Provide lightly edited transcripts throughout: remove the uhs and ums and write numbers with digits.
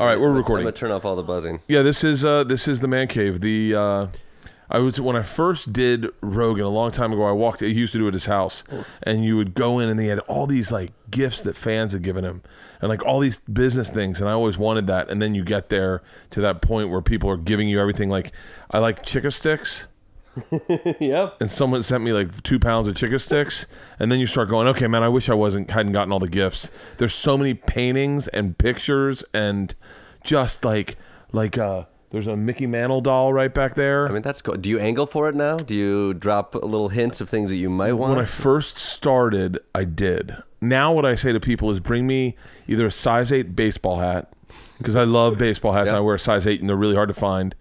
All right, we're recording. I'm gonna turn off all the buzzing. Yeah, this is the man cave. When I first did Rogan a long time ago, I used to do it at his house, and you would go in and they had all these like gifts that fans had given him, and like all these business things, and I always wanted that. And then you get there to that point where people are giving you everything. Like I like Chica Sticks. Yep. And someone sent me like 2 pounds of Chica Sticks, and then you start going, okay, man, I wish I hadn't gotten all the gifts. There's so many paintings and pictures, and just like there's a Mickey Mantle doll right back there. I mean, that's cool. Do you angle for it now? Do you drop a little hints of things that you might want? When I first started, I did. Now what I say to people is bring me either a size 8 baseball hat, because I love baseball hats, and I wear a size 8, and they're really hard to find,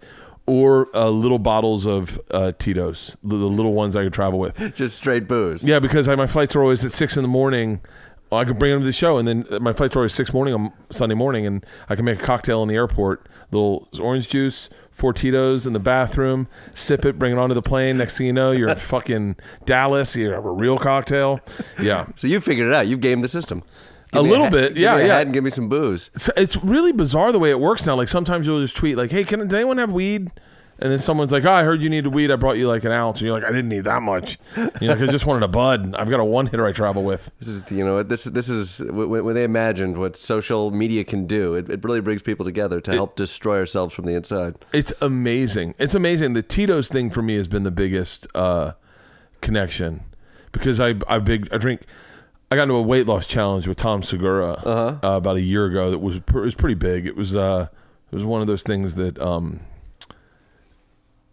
or little bottles of Tito's, the little ones I could travel with. Just straight booze. Yeah, because my flights are always at 6 in the morning. I could bring them to the show, and then my flights are always 6 morning on Sunday morning, and I can make a cocktail in the airport. Little orange juice, 4 Tito's in the bathroom, sip it, bring it onto the plane. Next thing you know, you're in fucking Dallas. You have a real cocktail. Yeah. So you figured it out. You gamed the system. A little bit, yeah. Give me a hat and give me some booze. It's really bizarre the way it works now. Like sometimes you'll just tweet like, "Hey, does anyone have weed?" And then someone's like, "Oh, I heard you needed weed. I brought you like an ounce." And you're like, "I didn't need that much." You know, 'cause I just wanted a bud. I've got a one-hitter I travel with. This is, you know, this is when they imagined what social media can do. It really brings people together to help destroy ourselves from the inside. It's amazing. It's amazing. The Tito's thing for me has been the biggest connection, because I drink. I got into a weight loss challenge with Tom Segura about a year ago. That was pretty big. It was one of those things that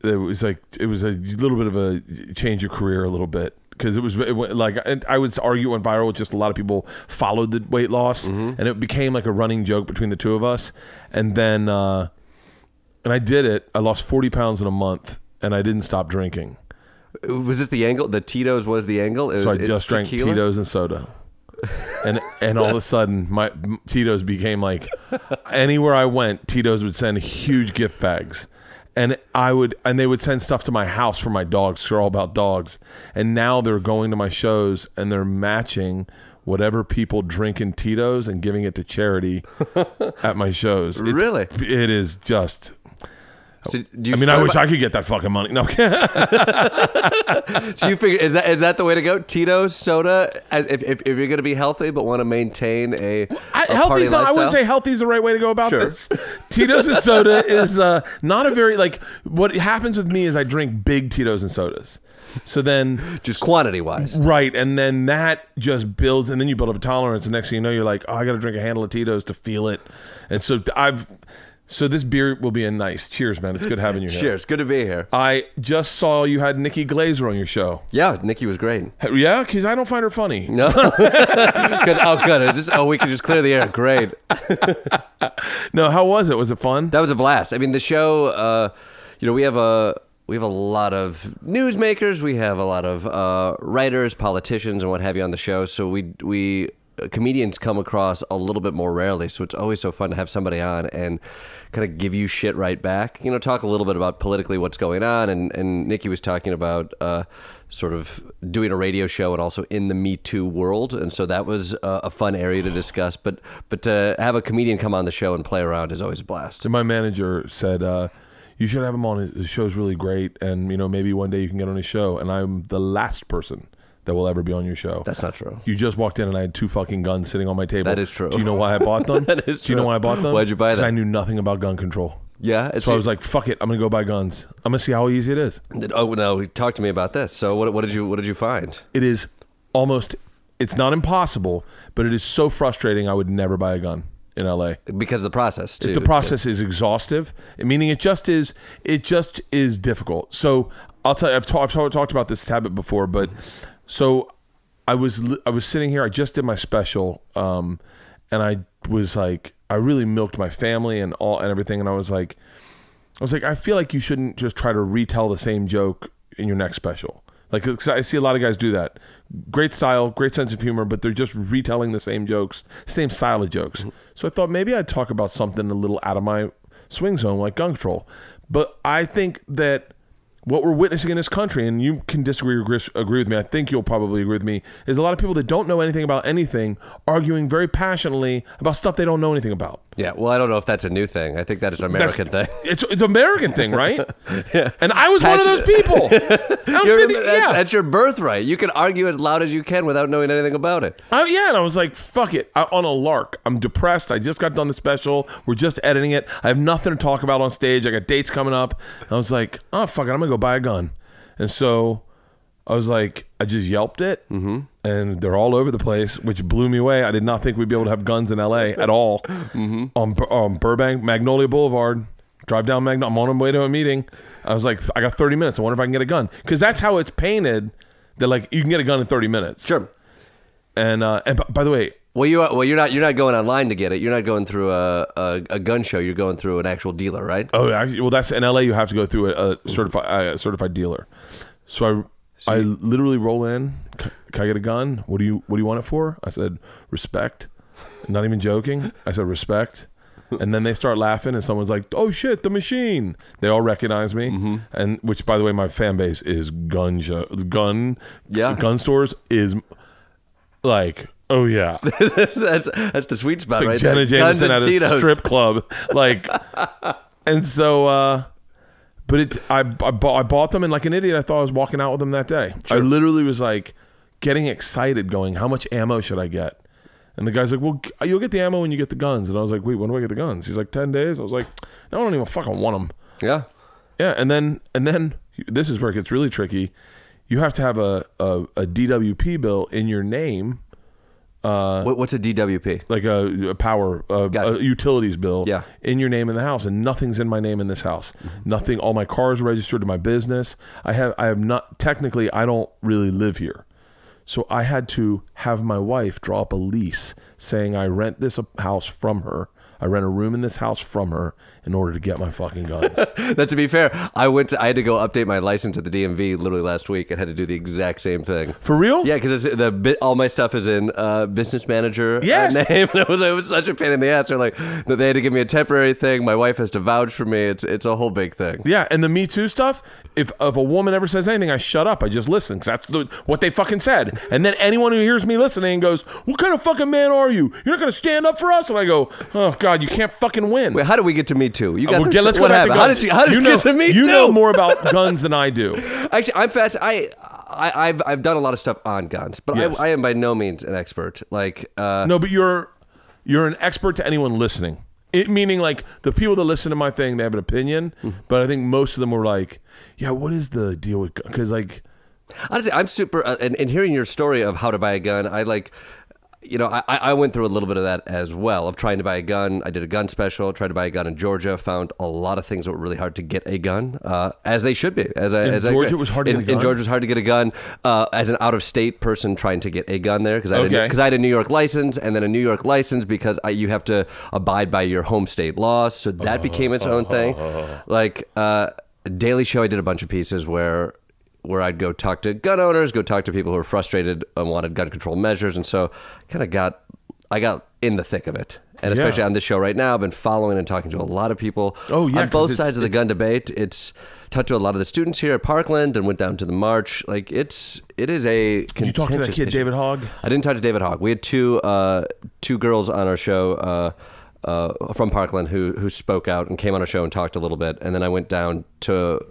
it was a little bit of a change of career a little bit, because it went, like, I would argue it went viral. Just a lot of people followed the weight loss, and it became like a running joke between the two of us. And then and I did it. I lost 40 pounds in a month, and I didn't stop drinking. Was this the angle? The Tito's was the angle? So I just drank Tito's and soda. And all of a sudden, my Tito's became like, anywhere I went, Tito's would send huge gift bags. And they would send stuff to my house for my dogs. They're all about dogs. And now they're going to my shows, and they're matching whatever people drink in Tito's and giving it to charity at my shows. Really? It is just... So I wish I could get that fucking money. No. So you figure, is that the way to go? Tito's, soda, if you're going to be healthy but want to maintain a party lifestyle? I wouldn't say healthy is the right way to go about this. Tito's and soda is not a very, like, what happens with me is I drink big Tito's and sodas. So then, just quantity wise, right? And then that just builds, and then you build up a tolerance. And next thing you know, you're like, oh, I got to drink a handle of Tito's to feel it. And so So this beer will be a nice. Cheers, man. It's good having you here. Cheers. Good to be here. I just saw you had Nikki Glazer on your show. Yeah, Nikki was great. Yeah? Because I don't find her funny. No? Good. Oh, good. We can just clear the air. Great. No, how was it? Was it fun? That was a blast. I mean, the show, we have a lot of newsmakers. We have a lot of writers, politicians, and what have you on the show. So we comedians come across a little bit more rarely, so it's always so fun to have somebody on and kind of give you shit right back. You know, talk a little bit about politically what's going on, and Nikki was talking about sort of doing a radio show and also in the Me Too world, and so that was a fun area to discuss. But to have a comedian come on the show and play around is always a blast. So my manager said, you should have him on. His show's really great, and maybe one day you can get on his show. And I'm the last person that will ever be on your show. That's not true. You just walked in and I had 2 fucking guns sitting on my table. That is true. Do you know why I bought them? That is true. Do you know why I bought them? Why'd you buy them? Because I knew nothing about gun control. Yeah. So I was like, fuck it, I'm gonna go buy guns. I'm gonna see how easy it is. Oh no, talk to me about this. So what did you find? It is it's not impossible, but it is so frustrating. I would never buy a gun in LA. Because of the process too. The process is exhaustive, meaning it just is difficult. So I'll tell you, I've talked about this a tad bit before, but so I was sitting here. I just did my special, and I was like, I really milked my family and everything, and I was like, I feel like you shouldn't just try to retell the same joke in your next special. Like, 'cause I see a lot of guys do that. Great style, great sense of humor, but they're just retelling the same jokes, same style of jokes. So I thought maybe I'd talk about something a little out of my swing zone, like gun control. But I think that what we're witnessing in this country, and you can disagree or agree with me, I think you'll probably agree with me, is a lot of people that don't know anything about anything arguing very passionately about stuff they don't know anything about. Yeah, well, I don't know if that's a new thing. I think that is an American thing. It's an American thing, right? Yeah. And I was one of those people. That's your birthright. You can argue as loud as you can without knowing anything about it. Yeah, and I was like, fuck it. On a lark. I'm depressed. I just got done the special. We're just editing it. I have nothing to talk about on stage. I got dates coming up. And I was like, oh, fuck it. I'm going to go buy a gun. And so I was like, I just Yelped it. And they're all over the place, which blew me away. I did not think we'd be able to have guns in L.A. at all. On Burbank, Magnolia Boulevard. Drive down Magnolia. I'm on my way to a meeting. I was like, I got 30 minutes. I wonder if I can get a gun. Because that's how it's painted. That like you can get a gun in 30 minutes. Sure. And by the way, you're not going online to get it. You're not going through a gun show. You're going through an actual dealer, right? Oh, well, that's in LA. You have to go through a certified dealer. So I literally roll in. Can I get a gun? What do you want it for? I said respect. Not even joking. I said respect. And then they start laughing, and someone's like, "Oh shit, the machine!" They all recognize me, and which, by the way, my fan base is gun stores is like, oh yeah, that's the sweet spot, it's like right? Jenna there. Jameson at a strip club, like, and so, but I bought them, and like an idiot, I thought I was walking out with them that day. Sure. I literally was like getting excited, going, "How much ammo should I get?" And the guy's like, well, you'll get the ammo when you get the guns. And I was like, wait, when do I get the guns? He's like, 10 days. I was like, no, I don't even fucking want them. Yeah. Yeah. And then this is where it gets really tricky. You have to have a DWP bill in your name. What's a DWP? Like a power, Gotcha. a utilities bill in your name in the house. And nothing's in my name in this house. Nothing. All my cars are registered to my business. I have not, technically, I don't really live here. So I had to have my wife draw up a lease saying I rent this house from her. I rent a room in this house from her in order to get my fucking guns. That, to be fair, I had to go update my license at the DMV literally last week and had to do the exact same thing. For real? Yeah, because all my stuff is in business manager name. And it was such a pain in the ass. They're like, they had to give me a temporary thing. My wife has to vouch for me. It's a whole big thing. Yeah, and the Me Too stuff, if a woman ever says anything, I shut up. I just listen because that's what they fucking said. And then anyone who hears me listening goes, what kind of fucking man are you? You're not going to stand up for us? And I go, oh, God, you can't fucking win. Wait, how do we get to Me Too? You got let's go back to guns. How did you get to Me Too? You know more about guns than I do. Actually, I'm fast. I've done a lot of stuff on guns, but yes. I am by no means an expert. Like no, but you're an expert to anyone listening. Meaning like the people that listen to my thing, they have an opinion, but I think most of them were like, yeah, what is the deal with guns? Because like, honestly, I'm super. And hearing your story of how to buy a gun, I like. You know, I went through a little bit of that as well, of trying to buy a gun. I did a gun special, tried to buy a gun in Georgia, found a lot of things that were really hard to get a gun, as they should be. In Georgia, it was hard to get a gun? In Georgia, it was hard to get a gun. As an out-of-state person trying to get a gun there, because I had a New York license, and then a New York license because you have to abide by your home state laws, so that became its own thing. Like, Daily Show, I did a bunch of pieces where I'd go talk to gun owners, go talk to people who were frustrated and wanted gun control measures. And so I got in the thick of it. And especially on this show right now, I've been following and talking to a lot of people on both sides of the gun debate. It's talked to a lot of the students here at Parkland and went down to the march. Like it is a contentious. Did you talk to that kid, issue. David Hogg? I didn't talk to David Hogg. We had two girls on our show, from Parkland who spoke out and came on our show and talked a little bit, and then I went down to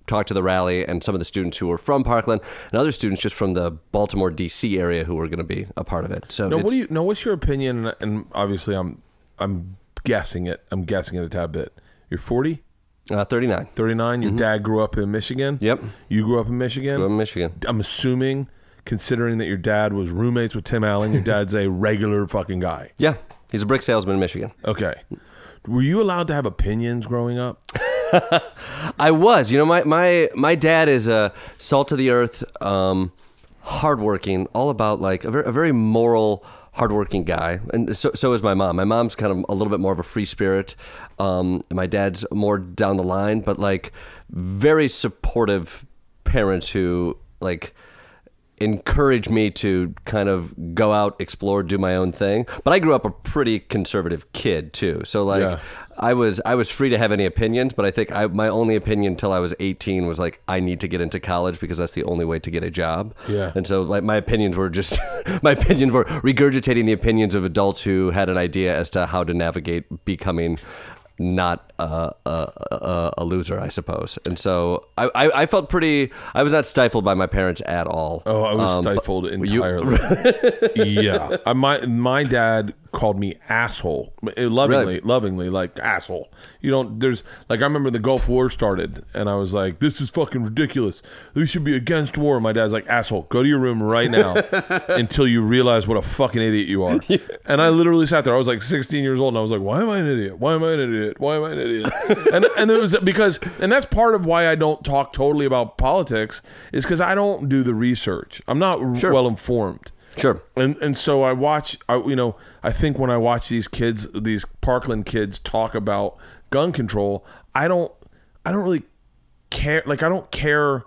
talk to the rally and some of the students who were from Parkland and other students just from the Baltimore D.C. area who were going to be a part of it. So what's your opinion? And obviously I'm guessing it. I'm guessing it a tad bit. You're 40? 39. 39. Your dad grew up in Michigan. Yep. You grew up in Michigan. Grew up in Michigan. I'm assuming, considering that your dad was roommates with Tim Allen, your dad's a regular fucking guy. Yeah. He's a brick salesman in Michigan. Okay. Were you allowed to have opinions growing up? I was. You know, my dad is a salt of the earth, hardworking, all about like a very moral, hardworking guy. And so is my mom. My mom's kind of a little bit more of a free spirit. My dad's more down the line, but like very supportive parents who like encourage me to kind of go out, explore, do my own thing. But I grew up a pretty conservative kid too. So like, I was free to have any opinions, but I think my only opinion until I was 18 was like, I need to get into college because that's the only way to get a job. Yeah. And so like my opinions were just my opinions were regurgitating the opinions of adults who had an idea as to how to navigate becoming not a loser, I suppose. And so I felt pretty. I was not stifled by my parents at all. Oh, I was stifled entirely. Yeah, my dad called me asshole, lovingly, like asshole. You don't. There's like I remember the Gulf War started, and I was like, "This is fucking ridiculous. We should be against war." My dad's like, "Asshole, go to your room right now until you realize what a fucking idiot you are." Yeah. And I literally sat there. I was like 16 years old, and I was like, "Why am I an idiot? Why am I an idiot? Why am I an idiot?" and it was because, and that's part of why I don't talk totally about politics is because I don't do the research. I'm not well informed. Sure. And so I watch, I think when I watch these kids, these Parkland kids talk about gun control, I don't really care. Like, I don't care.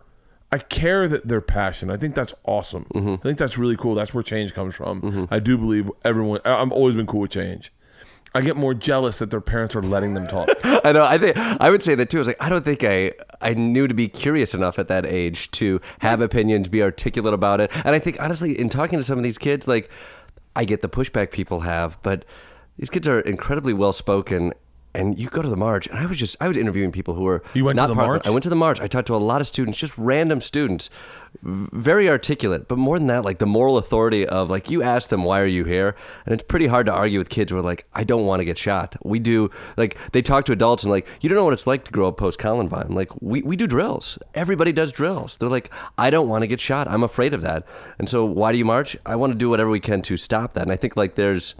I care that they're passionate. I think that's awesome. I think that's really cool. That's where change comes from. I do believe I've always been cool with change. I get more jealous that their parents are letting them talk. I know. I would say that too. I was like, I don't think I knew to be curious enough at that age to have opinions, be articulate about it. And I think honestly, in talking to some of these kids, like I get the pushback people have, but these kids are incredibly well spoken. And you go to the march, and I was interviewing people who were You went not to the march? I went to the march. I talked to a lot of students, just random students, very articulate. But more than that, like the moral authority of like you ask them, why are you here? And it's pretty hard to argue with kids who are like, I don't want to get shot. We do, like they talk to adults and like, you don't know what it's like to grow up post Columbine. Like we do drills. Everybody does drills. They're like, I don't want to get shot. I'm afraid of that. And so why do you march? I want to do whatever we can to stop that. And I think like there's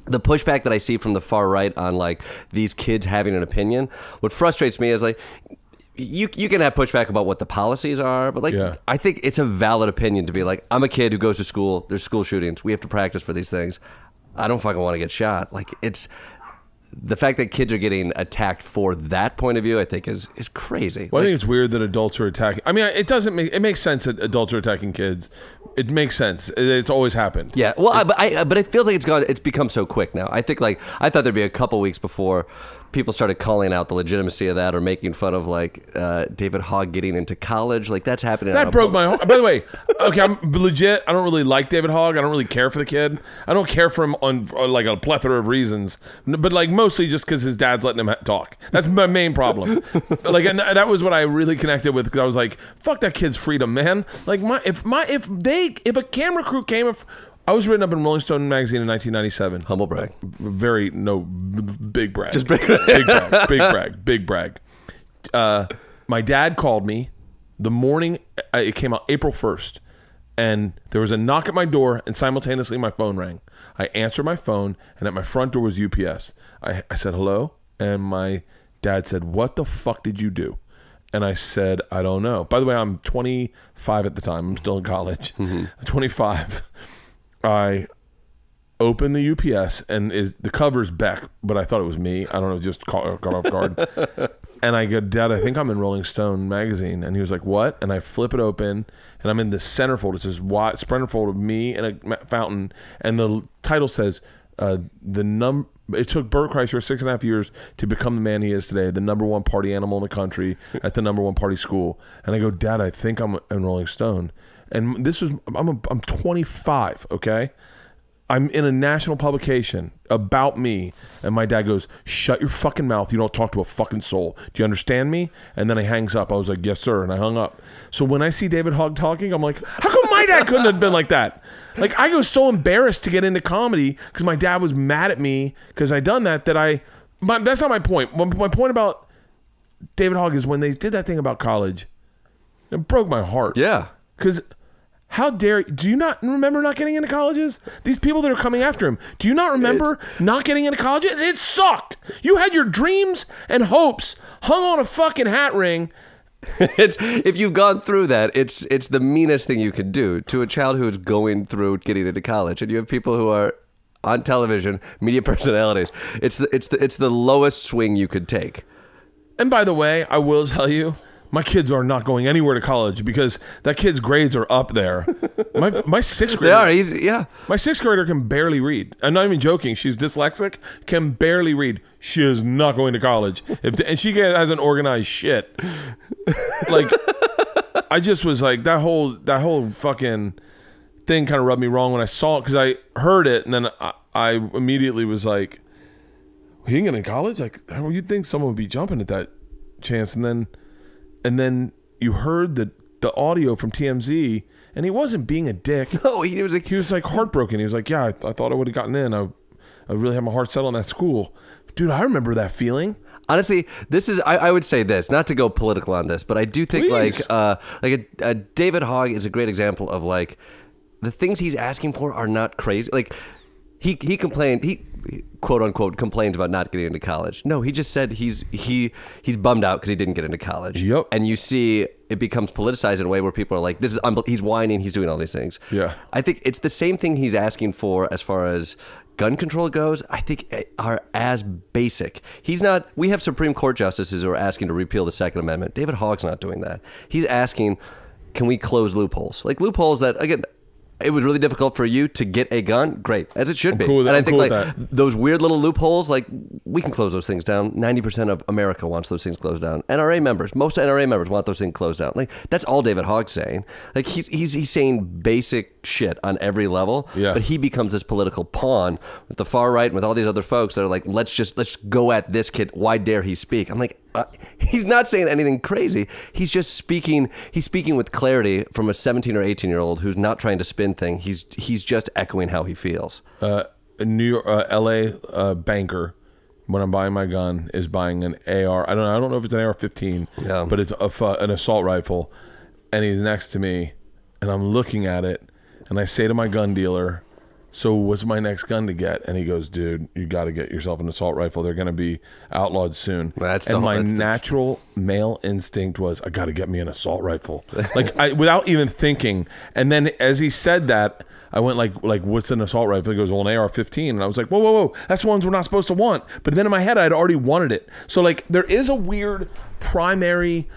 the pushback that I see from the far right on like these kids having an opinion. What frustrates me is like you can have pushback about what the policies are, but like I think it's a valid opinion to be like, I'm a kid who goes to school. There's school shootings. We have to practice for these things. I don't fucking want to get shot. Like it's the fact that kids are getting attacked for that point of view, I think is crazy. Well, I think it's weird that adults are attacking. I mean, it makes sense that adults are attacking kids. It makes sense. It's always happened. Yeah. Well, but it feels like it's become so quick now. I think like I thought there'd be a couple weeks before people started calling out the legitimacy of that or making fun of like David Hogg getting into college. Like that's happening. That broke my heart. By the way, okay, I'm legit. I don't really like David Hogg. I don't really care for the kid. I don't care for him on like a plethora of reasons, but like mostly just because his dad's letting him talk. That's my main problem. Like, and that was what I really connected with because I was like, "Fuck that kid's freedom, man." Like, if a camera crew came. I was written up in Rolling Stone magazine in 1997. Humble brag. Big brag. Just brag. Big brag. My dad called me the morning it came out, April 1st, and there was a knock at my door, and simultaneously my phone rang. I answered my phone, and at my front door was UPS. I said hello, and my dad said, "What the fuck did you do?" And I said, "I don't know." By the way, I'm 25 at the time. I'm still in college. 25. I opened the UPS and the cover's Beck, but I thought it was me. I don't know, just caught off guard. And I go, "Dad, I think I'm in Rolling Stone magazine." And he was like, "What?" And I flip it open, and I'm in the centerfold. It's this wide centerfold of me and a fountain, and the title says, it took Bert Kreischer 6.5 years to become the man he is today, the #1 party animal in the country at the #1 party school. And I go, "Dad, I think I'm in Rolling Stone." And this was, I'm 25, okay? I'm in a national publication about me. And my dad goes, "Shut your fucking mouth. You don't talk to a fucking soul. Do you understand me?" And then he hangs up. I was like, "Yes, sir." And I hung up. So when I see David Hogg talking, I'm like, how come my dad couldn't have been like that? Like, I was so embarrassed to get into comedy because my dad was mad at me because I done that that's not my point. My point about David Hogg is when they did that thing about college, it broke my heart. Yeah. Because how do you not remember not getting into colleges? These people that are coming after him, do you not remember not getting into colleges? It sucked. You had your dreams and hopes hung on a fucking hat ring. If you've gone through that, it's the meanest thing you can do to a child who's going through getting into college. And you have people who are on television, media personalities. It's the lowest swing you could take. And by the way, I will tell you, my kids are not going anywhere to college because that kid's grades are up there. My sixth grader, They are easy. Yeah. my sixth grader can barely read. I'm not even joking. She's dyslexic, can barely read. She is not going to college. And she hasn't organized shit. Like, I just was like, that whole fucking thing kind of rubbed me wrong when I saw it, because I heard it and then I immediately was like, he ain't going to college? Like, how you'd think someone would be jumping at that chance? And then you heard the audio from TMZ, and he wasn't being a dick. No, he was like heartbroken. He was like, yeah, I thought I would have gotten in. I really had my heart set on that school. Dude, I remember that feeling. Honestly, this is, I would say this, not to go political on this, but I do think Please. like David Hogg is a great example of like the things he's asking for are not crazy. Like he complained, he quote unquote complains about not getting into college. No, he just said he's bummed out because he didn't get into college. Yep. And you see it becomes politicized in a way where people are like, this is he's whining, he's doing all these things. Yeah. I think it's the same thing he's asking for as far as gun control goes. I think are as basic. We have Supreme Court justices who are asking to repeal the Second Amendment. David Hogg's not doing that. He's asking, can we close loopholes? Like loopholes that, again, it was really difficult for you to get a gun. Great, as it should be. Cool with and that. I think Cool like with that. those weird little loopholes, like we can close those things down. 90% of America wants those things closed down. Most NRA members want those things closed down. Like that's all David Hogg's saying. Like he's saying basic shit on every level. Yeah. But he becomes this political pawn with the far right and with all these other folks that are like, let's go at this kid. Why dare he speak? I'm like, he's not saying anything crazy. He's just speaking. He's speaking with clarity from a 17 or 18-year-old who's not trying to spin things. He's just echoing how he feels. A New York, LA banker, when I'm buying my gun, is buying an AR. I don't know if it's an AR-15, Yeah. but it's an assault rifle, and he's next to me, and I'm looking at it, and I say to my gun dealer, so what's my next gun to get? And he goes, dude, you got to get yourself an assault rifle. They're going to be outlawed soon. And my natural male instinct was, I got to get me an assault rifle. Like without even thinking. And then as he said that, I went like, what's an assault rifle? He goes, well, an AR-15. And I was like, whoa. That's ones we're not supposed to want. But then in my head, I'd already wanted it. So like there is a weird primary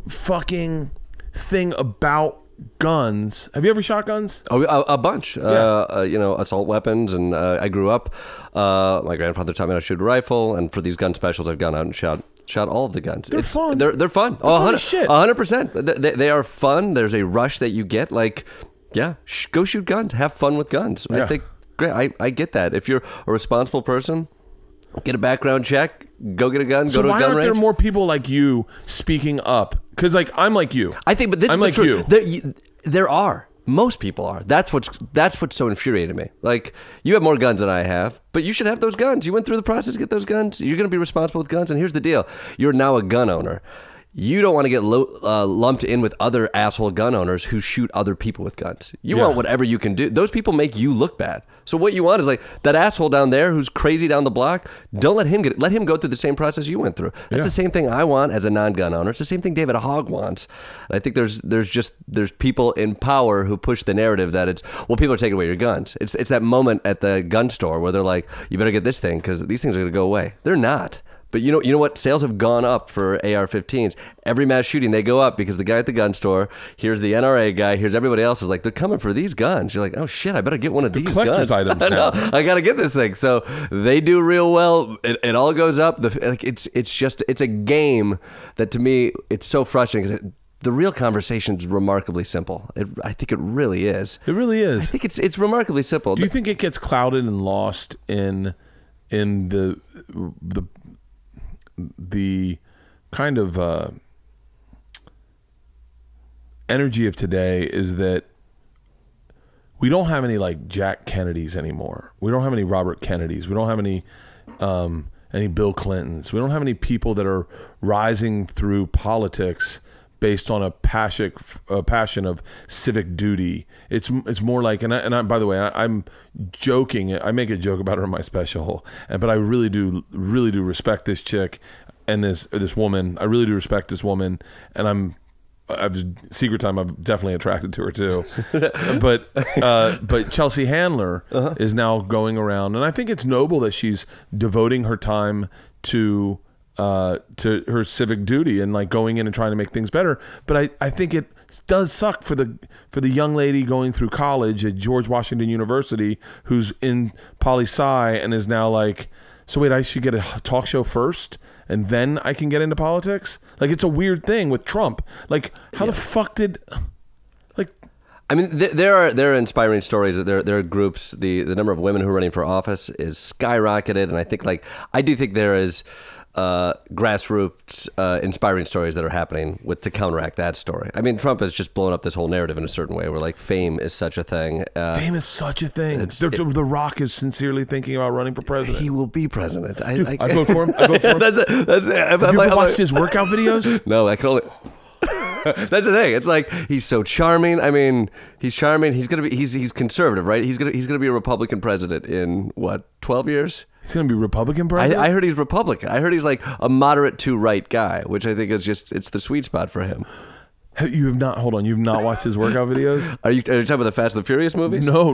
fucking thing about guns. Have you ever shot guns? Oh, a bunch. Yeah. Assault weapons, and I grew up. My grandfather taught me how to shoot a rifle, and for these gun specials, I've gone out and shot all of the guns. They're fun. They're fun. They're fun as shit. 100%. They are fun. There's a rush that you get. Like, yeah, go shoot guns. Have fun with guns. Yeah. I think great. I get that. If you're a responsible person, get a background check. Go get a gun. So go to a gun why aren't range. there more people like you speaking up? Because like I'm like you. I think, but this I'm is the like truth. There are. Most people are. That's what's so infuriating to me. Like, you have more guns than I have, but you should have those guns. You went through the process to get those guns. You're going to be responsible with guns. And here's the deal: you're now a gun owner. You don't want to get lumped in with other asshole gun owners who shoot other people with guns. You want whatever you can do. Those people make you look bad. So what you want is like that asshole down there who's crazy down the block. Don't let him let him go through the same process you went through. That's the same thing I want as a non-gun owner. It's the same thing David Hogg wants. And I think there's people in power who push the narrative that it's, well, people are taking away your guns. It's that moment at the gun store where they're like, you better get this thing because these things are going to go away. They're not. But you know what? Sales have gone up for AR-15s. Every mass shooting, they go up because the guy at the gun store, here's the NRA guy, here's everybody else is like, they're coming for these guns. You're like, oh shit, I better get one of these collector's guns. items I know, now. I got to get this thing. So they do real well. It all goes up. It's a game that to me, it's so frustrating because the real conversation is remarkably simple. I think it really is. It really is. I think it's remarkably simple. Do you think it gets clouded and lost in the kind of energy of today is that we don't have any like Jack Kennedys anymore. We don't have any Robert Kennedys. We don't have any Bill Clintons. We don't have any people that are rising through politics based on a passion of civic duty. It's more like, and I, by the way, I'm joking. I make a joke about her in my special, but I really do respect this chick and this woman. I really do respect this woman, and secret time, I'm definitely attracted to her too. But Chelsea Handler is now going around, and I think it's noble that she's devoting her time to to her civic duty and like going in and trying to make things better. But I think it does suck for the young lady going through college at George Washington University who's in poli-sci and is now like, so wait, I should get a talk show first and then I can get into politics? Like, it's a weird thing with Trump. Like, how the fuck did, like... I mean, there are inspiring stories. There are groups. The number of women who are running for office is skyrocketed, and I do think there is grassroots inspiring stories that are happening to counteract that story. I mean, Trump has just blown up this whole narrative in a certain way, where like fame is such a thing. Fame is such a thing. The Rock is sincerely thinking about running for president. He will be president. Dude, I vote for him. I vote for him. That's it. Have you ever watched his workout videos? No, I can only. That's the thing. It's like he's so charming. I mean, he's charming. He's conservative, right? He's gonna be a Republican president in what, 12 years? He's gonna be Republican president. I heard he's Republican. I heard he's like a moderate to right guy, which I think is it's the sweet spot for him. You have not. Hold on. You've not watched his workout videos? Are you talking about the Fast and the Furious movies? No.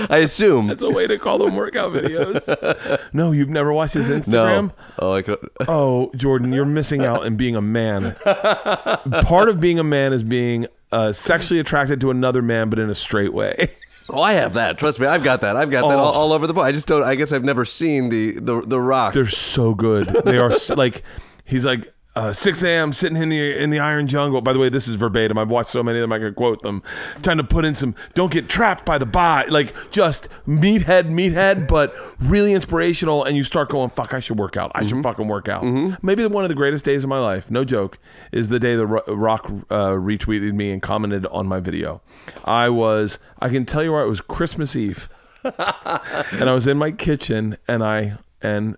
I assume that's a way to call them workout videos. No, you've never watched his Instagram? No. Oh, Jordan, you're missing out in being a man. Part of being a man is being sexually attracted to another man, but in a straight way. Oh, I have that. Trust me, I've got that. I've got that all over the board. I just don't. I guess I've never seen the Rock. They're so good. They are like, he's like. 6 a.m. sitting in the iron jungle. By the way, this is verbatim. I've watched so many of them I can quote them. Trying to put in some don't get trapped by the bot. Like just meathead, but really inspirational. And you start going, fuck, I should work out. I should fucking work out. Maybe one of the greatest days of my life, no joke, is the day the Rock retweeted me and commented on my video. I can tell you where it was Christmas Eve. And I was in my kitchen and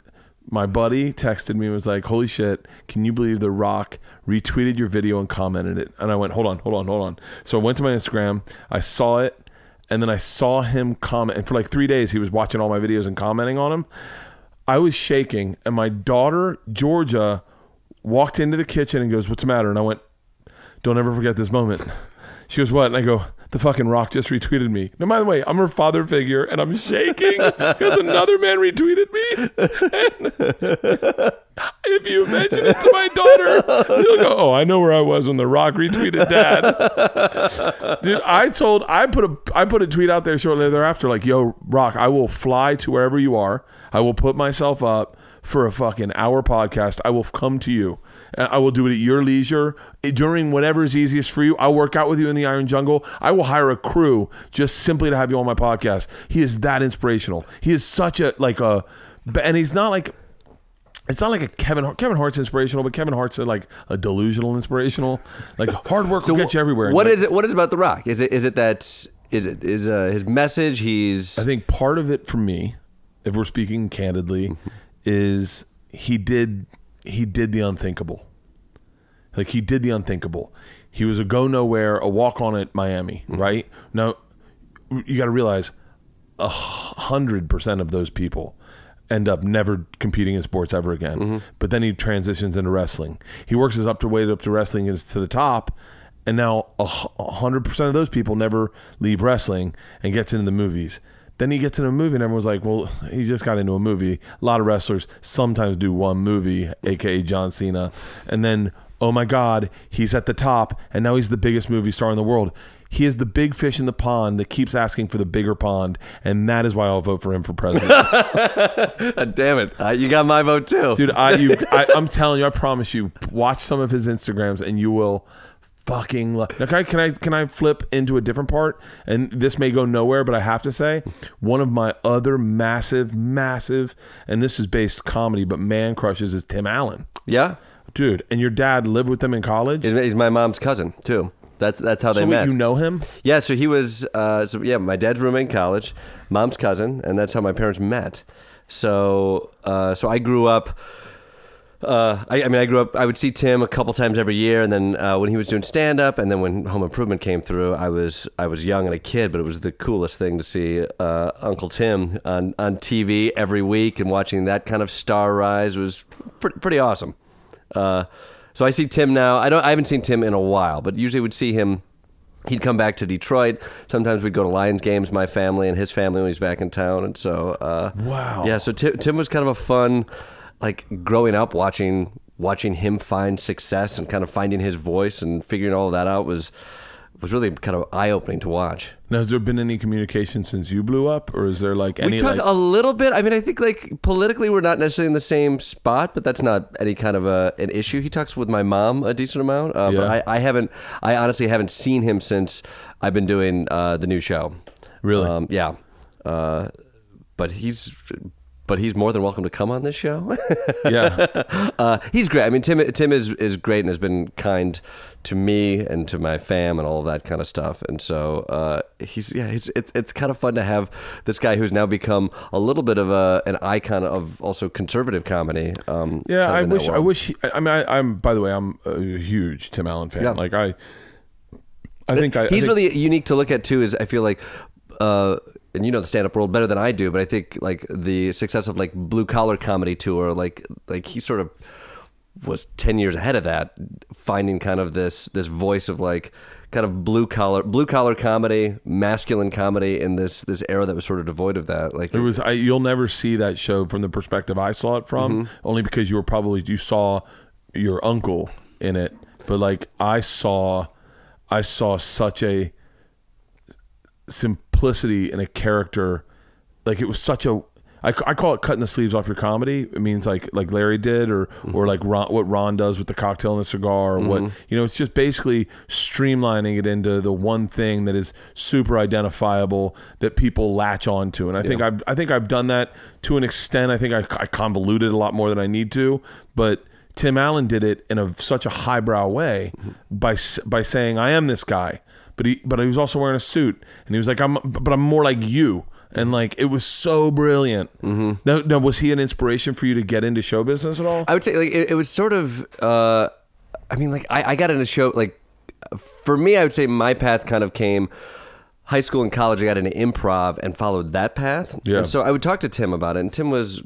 my buddy texted me and was like, holy shit, can you believe The Rock retweeted your video and commented it? And I went, hold on. So I went to my Instagram, I saw it, and then I saw him comment. And for like 3 days, he was watching all my videos and commenting on them. I was shaking, and my daughter, Georgia, walked into the kitchen and goes, what's the matter? And I went, don't ever forget this moment. She goes, what? And I go, the fucking Rock just retweeted me. Now, by the way, I'm her father figure, and I'm shaking because another man retweeted me. And if you mention it to my daughter, she'll go, oh, I know where I was when the Rock retweeted Dad. Dude, I put a tweet out there shortly thereafter, like, yo, Rock, I will fly to wherever you are. I will put myself up for a fucking hour podcast. I will come to you. I will do it at your leisure during whatever is easiest for you. I'll work out with you in the Iron Jungle. I will hire a crew just simply to have you on my podcast. He is that inspirational. He is such and he's not like, it's not like a Kevin Hart's inspirational, but Kevin Hart's like a delusional inspirational. Like hard work will get you everywhere. What is it about The Rock? Is his message? I think part of it for me, if we're speaking candidly, is he did the unthinkable. Like he did the unthinkable. He was a go nowhere, a walk on at Miami, right? Now, you got to realize 100% of those people end up never competing in sports ever again. But then he transitions into wrestling. He works his way up to wrestling is to the top, and now 100% of those people never leave wrestling and gets into the movies. Then he gets into a movie and everyone's like, well, he just got into a movie. A lot of wrestlers sometimes do one movie, aka John Cena. And then, oh my God, he's at the top and now he's the biggest movie star in the world. He is the big fish in the pond that keeps asking for the bigger pond. And that is why I'll vote for him for president. Damn it. You got my vote too. Dude, I'm telling you, I promise you, watch some of his Instagrams and you will fucking now can I flip into a different part, and this may go nowhere, but I have to say one of my other massive, and this is based comedy but man crushes is Tim Allen. Yeah, dude. And your dad lived with them in college? He's my mom's cousin too. That's how they met. You know him? Yeah, so he was my dad's roommate in college, mom's cousin, and that's how my parents met. So I grew up I grew up, I would see Tim a couple times every year, and then when he was doing stand-up, and then when Home Improvement came through, I was young and a kid, but it was the coolest thing to see Uncle Tim on TV every week, and watching that kind of star rise was pretty awesome. So I see Tim now. I haven't seen Tim in a while, but usually would see him. He'd come back to Detroit. Sometimes we'd go to Lions games, my family and his family, when he's back in town. And so, wow. Yeah, so Tim was kind of a fun like growing up watching him find success and kind of finding his voice and figuring all of that out was really kind of eye-opening to watch. Now, has there been any communication since you blew up, or is there like any? We talked a little bit. I mean, I think like politically we're not necessarily in the same spot, but that's not any kind of an issue. He talks with my mom a decent amount, but I honestly haven't seen him since I've been doing the new show. Really? Yeah. But he's more than welcome to come on this show. Yeah. He's great. I mean, Tim is great and has been kind to me and to my fam and all of that kind of stuff. And so it's kind of fun to have this guy who's now become a little bit of an icon of also conservative comedy. Yeah, I wish. I'm by the way, I'm a huge Tim Allen fan. Yeah. Like I think he's really unique to look at too. Is I feel like. And you know the stand-up world better than I do, but I think like the success of like Blue Collar Comedy Tour, like he sort of was 10 years ahead of that, finding kind of this voice of like kind of blue collar comedy, masculine comedy in this era that was sort of devoid of that. Like you'll never see that show from the perspective I saw it from, only because you saw your uncle in it, but like I saw such a simplicity in a character. Like it was such a I call it cutting the sleeves off your comedy. It means like Larry did or like what Ron does with the cocktail and the cigar, or what, you know, it's just basically streamlining it into the one thing that is super identifiable that people latch on to. And I think I've done that to an extent. I think I convoluted a lot more than I need to, but Tim Allen did it in such a highbrow way by saying, I am this guy. But he was also wearing a suit, and he was like, I'm more like you, and like it was so brilliant. Now, was he an inspiration for you to get into show business at all? I would say like it was sort of. I mean, like I got into show like for me, I would say my path kind of came high school and college. I got into improv and followed that path. Yeah. And so I would talk to Tim about it, and Tim was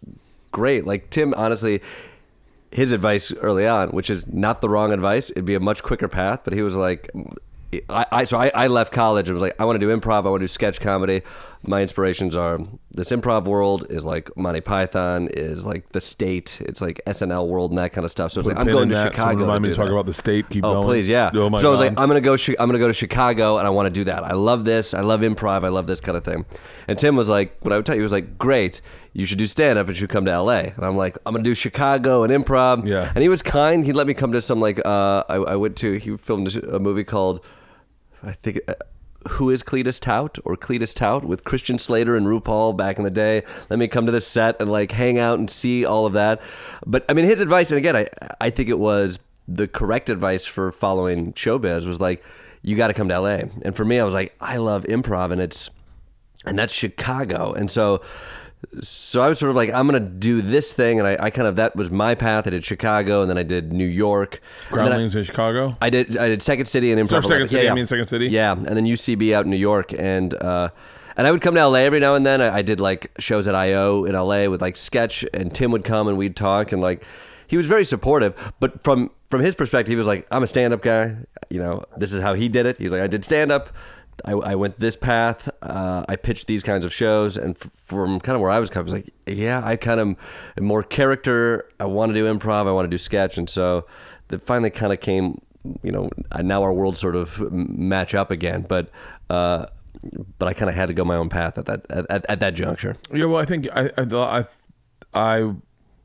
great. Like Tim, honestly. His advice early on, which is not the wrong advice, it'd be a much quicker path. But he was like, I left college and was like, I want to do improv. I want to do sketch comedy. My inspirations are this improv world is like Monty Python, is like The State. It's like SNL world and that kind of stuff. So it's like I'm going to Chicago. Remind me to talk about The State. Keep going. Oh, please, yeah. Oh my so I was God. like, I'm gonna go to Chicago and I want to do that. I love this. I love improv. I love this kind of thing. And Tim was like, what I would tell you was like, great. You should do stand up and you should come to LA. And I'm like, I'm gonna do Chicago and improv. Yeah. And he was kind. He'd let me come to some like he filmed a movie called I think Who is Cletus Tout or Cletus Tout with Christian Slater and RuPaul back in the day. Let me come to this set and like hang out and see all of that. But I mean, his advice, and again, I think it was the correct advice for following showbiz, was like, you got to come to LA. And for me, I was like, I love improv and that's Chicago. And so I was sort of like, I'm going to do this thing. And I kind of, that was my path. I did Chicago and then I did New York. Groundlings in Chicago? I did Second City and improv. Second City? I mean Second City? Yeah. And then UCB out in New York. And I would come to LA every now and then. I did like shows at IO in LA with like sketch, and Tim would come and we'd talk, and like, he was very supportive, but from his perspective, he was like, I'm a stand-up guy. You know, this is how he did it. He's like, I did stand-up. I went this path. I pitched these kinds of shows. And from kind of where I was coming, I was like, yeah, I kind of am more character. I want to do improv. I want to do sketch. And so that finally kind of came, you know, now our worlds sort of match up again. But I kind of had to go my own path at that juncture. Yeah, well, I think I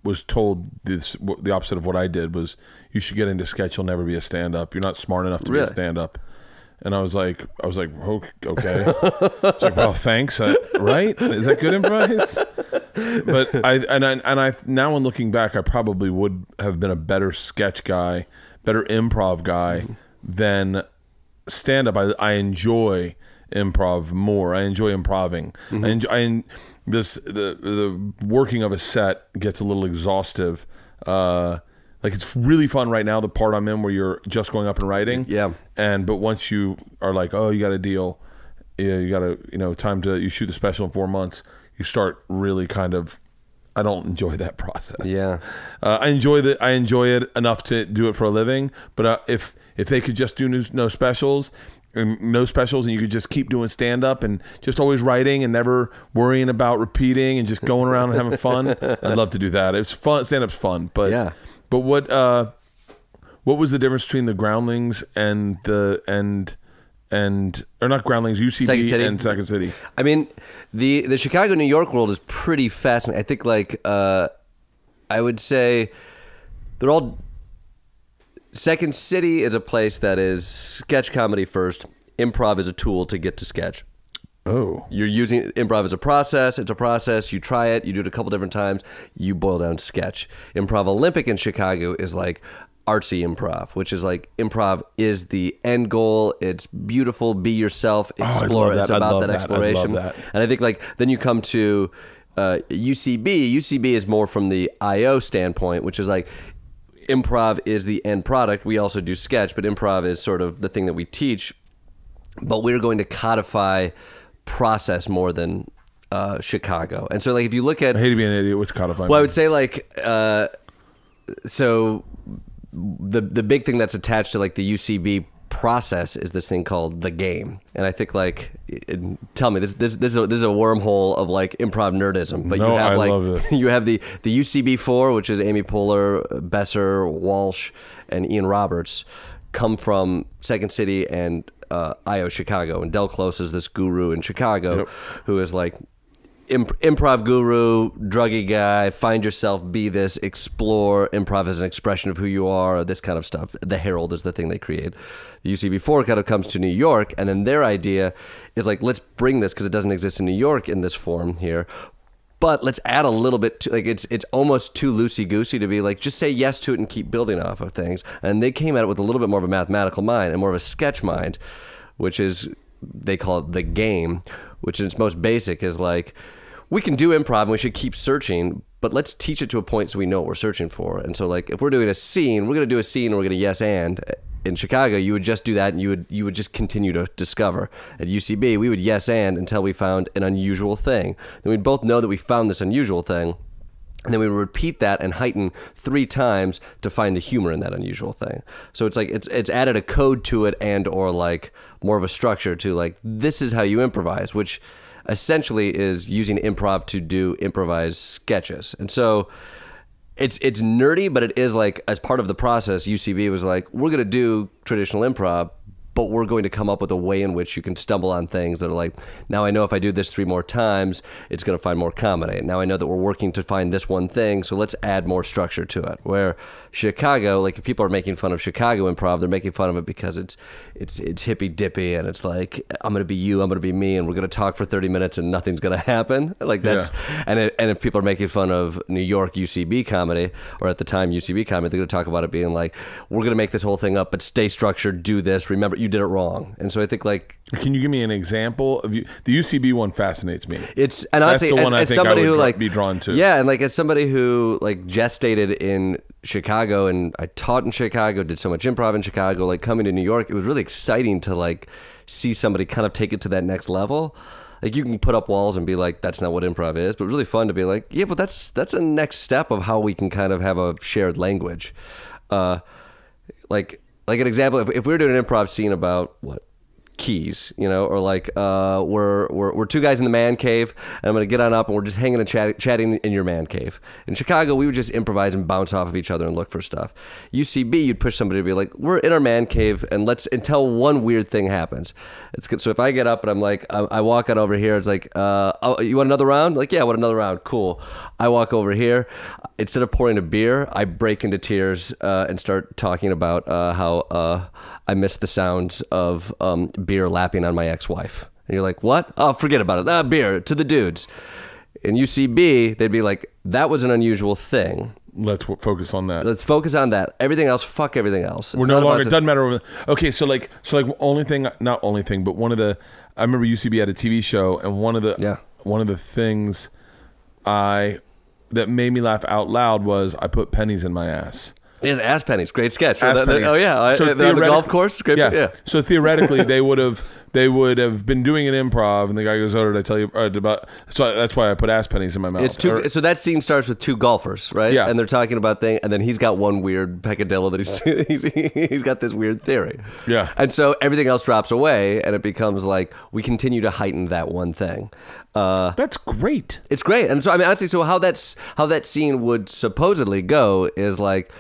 was told the opposite of what I did was, you should get into sketch. You'll never be a stand-up. You're not smart enough to be a stand-up. And I was like, okay. It's like, well, thanks. Right? Is that good advice? But I now when looking back, I probably would have been a better sketch guy, better improv guy than stand-up. I enjoy improv more. I enjoy improving. The working of a set gets a little exhaustive. Like, it's really fun right now, the part I'm in where you're just going up and writing. Yeah. But once you are like, oh, you got a deal, you got to, you shoot the special in 4 months, you start really kind of, I don't enjoy that process. Yeah. I enjoy it enough to do it for a living, but if they could just do no specials and no specials, and you could just keep doing stand up and just always writing and never worrying about repeating and just going around and having fun. I'd love to do that. It's fun. Stand up's fun, but Yeah. But what was the difference between the Groundlings and or not Groundlings, UCB Second City. and Second City? I mean, the Chicago, New York world is pretty fascinating. I think, like, I would say they're all. Second City is a place that is sketch comedy first. Improv is a tool to get to sketch. Oh. You're using improv as a process. It's a process. You try it. You do it a couple different times. You boil down to sketch. Improv Olympic in Chicago is like artsy improv, which is like improv is the end goal. It's beautiful. Be yourself. Explore. love It's that. about I'd that love exploration. that. And I think, like, then you come to UCB. UCB is more from the IO standpoint, which is like improv is the end product. We also do sketch, but improv is sort of the thing that we teach. But we're going to codify process more than Chicago. And so, like, if you look at, I hate to be an idiot. What's codifying? well, I would say, like, so the big thing that's attached to, like, the UCB process is this thing called the game. And I think, like, tell me, this is a wormhole of, like, improv nerdism. But No, you have, I like, love this. you have the UCB4, which is Amy Poehler, Besser, Walsh, and Ian Roberts, come from Second City and IO Chicago. And Del Close is this guru in Chicago who is like improv guru, druggy guy, find yourself, be this, explore. Improv as an expression of who you are, this kind of stuff. The Herald is the thing they create. The UCB4 kind of comes to New York, and then their idea is like, let's bring this, because it doesn't exist in New York in this form here, but let's add a little bit to, like, it's almost too loosey-goosey to be like, just say yes to it and keep building off of things. And they came at it with a little bit more of a mathematical mind and more of a sketch mind, which is, they call it the game, which in its most basic is like, we can do improv and we should keep searching, but let's teach it to a point so we know what we're searching for. And so, like, if we're doing a scene, we're going to do a scene and we're going to yes and. In Chicago, you would just do that and you would just continue to discover. At UCB, we would yes and until we found an unusual thing. Then we'd both know that we found this unusual thing, and then we would repeat that and heighten 3 times to find the humor in that unusual thing. So it's like it's added a code to it, and or like more of a structure to, like, this is how you improvise, which essentially is using improv to do improvised sketches. And so it's nerdy, but it is like, as part of the process, UCB was like, we're going to do traditional improv, but we're going to come up with a way in which you can stumble on things that are like, now I know if I do this 3 more times, it's going to find more comedy. Now I know that we're working to find this one thing, so let's add more structure to it. Where Chicago, like, if people are making fun of Chicago improv, they're making fun of it because it's hippy dippy, and it's like, I'm going to be you, I'm going to be me, and we're going to talk for 30 minutes and nothing's going to happen. Like, that's, and if people are making fun of New York UCB comedy, or at the time UCB comedy, they're going to talk about it being like, we're going to make this whole thing up, but stay structured, do this, remember, you did it wrong. And so I think, like, can you give me an example of the UCB one? Fascinates me. It's, and honestly, that's the one I as think somebody I would who, like, be drawn to. Yeah, and like, as somebody who, like, gestated in Chicago, and I taught in Chicago, did so much improv in Chicago, like, coming to New York, it was really exciting to, like, see somebody kind of take it to that next level. Like, you can put up walls and be like, that's not what improv is, but really fun to be like, yeah, but that's a next step of how we can kind of have a shared language. Like an example, if we were doing an improv scene about what, keys, you know, or like we're 2 guys in the man cave, and I'm gonna get on up and we're just hanging and chatting in your man cave. In Chicago, we would just improvise and bounce off of each other and look for stuff. UCB, you'd push somebody to be like, we're in our man cave, and let's, until one weird thing happens. It's good. So if I get up and I'm like, I walk out over here, it's like, oh, you want another round? Like, yeah, I want another round. Cool. I walk over here. Instead of pouring a beer, I break into tears and start talking about how I miss the sounds of beer lapping on my ex-wife. And you're like, what? Oh, forget about it. Beer, to the dudes. In UCB, they'd be like, that was an unusual thing. Let's focus on that. Let's focus on that. Everything else, fuck everything else. We're no longer, it doesn't matter. Okay, so like only thing, not only thing, but one of the, I remember UCB had a TV show, and one of the things that made me laugh out loud was I put pennies in my ass. It is Ass Pennies. Great sketch. Ass pennies. Oh, yeah. So they're on the golf course. Great. Yeah. So theoretically, they would have they would have been doing an improv, and the guy goes, "Oh, did I tell you about?" So that's why I put ass pennies in my mouth. It's two. So that scene starts with two golfers, right? Yeah. And they're talking about things, and then he's got one weird peccadillo that he's got this weird theory. Yeah. And so everything else drops away, and it becomes like we continue to heighten that one thing. That's great. It's great. And so I mean, honestly, so how that scene would supposedly go is like,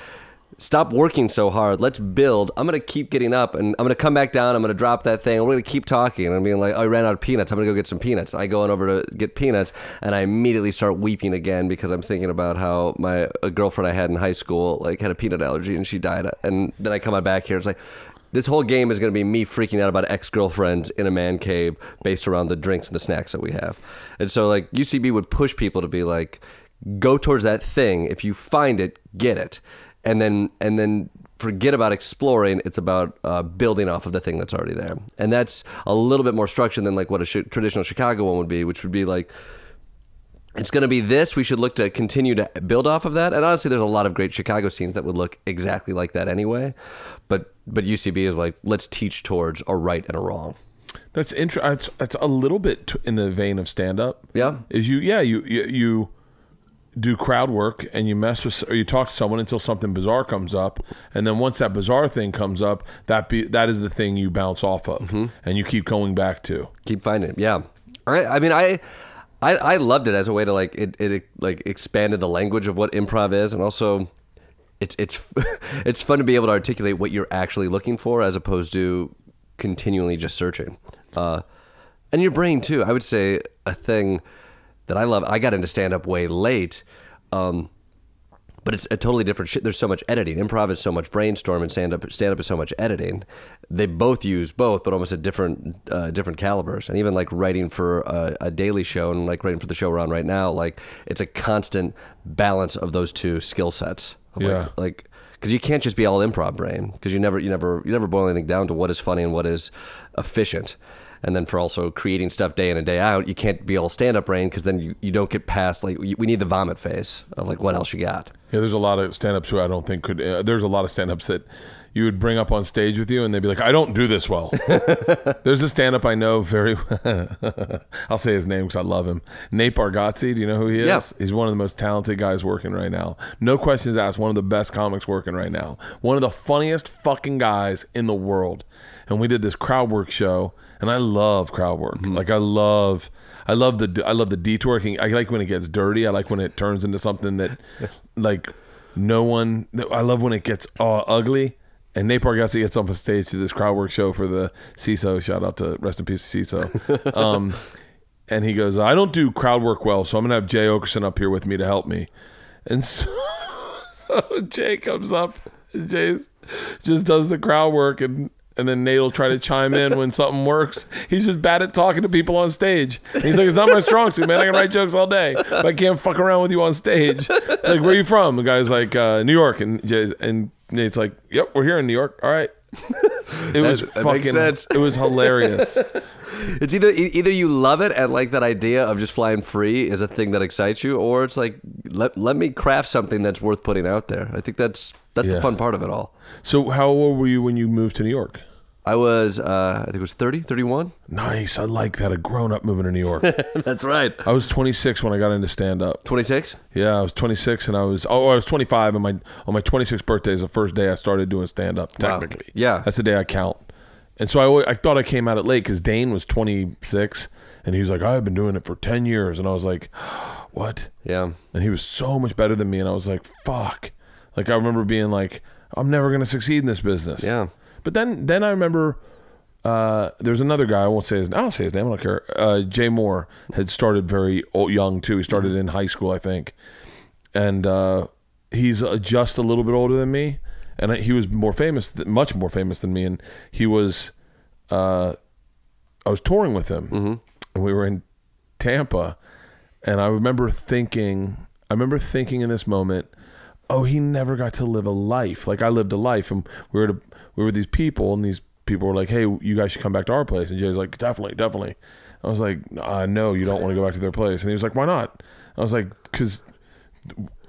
stop working so hard. Let's build. I'm going to keep getting up, and I'm going to come back down. I'm going to drop that thing. And we're going to keep talking. And I'm being like, oh, I ran out of peanuts. I'm going to go get some peanuts. I go on over to get peanuts, and I immediately start weeping again because I'm thinking about how a girlfriend I had in high school like had a peanut allergy, and she died. And then I come on back here. It's like, this whole game is going to be me freaking out about ex-girlfriends in a man cave based around the drinks and the snacks that we have. And so like UCB would push people to be like, go towards that thing. If you find it, get it. And then forget about exploring. It's about building off of the thing that's already there. And that's a little bit more structured than like what a traditional Chicago one would be, which would be like, it's going to be this. We should look to continue to build off of that. And honestly, there's a lot of great Chicago scenes that would look exactly like that anyway. But UCB is like, let's teach towards a right and a wrong. That's interesting. That's a little bit in the vein of stand-up. Yeah. Is you do crowd work and you mess with, or you talk to someone until something bizarre comes up, and then once that bizarre thing comes up, that is the thing you bounce off of, and you keep going back to. Keep finding it. Yeah. I mean, I loved it as a way to like it like expanded the language of what improv is, and also it's it's fun to be able to articulate what you're actually looking for as opposed to continually just searching. And your brain too. I would say a thing that I love. I got into stand-up way late, but it's a totally different shit. There's so much editing. Improv is so much brainstorm, and stand-up is so much editing. They both use both, but almost at different calibers. And even like writing for a daily show and like writing for the show we're on right now, like it's a constant balance of those two skill sets. Like because you can't just be all improv brain, because you never boil anything down to what is funny and what is efficient. And then for also creating stuff day in and day out, you can't be all stand-up brain, because then you don't get past, like, we need the vomit phase of, like, what else you got. Yeah, there's a lot of stand-ups who I don't think could, there's a lot of stand-ups that you would bring up on stage with you, and they'd be like, I don't do this well. There's a stand-up I know very, I'll say his name because I love him. Nate Bargatze, do you know who he is? Yeah. He's one of the most talented guys working right now. No questions asked, one of the best comics working right now. One of the funniest fucking guys in the world. And we did this crowd work show, and I love crowd work. Like I love the detouring. I like when it gets dirty. I like when it turns into something that, like, no one. I love when it gets ugly. And Nate Bargatze gets up on stage to this crowd work show for the CISO. Shout out to rest in peace CISO. And he goes, I don't do crowd work well, so I'm gonna have Jay Okerson up here with me to help me. And so Jay comes up. And Jay just does the crowd work, and then Nate will try to chime in when something works. He's just bad at talking to people on stage. And he's like, it's not my strong suit, man. I can write jokes all day, but I can't fuck around with you on stage. Like, where are you from? The guy's like, New York. And Nate's like, yep, we're here in New York. All right. It was fucking, it was hilarious. It's either you love it and like that idea of just flying free is a thing that excites you, or it's like, let me craft something that's worth putting out there. I think that's the fun part of it all. So how old were you when you moved to New York? I was, I think it was 30, 31. Nice. I like that. A grown-up moving to New York. That's right. I was 26 when I got into stand-up. 26? Yeah, I was 26, and I was 25, and on my 26th birthday is the first day I started doing stand-up, technically. Wow. Yeah. That's the day I count. And so I thought I came at it late, because Dane was 26, and he was like, I've been doing it for 10 years. And I was like, what? Yeah. And he was so much better than me, and I was like, fuck. Like, I remember being like, I'm never going to succeed in this business. Yeah. But then I remember there's another guy, I'll say his name, I don't care. Jay Moore had started very young too. He started in high school, I think. And he's just a little bit older than me. And he was much more famous than me. And he was, I was touring with him. And we were in Tampa. And I remember thinking in this moment, oh, he never got to live a life. Like I lived a life, and we were these people, and these people were like, hey, you guys should come back to our place. And Jay's like, definitely. I was like, no, you don't want to go back to their place. And he was like, why not? I was like, because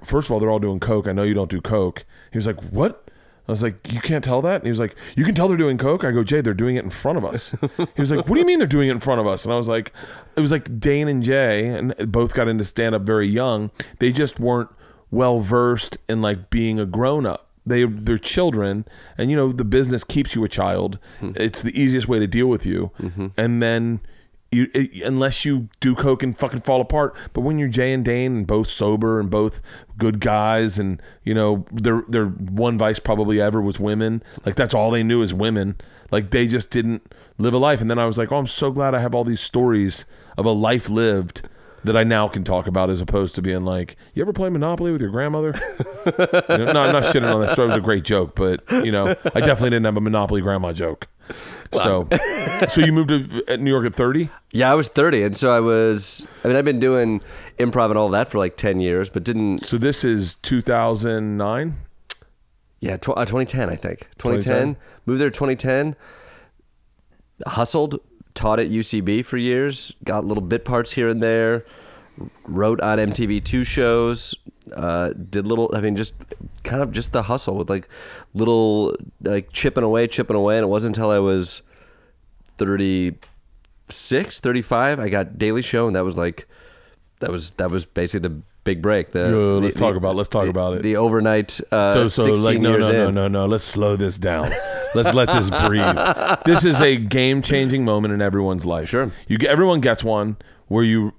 first of all, they're all doing coke. I know you don't do coke. He was like, what? I was like, you can't tell that? And he was like, you can tell they're doing coke. I go, Jay, they're doing it in front of us. He was like, what do you mean they're doing it in front of us? And I was like, it was like Dane and Jay, and both got into stand-up very young. They just weren't well versed in like being a grown-up. They're children, and you know the business keeps you a child. It's the easiest way to deal with you, and then unless you do coke and fucking fall apart. But when you're Jay and Dane and both sober and both good guys, and you know their one vice probably ever was women. Like that's all they knew is women. Like they just didn't live a life. And then I was like, oh, I'm so glad I have all these stories of a life lived that I now can talk about, as opposed to being like, you ever play Monopoly with your grandmother? You know, no, I'm not shitting on that story. It was a great joke, but you know, I definitely didn't have a Monopoly grandma joke. So you moved to New York at 30? Yeah, I was 30, and so I've been doing improv and all of that for like 10 years, but didn't. So this is 2009? Yeah, 2010, I think. 2010. Moved there 2010. Hustled. Taught at UCB for years, got little bit parts here and there, wrote on MTV2 shows, did little, just kind of just the hustle with like little, like chipping away. And it wasn't until I was 36, 35, I got Daily Show, and that was basically the big break. Let's talk about it. The overnight, so 16 like, no, years in. no. Let's slow this down. Let's let this breathe. This is a game-changing moment in everyone's life. Sure. Everyone gets one where you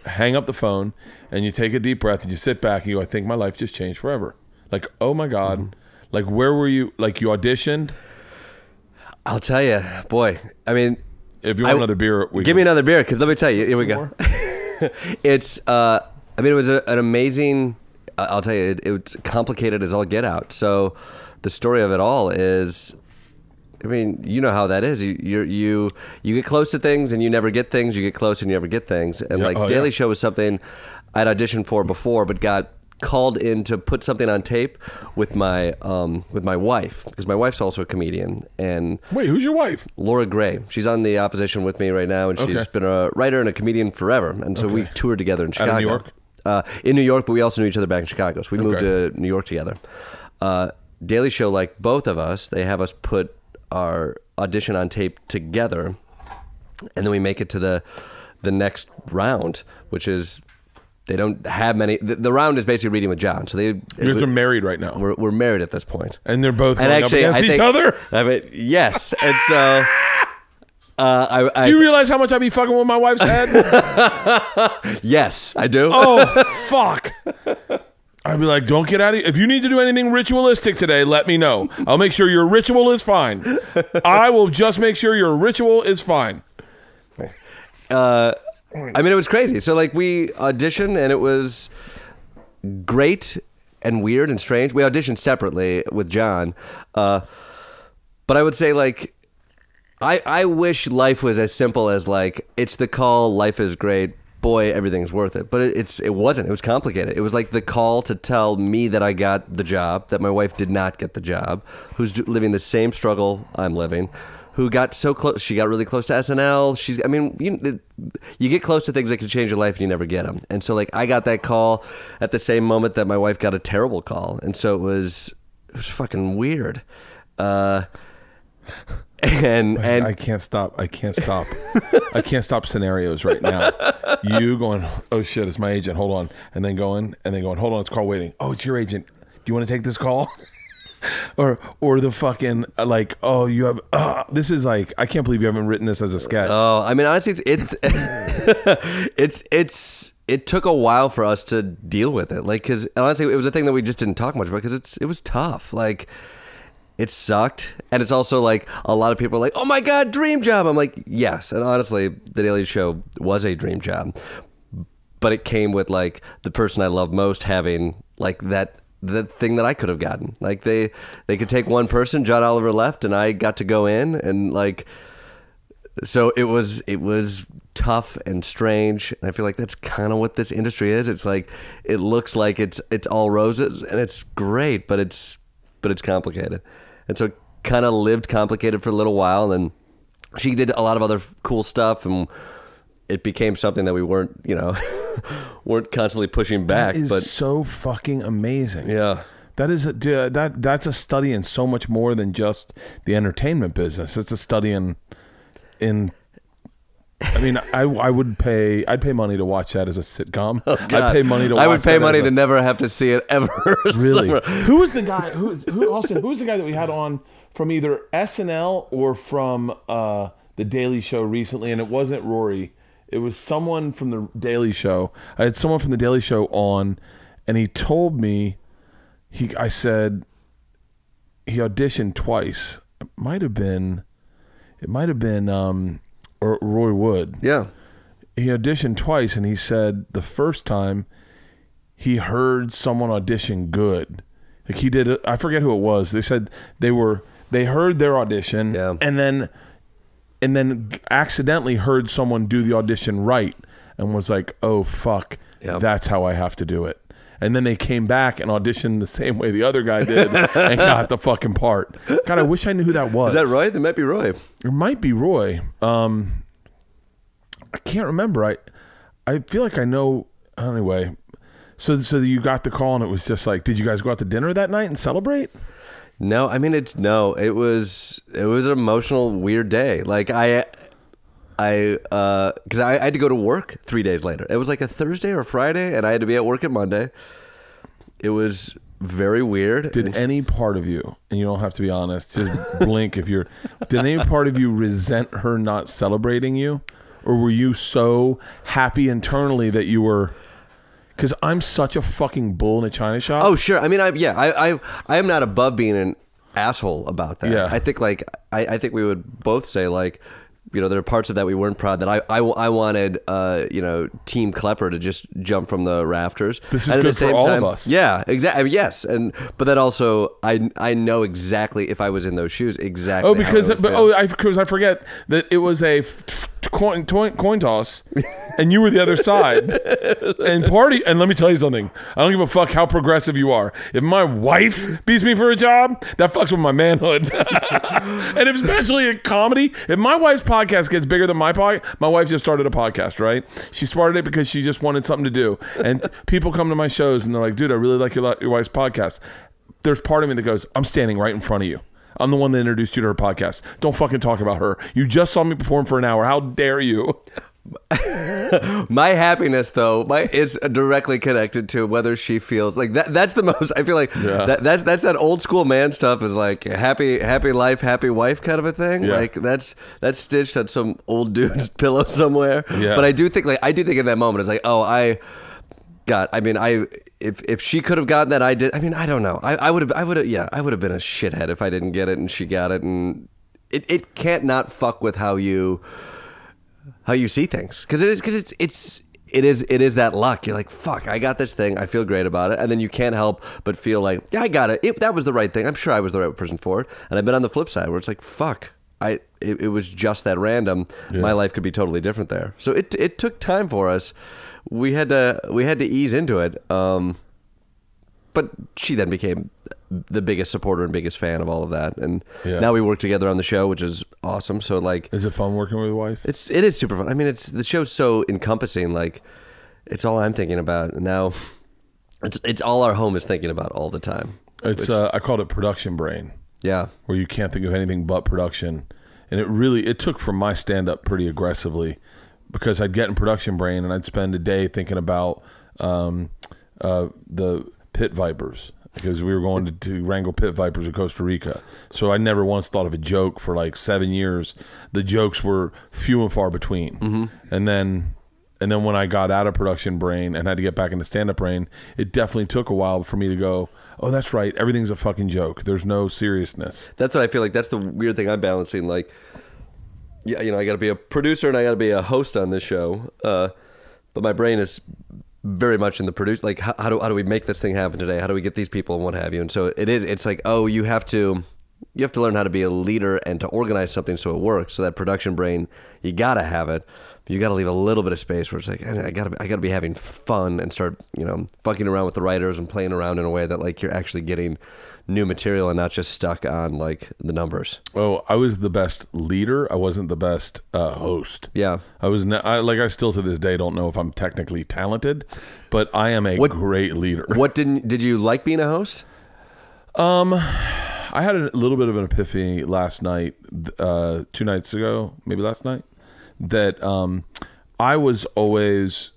hang up the phone and you take a deep breath and you sit back and you go, I think my life just changed forever. Like, oh my God. Like, where were you? Like, you auditioned? I'll tell you, boy. I mean, if you want another beer, give me another beer, because let me tell you. Here we go. It's, it was an amazing, I'll tell you, it's complicated as all get out. So the story of it all is, I mean, you know how that is. You get close to things and you never get things. You get close and you never get things. And Daily Show was something I'd auditioned for before, but got called in to put something on tape with my wife, because my wife's also a comedian. And wait, who's your wife? Laura Gray. She's on the opposition with me right now, and she's been a writer and a comedian forever. And so we toured together in Chicago. Out of New York? In New York, but we also knew each other back in Chicago. So we moved to New York together. Daily Show, like both of us, they have us put our audition on tape together, and then we make it to the next round, which is, they don't have many. The round is basically reading with John. So you guys are married right now. We're married at this point, and they're both going up against each other. I mean, yes, and so. Do you realize how much I be fucking with my wife's head? Yes, I do. Oh, fuck. I'd be like, don't get out of here. If you need to do anything ritualistic today, let me know. I'll make sure your ritual is fine. I will just make sure your ritual is fine. I mean, it was crazy. So, like, we auditioned, and it was great and weird and strange. We auditioned separately with John. But I would say, like, I wish life was as simple as, like, it's the call, life is great, boy, everything's worth it. But it wasn't. It was complicated. It was like the call to tell me that I got the job, that my wife did not get the job, who's living the same struggle I'm living, who got so close. She got really close to SNL. You get close to things that can change your life and you never get them. And so, like, I got that call at the same moment that my wife got a terrible call. And so it was fucking weird. And I can't stop. I can't stop scenarios right now. You going, oh shit, it's my agent. Hold on. And then going, hold on, it's call waiting. Oh, it's your agent. Do you want to take this call? or the fucking, like, oh, you have, this is like, I can't believe you haven't written this as a sketch. Oh, I mean, honestly, it took a while for us to deal with it. Like, because honestly, it was a thing that we just didn't talk much about, because it was tough. Like, it sucked. And it's also like, a lot of people are like, oh my God, dream job. I'm like, yes. And honestly, The Daily Show was a dream job. But it came with, like, the person I love most having, like, the thing that I could have gotten. Like, they could take one person, John Oliver left, and I got to go in, and, like, so it was tough and strange. And I feel like that's kind of what this industry is. It's like, it looks like it's all roses, and it's great, but it's complicated. And so it kind of lived complicated for a little while, and she did a lot of other cool stuff, and it became something that we weren't constantly pushing back. That is but so fucking amazing. Yeah. That's a study in so much more than just the entertainment business. It's a study in. I mean, I'd pay money to watch that as a sitcom. I'd pay money to. I would pay money to never have to see it ever. Really? Who was the guy? Austin? Who was the guy that we had on from either SNL or from the Daily Show recently? And it wasn't Rory. It was someone from the Daily Show. I had someone from the Daily Show on, and he told me. I said he auditioned twice. It might have been Roy Wood. Yeah. He auditioned twice, and he said the first time he heard someone audition good. Like he did I forget who it was. They said they heard their audition, yeah. and then accidentally heard someone do the audition right and was like, "Oh fuck, yeah. That's how I have to do it." And then they came back and auditioned the same way the other guy did and got the fucking part. God, I wish I knew who that was. Is that Roy? That might be Roy. It might be Roy. I can't remember. I feel like I know. Anyway, so you got the call and it was just like, did you guys go out to dinner that night and celebrate? No, I mean it was an emotional, weird day. Like because I had to go to work 3 days later. It was like a Thursday or Friday, and I had to be at work at Monday. It was very weird. Did any part of you, and you don't have to be honest, just blink if you're, did any part of you resent her not celebrating you? Or were you so happy internally that you were, because I'm such a fucking bull in a china shop. Oh, sure. I mean, I am not above being an asshole about that. Yeah. I think I think we would both say like, you know, there are parts of that we weren't proud that I wanted, you know, Team Klepper to just jump from the rafters. This is good for all of us. Yeah, exactly. Yes, but then also I know exactly if I was in those shoes exactly. Oh, because I forget that it was a coin toss, and you were the other side, and party. And let me tell you something. I don't give a fuck how progressive you are. If my wife beats me for a job, that fucks with my manhood. And especially in comedy, if my wife's podcast gets bigger than my podcast, my wife just started a podcast, right? She started it because she just wanted something to do, and people come to my shows and they're like, "Dude, I really like your wife's podcast." There's part of me that goes, "I'm standing right in front of you. I'm the one that introduced you to her podcast. Don't fucking talk about her. You just saw me perform for an hour. How dare you?" My happiness, though, is directly connected to whether she feels like that. That's the most. I feel like that's that old school man stuff. Is like happy life, happy wife kind of a thing. Yeah. Like that's stitched on some old dude's pillow somewhere. Yeah. But I do think in that moment, it's like, oh, if she could have gotten that, I did. I mean, I don't know. I would have been a shithead if I didn't get it and she got it, and it can't not fuck with how you see things, because it is that luck. You're like, fuck, I got this thing, I feel great about it, and then you can't help but feel like, yeah, I got it. That was the right thing. I'm sure I was the right person for it. And I've been on the flip side where it's like, fuck, it was just that random. Yeah. My life could be totally different there. So it took time for us. We had to ease into it. But she then became the biggest supporter and biggest fan of all of that, and now we work together on the show, which is awesome. So like, is it fun working with your wife? It is super fun. I mean, the show's so encompassing. Like, it's all I'm thinking about, and now it's all our home is thinking about all the time. It's I called it production brain. Yeah, where you can't think of anything but production, and it took from my stand up pretty aggressively, because I'd get in production brain and I'd spend a day thinking about the pit vipers, because we were going to wrangle pit vipers in Costa Rica. So I never once thought of a joke for like 7 years. The jokes were few and far between. Mm-hmm. And then when I got out of production brain and had to get back into stand-up brain, it definitely took a while for me to go, oh, that's right, everything's a fucking joke. There's no seriousness. That's what I feel like. That's the weird thing I'm balancing. Like, yeah, you know, I got to be a producer and I got to be a host on this show. But my brain is very much in the produce, like how do we make this thing happen today? How do we get these people and what have you? And so it's like, oh, you have to learn how to be a leader and to organize something so it works. So that production brain, you gotta have it, but you gotta leave a little bit of space where it's like, I gotta be having fun and start, you know, fucking around with the writers and playing around in a way that like you're actually getting new material and not just stuck on like the numbers. Oh, I was the best leader. I wasn't the best host. Yeah, I still to this day don't know if I'm technically talented, but I am a great leader. What did you like being a host? I had a little bit of an epiphany last night, 2 nights ago, maybe last night, that I was always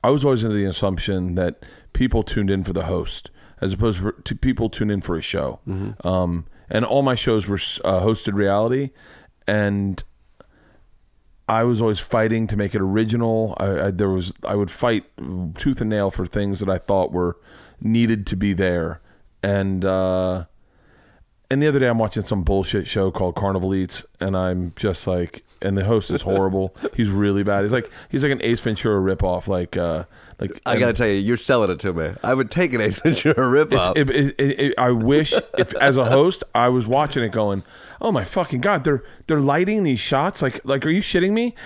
under the assumption that people tuned in for the host as opposed to people tuned in for a show. And all my shows were hosted reality, and I was always fighting to make it original. I would fight tooth and nail for things that I thought were needed to be there. And the other day I'm watching some bullshit show called Carnival Eats, and I'm just like, and the host is horrible. He's really bad. He's like an Ace Ventura ripoff. I gotta tell you, you're selling it to me. I would take an Ace Ventura ripoff. I wish, if as a host, I was watching it going, oh my fucking god, they're lighting these shots. Like, are you shitting me?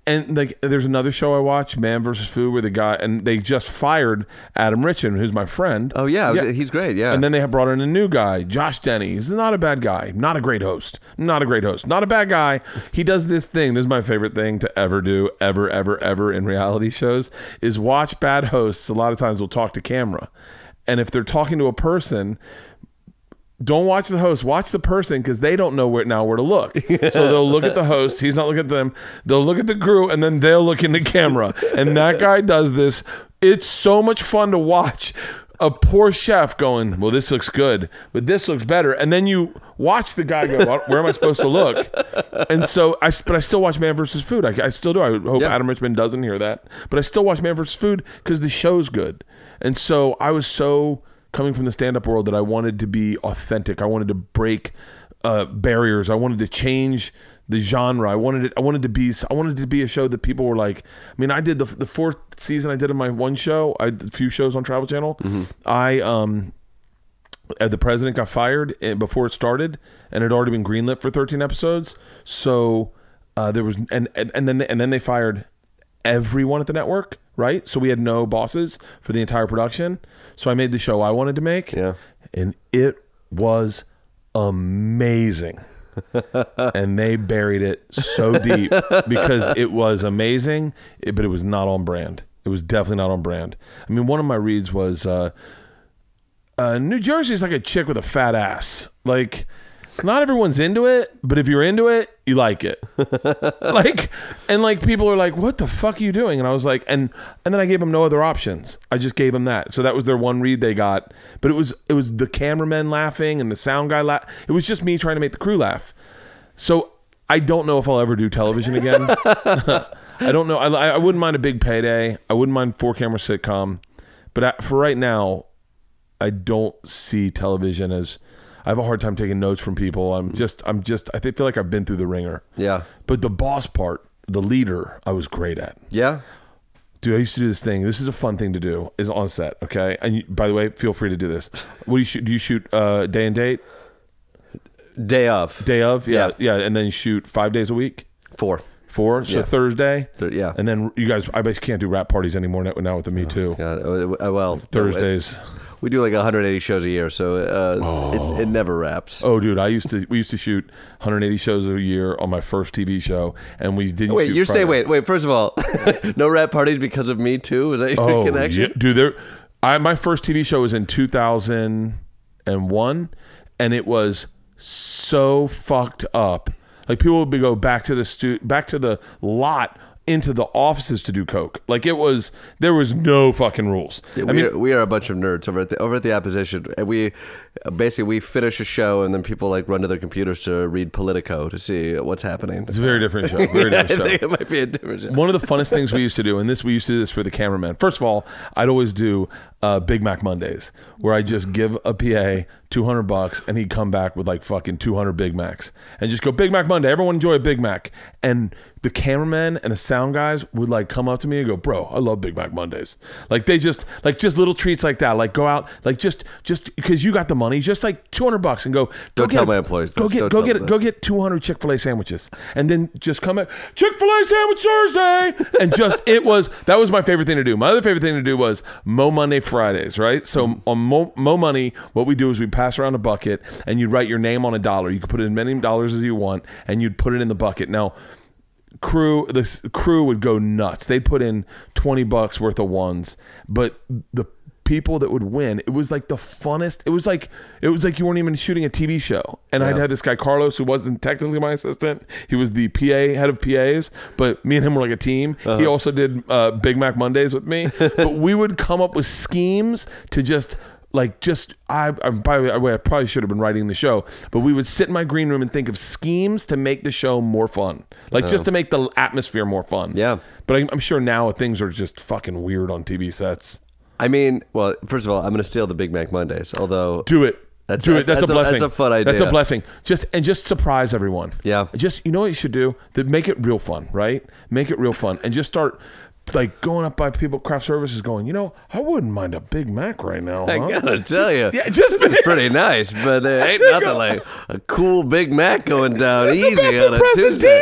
There's another show I watch, Man vs. Food, where the guy, and they just fired Adam Richin, who's my friend. Oh yeah, he's great. Yeah, and then they have brought in a new guy, Josh Denny. He's not a bad guy, not a great host, not a bad guy. He does this thing. This is my favorite thing to ever do, ever in reality shows, is watch bad hosts. A lot of times will talk to camera, and if they're talking to a person, don't watch the host, watch the person, because they don't know where to look. So they'll look at the host, he's not looking at them, they'll look at the crew, and then they'll look in the camera. And that guy does this. It's so much fun to watch a poor chef going, well, this looks good, but this looks better. And then you watch the guy go, where am I supposed to look? And so, I still watch Man vs. Food. I still do. I hope Adam Richman doesn't hear that. But I still watch Man vs. Food because the show's good. And so I was coming from the stand-up world that I wanted to be authentic. I wanted to break barriers. I wanted to change the genre. I wanted to be a show that people were like, I mean, I did the 4th season I did of my one show. I did a few shows on Travel Channel. The president got fired before it started, and it had already been greenlit for 13 episodes. So there was, and then they fired everyone at the network, right? So we had no bosses for the entire production. So I made the show I wanted to make, and it was amazing. And they buried it so deep because it was amazing, but it was not on brand. It was definitely not on brand. I mean, one of my reads was New Jersey's like a chick with a fat ass. Like, not everyone's into it, but if you're into it, you like it. People are like, what the fuck are you doing? And I was like, and then I gave them no other options. I just gave them that. So that was their one read they got. But it was the cameraman laughing and the sound guy laugh. It was just me trying to make the crew laugh. So I don't know if I'll ever do television again. I don't know. I wouldn't mind a big payday. I wouldn't mind 4-camera sitcom. But for right now, I don't see television as... I have a hard time taking notes from people. I feel like I've been through the ringer. Yeah. But the boss part, the leader, I was great at. Yeah. Dude, I used to do this thing. This is a fun thing to do, is on set, okay? And by the way, feel free to do this. What do you shoot? Do you shoot day and date? Day of. Day of? Yeah. And then shoot 5 days a week? 4. 4? So Thursday? Yeah. And then you guys, I basically can't do rap parties anymore now with the Me Too. Well, Thursdays. We do like 180 shows a year, so it never wraps. Oh, dude, we used to shoot 180 shows a year on my first TV show, and we didn't. Wait, you're saying wait? First of all, no rap parties because of Me Too? Is that your connection? Yeah, dude, my first TV show was in 2001, and it was so fucked up. Like, people would go back to the lot, into the offices to do coke. Like, there was no fucking rules. Yeah, we are a bunch of nerds over at the Opposition, and we finish a show, and then people like run to their computers to read Politico to see what's happening. It's a very different show. Very different show. I think it might be a different show. One of the funnest things we used to do, and we used to do this for the cameraman. First of all, I'd always do Big Mac Mondays, where I just give a PA $200 and he'd come back with like fucking 200 Big Macs and just go, Big Mac Monday, everyone enjoy a Big Mac. And the cameramen and the sound guys would like come up to me and go, bro, I love Big Mac Mondays. Like, they just little treats like that. Like, go out, like just because you got the money, just like $200 and go tell my employees go get 200 Chick-fil-A sandwiches, and then just come at Chick-fil-A sandwich Thursday. And that was my favorite thing to do. My other favorite thing to do was Mo Monday Fridays, right? So on Mo Money, what we do is we pass around a bucket, and you'd write your name on a dollar. You could put in as many dollars as you want, and you'd put it in the bucket. Now, the crew would go nuts. They'd put in $20 worth of ones, but the people that would win. It was like the funnest. It was like you weren't even shooting a TV show. And I'd had this guy Carlos, who wasn't technically my assistant. He was the head of PAs, but me and him were like a team. He also did Big Mac Mondays with me. But we would come up with schemes to by the way, I probably should have been writing the show, but we would sit in my green room and think of schemes to make the show more fun, just to make the atmosphere more fun. Yeah. But I'm sure now things are just fucking weird on TV sets. I mean, well, first of all, I'm going to steal the Big Mac Mondays, although... Do it. That's a blessing. That's a fun idea. That's a blessing. Just surprise everyone. Yeah. You know what you should do? Make it real fun, right? Make it real fun. And just start... like going up by people, craft services, going, I wouldn't mind a Big Mac right now. Huh? I gotta tell you, this is pretty nice, but there ain't nothing like a cool Big Mac going down easy on a Tuesday.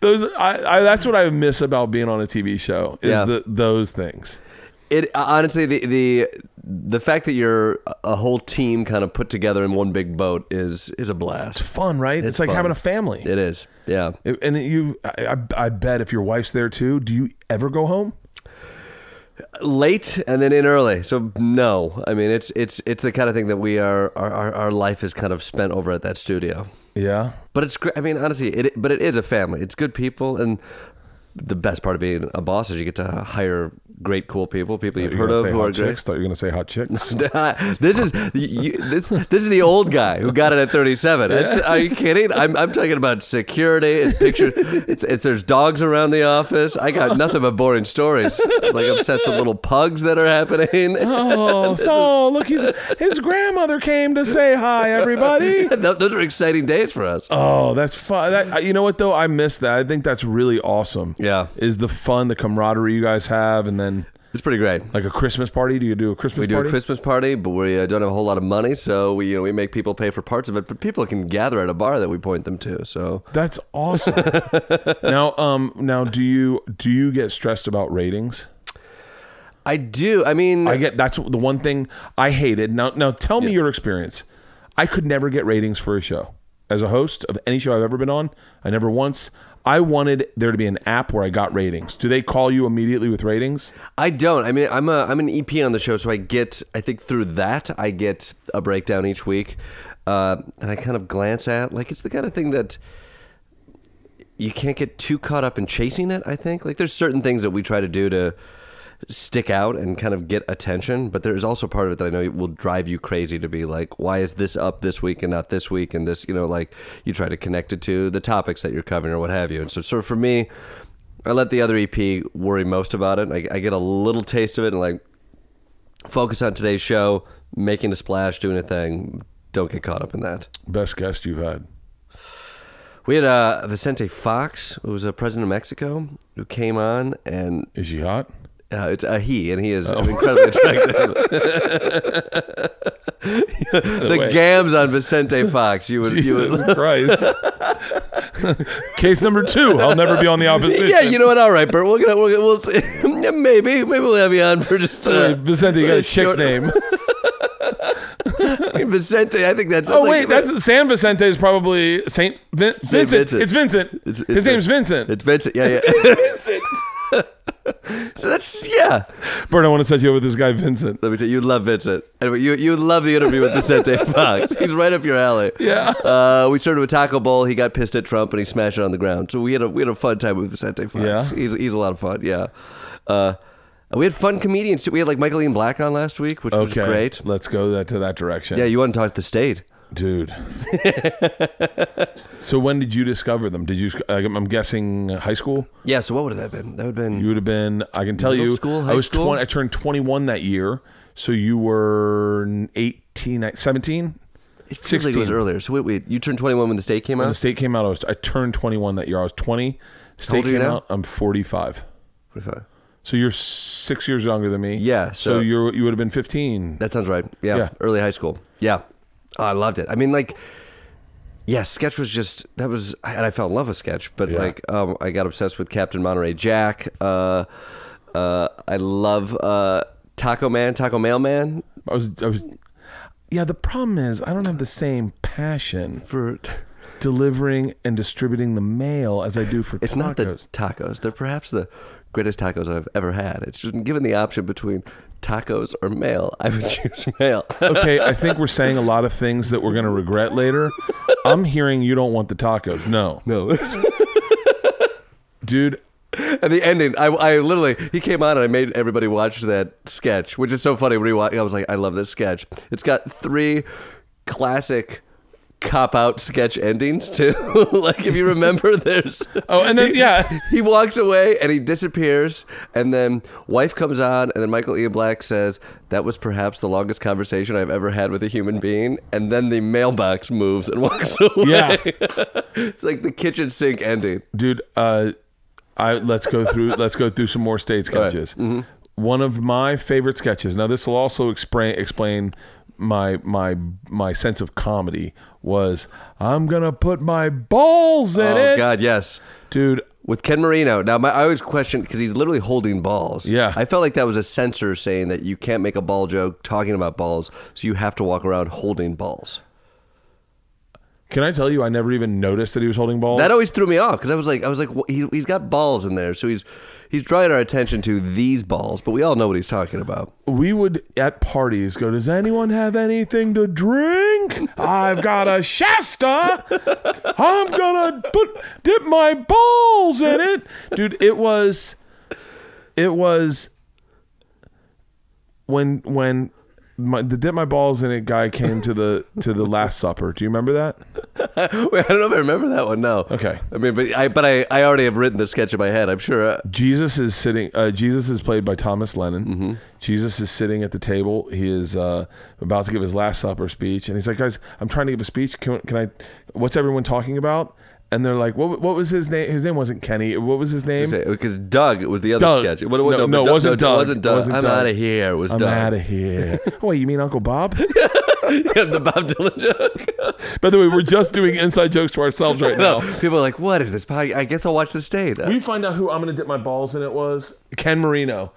That's what I miss about being on a TV show. Is those things. It honestly, the fact that you're a whole team kind of put together in one big boat is a blast. It's fun, right? It's like fun. having a family. It is, yeah. I bet if your wife's there too, do you ever go home? Late and then in early. So no, I mean it's the kind of thing that our life is kind of spent over at that studio. Yeah, but it's great. I mean, honestly, it is a family. It's good people, and the best part of being a boss is you get to hire great, cool people you've heard of who are great. Thought you were going to say hot chicks. This is the old guy who got it at 37. Are you kidding? I'm talking about security. There's dogs around the office. I got nothing but boring stories. I'm like obsessed with little pugs that are happening. Look, his grandmother came to say hi, everybody. Those are exciting days for us. Oh, that's fun. You know what though? I miss that. I think that's really awesome. Yeah, is the fun, the camaraderie you guys have, and then it's pretty great. Like a Christmas party. Do you do a Christmas party? We do a Christmas party, but we don't have a whole lot of money, so we make people pay for parts of it. But people can gather at a bar that we point them to. So that's awesome. Now, do you get stressed about ratings? I do. I mean, that's the one thing I hated. Now tell me your experience. I could never get ratings for a show. As a host of any show I've ever been on, I never once. I wanted there to be an app where I got ratings. Do they call you immediately with ratings? I don't. I mean, I'm an EP on the show, so I think through that, I get a breakdown each week. And I kind of glance at, like, it's the kind of thing that you can't get too caught up in chasing it, I think. Like, there's certain things that we try to do to stick out and kind of get attention, but there's also part of it that I know will drive you crazy to be like, why is this up this week and not this week? And this, like you try to connect it to the topics that you're covering or what have you. And so for me, I let the other EP worry most about it. I get a little taste of it and like focus on today's show, making a splash, doing a thing. Don't get caught up in that. Best guest you've had? We had Vicente Fox, who was a president of Mexico, who came on. And is she hot? It's a he, and he is incredibly attractive. The gams on Vicente Fox. You would Christ. Case number 2. I'll never be on the opposition. Yeah, you know what? All right, Bert. We'll see. Maybe we'll have you on for just. Vicente, you got a chick's name. Vicente, I think that's. Oh wait, that's San Vicente is probably Saint Vincent. It's Vincent. His name's Vincent. It's Vincent. Yeah. Vincent. So that's Bert, I want to set you up with this guy Vincent. Let me tell you, love Vincent. Anyway, you love the interview with Vicente Fox. He's right up your alley. Yeah. We started with Taco Bowl. He got pissed at Trump and he smashed it on the ground. So we had a fun time with Vicente Fox. Yeah. He's a lot of fun. Yeah. We had fun comedians too. We had like Michael Ian Black on last week, which was great. Let's go to that direction. Yeah, you want to talk to the state. Dude. So when did you discover them? Did you? I'm guessing high school. Yeah. So what would that have been? That would have been. You would have been. I can tell you. School, I was school? 20. I turned 21 that year. So you were 18, 17. It feels like it was earlier. So wait, you turned 21 when the state came out. When the state came out, I turned 21 that year. I was 20. The state came out. I'm 45. 45. So you're 6 years younger than me. Yeah. So you would have been 15. That sounds right. Yeah. Early high school. Yeah. Oh, I loved it. I mean, like, yeah, sketch was just, and I fell in love with sketch, but like, I got obsessed with Captain Monterey Jack. I love Taco Mailman. I was. Yeah, the problem is I don't have the same passion for delivering and distributing the mail as I do for It's tacos. not the tacos. They're perhaps the greatest tacos I've ever had. It's just given the option between tacos or mail, I would choose mail. Okay, I think we're saying a lot of things that we're going to regret later. I'm hearing you don't want the tacos. No. No. Dude, And the ending, I literally, he came on and I made everybody watch that sketch, which is so funny. When I was like, I love this sketch. It's got 3 classic cop-out sketch endings, too. Like, if you remember, there's... Oh, and then, yeah. He walks away and he disappears, and then wife comes on, and then Michael Ian Black says, that was perhaps the longest conversation I've ever had with a human being, and then the mailbox moves and walks away. Yeah. It's like the kitchen sink ending. Dude, let's go through some more state sketches. Right. Mm-hmm. One of my favorite sketches. Now, this will also explain my sense of comedy. Was I'm gonna put my balls in it. Oh God, yes, dude. With Ken Marino. Now, I always question because he's literally holding balls. Yeah, I felt like that was a censor saying that you can't make a ball joke talking about balls, so you have to walk around holding balls. Can I tell you, I never even noticed that he was holding balls. That always threw me off because I was like, well, he's got balls in there, so he's drawing our attention to these balls, but we all know what he's talking about. We would at parties go, does anyone have anything to drink? I've got a Shasta. I'm gonna dip my balls in it, dude. It was when the dip my balls in it guy came to the Last Supper. Do you remember that? Wait, I don't know if I remember that one. No. Okay. I mean, but I already have written the sketch in my head. I'm sure. Jesus is sitting. Jesus is played by Thomas Lennon. Mm-hmm. Jesus is sitting at the table. He is about to give his Last Supper speech, and he's like, "Guys, I'm trying to give a speech. Can I? What's everyone talking about?" And they're like, "What was his name? His name wasn't Kenny. What was his name?" Because Doug was the other Doug. sketch. It wasn't Doug. It wasn't Doug. It wasn't I'm Doug. out of here. It was Doug. I'm out of here. Oh, you mean Uncle Bob? Yeah, the Bob Dylan joke. By the way, we're just doing inside jokes to ourselves right now. People are like, "What is this? I guess I'll watch the state." We find out who I'm going to dip my balls in. It was Ken Marino.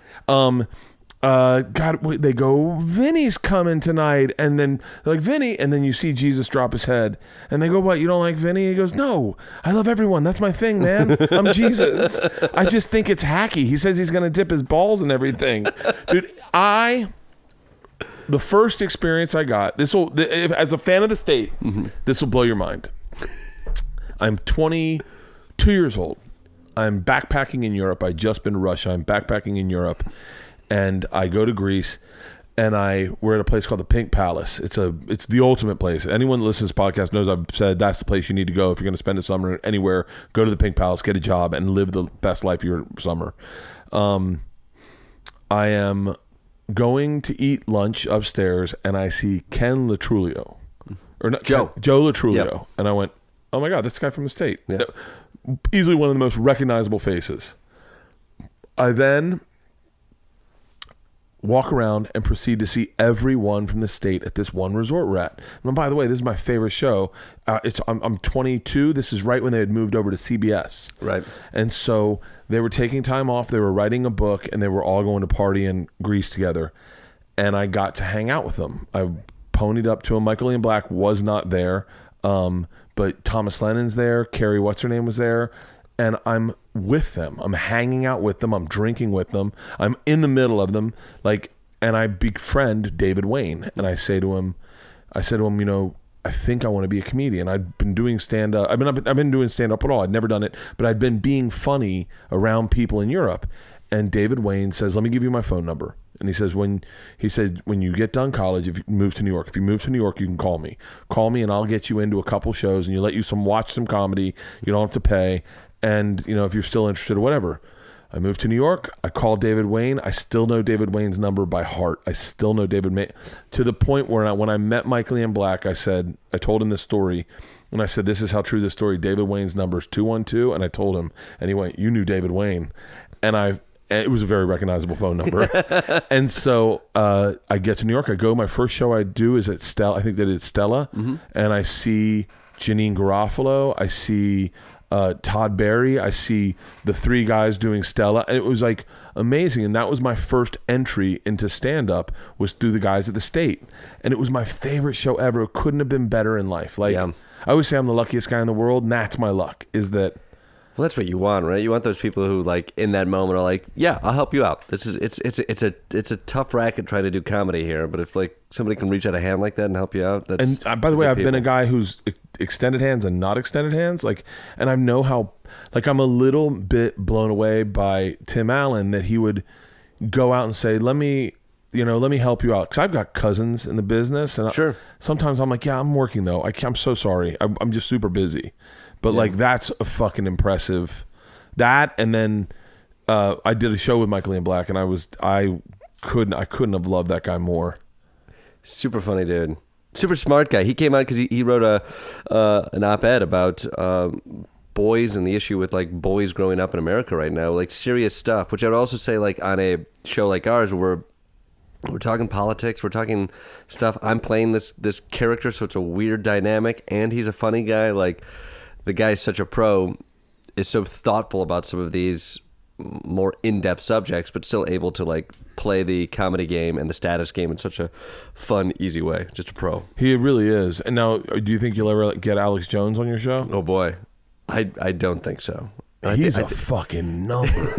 God, they go, Vinny's coming tonight, and then they're like, Vinny, and then you see Jesus drop his head, and they go, what, you don't like Vinny? He goes, no, I love everyone. That's my thing, man. I'm Jesus. I just think it's hacky. He says he's going to dip his balls and everything. Dude, the first experience I got, as a fan of the state, this will blow your mind. I'm 22 years old. I'm backpacking in Europe. I'd just been to Russia. I'm backpacking in Europe. And I go to Greece, and we're at a place called the Pink Palace. It's the ultimate place. Anyone that listens to this podcast knows I've said that's the place you need to go if you're going to spend a summer anywhere. Go to the Pink Palace, get a job, and live the best life of your summer. I am going to eat lunch upstairs, and I see Ken Latrulio, or not Joe Latrulio, yep. And I went, oh my God, that's the guy from the state. Yep. Easily one of the most recognizable faces. I then walk around and proceed to see everyone from the state at this one resort we're at. And by the way, this is my favorite show. I'm 22. This is right when they had moved over to CBS. Right. And so they were taking time off. They were writing a book, and they were all going to party in Greece together. And I got to hang out with them. I ponied up to them. Michael Ian Black was not there, but Thomas Lennon's there. Carrie, what's her name, was there. And I'm with them. I'm hanging out with them. I'm drinking with them. I'm in the middle of them. And I befriend David Wayne. And I said to him, you know, I think I want to be a comedian. I'd been doing stand-up. I've been doing stand-up at all. I'd never done it, but I'd been being funny around people in Europe. And David Wayne says, let me give you my phone number. And he says, when you get done college, if you move to New York, you can call me. Call me and I'll get you into a couple shows and watch some comedy. You don't have to pay. And, you know, if you're still interested or whatever. I moved to New York. I called David Wayne. I still know David Wayne's number by heart. I still know David Wayne. To the point where when I met Michael Ian Black, I told him this story. And I said, this is how true this story. David Wayne's number is 212. And I told him. And he went, you knew David Wayne. And it was a very recognizable phone number. And so I get to New York. I go. My first show I do is at Stella. I think that it's Stella. Mm-hmm. And I see Janine Garofalo. I see Todd Barry. I see the 3 guys doing Stella. And it was like amazing. And that was my first entry into stand-up, was through the guys at the State. And it was my favorite show ever. It couldn't have been better in life. I always say I'm the luckiest guy in the world, and that's my luck. Is that Well, that's what you want, right? You want those people who, like, in that moment are like, "Yeah, I'll help you out." It's a tough racket trying to do comedy here, but if like somebody can reach out a hand like that and help you out, that's. And by the way, I've been a guy who's extended hands and not extended hands, like, and I know how, like, I'm a little bit blown away by Tim Allen that he would go out and say, let me help you out, because I've got cousins in the business, and Sure. sometimes I'm like, yeah, I'm working though. I'm so sorry. I'm just super busy. But like, that's a fucking impressive. That, and then I did a show with Michael Ian Black, and I couldn't have loved that guy more. Super funny dude, super smart guy. He came out because he wrote an op-ed about boys and the issue with like boys growing up in America right now, like serious stuff. Which I would also say, like, on a show like ours where we're talking politics, we're talking stuff. I'm playing this character, so it's a weird dynamic, and he's a funny guy. Like, the guy's such a pro, is so thoughtful about some of these more in-depth subjects, but still able to like play the comedy game and the status game in such a fun, easy way. Just a pro. He really is. And now, do you think you'll ever get Alex Jones on your show? Oh boy, I don't think so. He's a fucking number.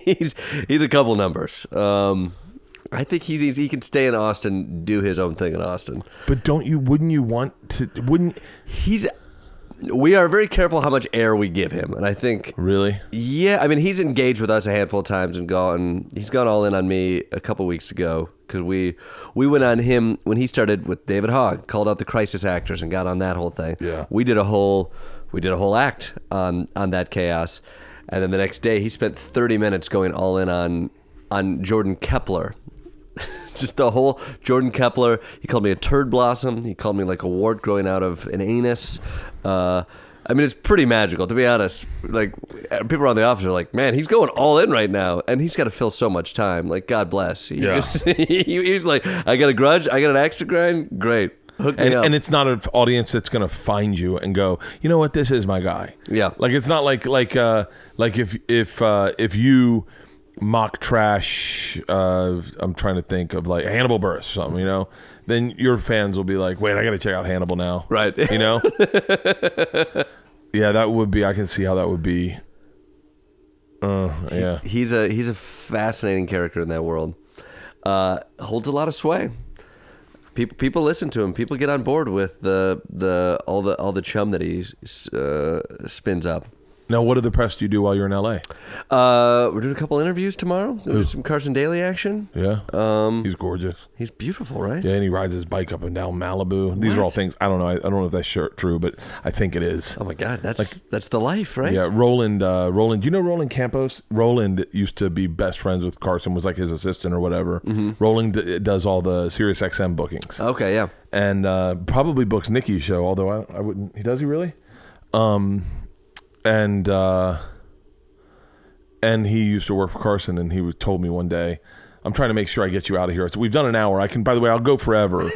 he's a couple numbers. I think he can stay in Austin, do his own thing in Austin. But wouldn't you want to? We are very careful how much air we give him, and I think Really? yeah. I mean, he's engaged with us a handful of times and he's gone all in on me a couple weeks ago because we went on him when he started with David Hogg, called out the crisis actors and got on that whole thing. Yeah. We did a whole act on that chaos, and then the next day he spent 30 minutes going all in on Jordan Kepler. Just the whole Jordan Kepler. He called me a turd blossom. He called me like a wart growing out of an anus. I mean, it's pretty magical, to be honest. Like, people around the office are like, man, he's going all in right now, and he's got to fill so much time. Like, God bless. He's like, I got a grudge, I got an axe to grind. Great, hook me up. And it's not an audience that's going to find you and go, you know what, this is my guy. Yeah. Like, it's not like if you mock trash, I'm trying to think of like Hannibal Buress or something, you know, then your fans will be like, wait, I got to check out Hannibal now. Right. You know? Yeah, that would be, I can see how that would be. Yeah. He's a fascinating character in that world. Holds a lot of sway. People listen to him. People get on board with all the chum that he spins up. Now, what other press do you do while you're in LA? We're doing a couple interviews tomorrow. We'll do some Carson Daly action. Yeah. He's gorgeous. He's beautiful, right? Yeah, and he rides his bike up and down Malibu. These are all things, I don't know. I don't know if that's true, but I think it is. Oh my God, that's the life, right? Yeah, Roland, do you know Roland Campos? Roland used to be best friends with Carson, was like his assistant or whatever. Mm-hmm. Roland does all the Sirius XM bookings. Okay, yeah. And probably books Nikki's show, although I wouldn't. Does he really? And he used to work for Carson, and he told me one day, I'm trying to make sure I get you out of here. So we've done an hour. By the way, I'll go forever.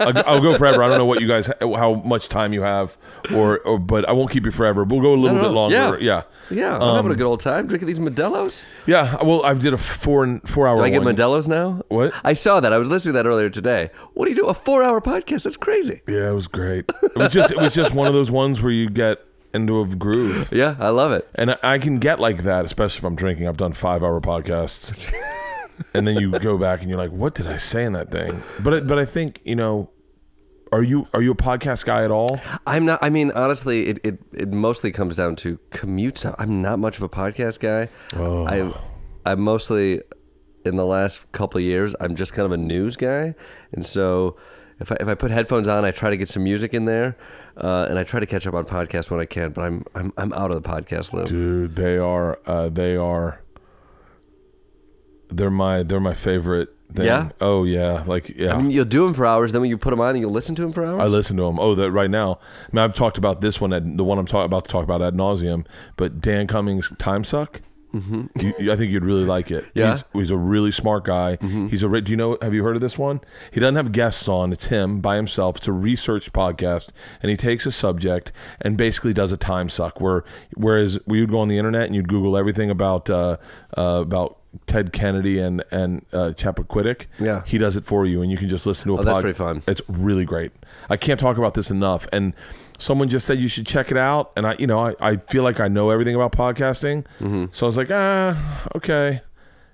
I'll go forever. I don't know what you guys, how much time you have, but I won't keep you forever. We'll go a little bit longer. Yeah. Yeah, I'm having a good old time drinking these Modelo's. Yeah, well, I did a 4 hour. Do I get Modelo's now? What? I saw that. I was listening to that earlier today. What do you do? A 4-hour podcast? That's crazy. Yeah, it was great. It was just one of those ones where you get into a groove. Yeah, I love it. And I can get like that, especially if I'm drinking. I've done 5-hour podcasts. And then you go back and you're like, what did I say in that thing? But I think, you know, are you a podcast guy at all? I'm not. I mean, honestly, it mostly comes down to commute stuff. I'm not much of a podcast guy. Oh. I'm mostly, in the last couple of years, I'm just kind of a news guy. And so if I put headphones on, I try to get some music in there. And I try to catch up on podcasts when I can, but I'm out of the podcast loop. Dude, they're my favorite thing. Yeah? Oh yeah, like yeah. I mean, you'll do them for hours, then when you put them on, and you'll listen to them for hours. I listen to them. Oh, that right now. I mean, I've talked about this one, the one I'm about to talk about ad nauseum. But Dan Cummings' Time Suck. Mm-hmm. I think you'd really like it. Yeah, he's a really smart guy. Mm-hmm. Do you know? Have you heard of this one? He doesn't have guests on. It's him by himself. It's a research podcast, and he takes a subject and basically does a time suck. Whereas we would go on the internet and you'd Google everything about Ted Kennedy and Chappaquiddick. Yeah. He does it for you, and you can just listen to a that's pretty fun. It's really great. I can't talk about this enough. And someone just said you should check it out, and I feel like I know everything about podcasting. So I was like, okay.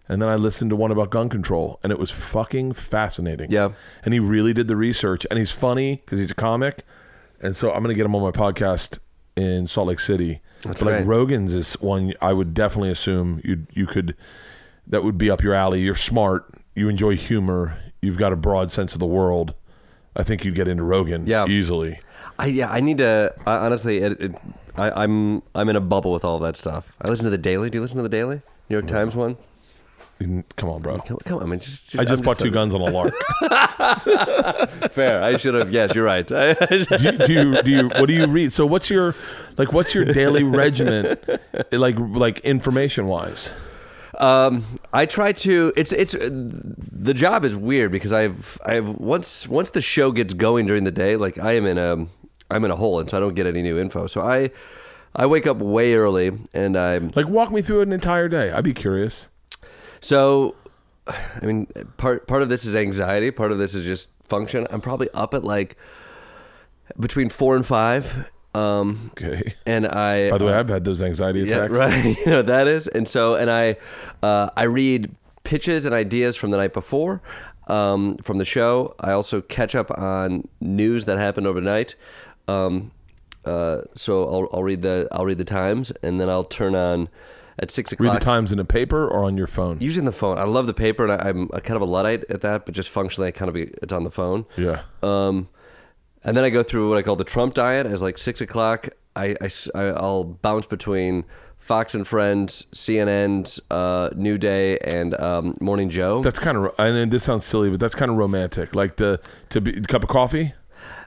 And then I listened to one about gun control, and it was fucking fascinating. Yeah. And he really did the research, and he's funny because he's a comic. And so I'm going to get him on my podcast in Salt Lake City. That's but like right. Rogan's is one I would definitely assume you could, that would be up your alley. You're smart. You enjoy humor. You've got a broad sense of the world. I think you'd get into Rogan easily. I need to honestly. I'm in a bubble with all of that stuff. I listen to the Daily. Do you listen to the Daily? New York Times one. Come on, bro. Come on, I mean, just I just bought two guns on a lark. Fair. I should have. Yes, you're right. do you? What do you read? So what's your daily regimen, like information wise? I try to. It's the job is weird because I've once the show gets going during the day, like I'm in a hole, and so I don't get any new info. So I wake up way early, and I'm like, walk me through an entire day. I'd be curious. So, I mean, part of this is anxiety. Part of this is just function. I'm probably up at like between 4 and 5. Okay. And I. By the way, I've had those anxiety attacks. Yeah, right. You know what that is. And so, and I read pitches and ideas from the night before, from the show. I also catch up on news that happened overnight. So I'll read the Times, and then I'll turn on. At 6 o'clock. Read the Times in a paper or on your phone? Using the phone. I love the paper, and I'm a kind of a Luddite at that, but just functionally, it's on the phone. Yeah. And then I go through what I call the Trump diet. As like 6 o'clock, I'll bounce between Fox and Friends, CNN's New Day, and Morning Joe. That's kind of, and this sounds silly, but that's kind of romantic. Like a cup of coffee?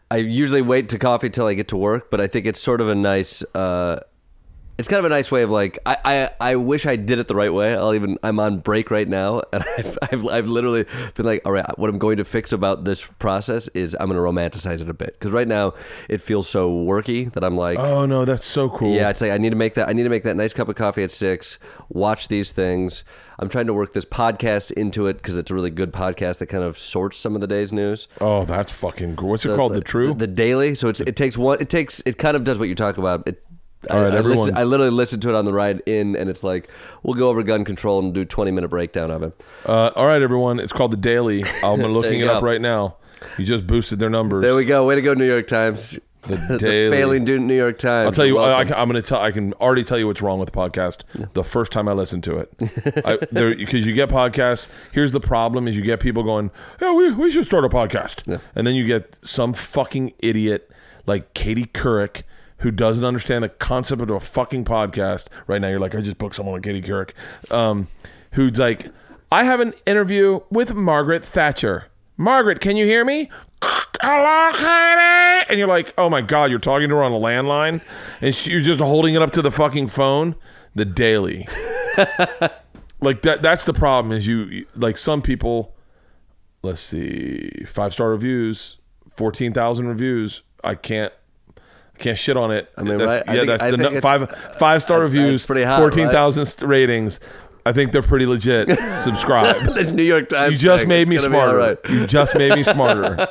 I usually wait to coffee till I get to work, but I think it's sort of a nice... it's kind of a nice way of like I wish I did it the right way. I'm on break right now, and I've literally been like, all right, what I'm going to fix about this process is I'm going to romanticize it a bit, because right now it feels so worky that I'm like, oh no, that's so cool. Yeah, it's like I need to make that nice cup of coffee at 6, watch these things. I'm trying to work this podcast into it because it's a really good podcast that kind of sorts some of the day's news. Oh, that's fucking cool. What's it called? The True? The Daily. So it kind of does what you talk about. All right, everyone. I literally listened to it on the ride in, and it's like, we'll go over gun control and do 20-minute breakdown of it. All right, everyone. It's called The Daily. I'm looking it up right now. You just boosted their numbers. There we go. Way to go, New York Times. The Daily. Failing New York Times. I'll tell you. I can already tell you what's wrong with the podcast. The first time I listened to it, because you get podcasts. Here's the problem: is you get people going, "Yeah, we should start a podcast," and then you get some fucking idiot like Katie Couric, who doesn't understand the concept of a fucking podcast. Right now, you're like, I just booked someone like Katie Couric, who's like, I have an interview with Margaret Thatcher. Margaret, can you hear me? Hello, Katie. And you're like, oh my God, you're talking to her on a landline, and you're just holding it up to the fucking phone. The Daily. Like that's the problem, is you like some people, let's see, 5-star reviews, 14,000 reviews. I can't shit on it. I mean, that's, right? Yeah, I think five-star reviews, pretty hot, 14,000 ratings. I think they're pretty legit. Subscribe. This New York Times. You just made me smarter. Right. You just made me smarter.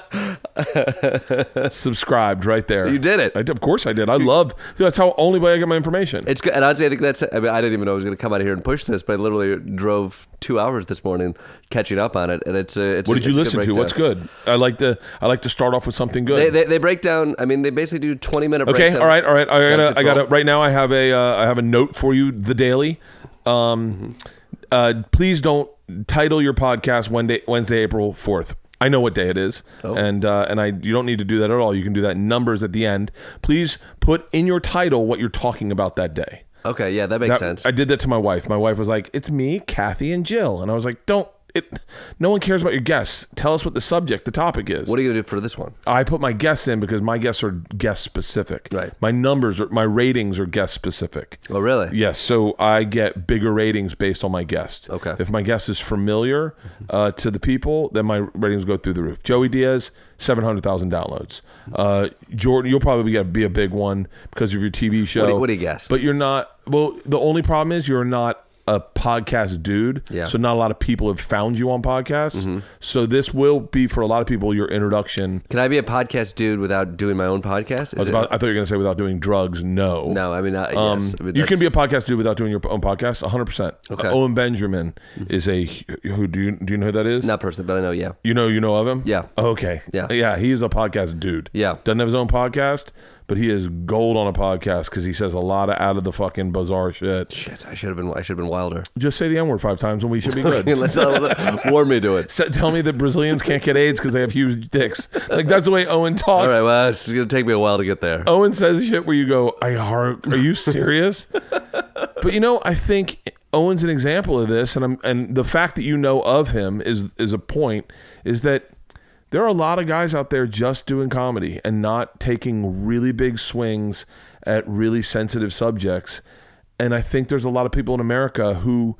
Subscribed right there. You did it. Of course I did. That's how only way I get my information. It's good. And I'd say I think I didn't even know I was going to come out of here and push this, but I literally drove 2 hours this morning catching up on it, and it's what did you listen to? What's good? I like to start off with something good. They break down. I mean, they basically do 20-minute. Okay. All right. I got to right now. I have a note for you. The Daily. Please don't title your podcast Wednesday, April 4th. I know what day it is, and you don't need to do that at all. You can do that in numbers at the end. Please put in your title what you're talking about that day. Okay, yeah, that makes sense. I did that to my wife. My wife was like, "It's me, Kathy, and Jill," and I was like, no one cares about your guests. Tell us what the topic is. What are you gonna do for this one? I put my guests in because my guests are guest specific. Right. My ratings are guest specific. Oh, really? Yes. So I get bigger ratings based on my guest. Okay. If my guest is familiar to the people, then my ratings go through the roof. Joey Diaz, 700,000 downloads. Jordan, you'll probably be a big one because of your TV show. What do you guess? But you're not. Well, the only problem is you're not a podcast dude. Yeah. So not a lot of people have found you on podcasts. So this will be for a lot of people your introduction. Can I be a podcast dude without doing my own podcast? I thought you were going to say without doing drugs. No. No, I mean, yes. I mean, You can be a podcast dude without doing your own podcast. 100%. Okay. Owen Benjamin is a who? Do you know who that is? not personally, but I know. Yeah. You know of him? Yeah. Okay. Yeah. He's a podcast dude. Yeah. Doesn't have his own podcast, but he is gold on a podcast because he says a lot of out of the fucking bizarre shit. Shit, I should have been wilder. Just say the N-word 5 times and we should be good. Let's warn me to it. Tell me that Brazilians can't get AIDS because they have huge dicks. Like that's the way Owen talks. All right, well, it's gonna take me a while to get there. Owen says shit where you go, are you serious? But I think Owen's an example of this, and the fact that you know of him is a point. Is that there are a lot of guys out there just doing comedy and not taking really big swings at really sensitive subjects. And I think there's a lot of people in America who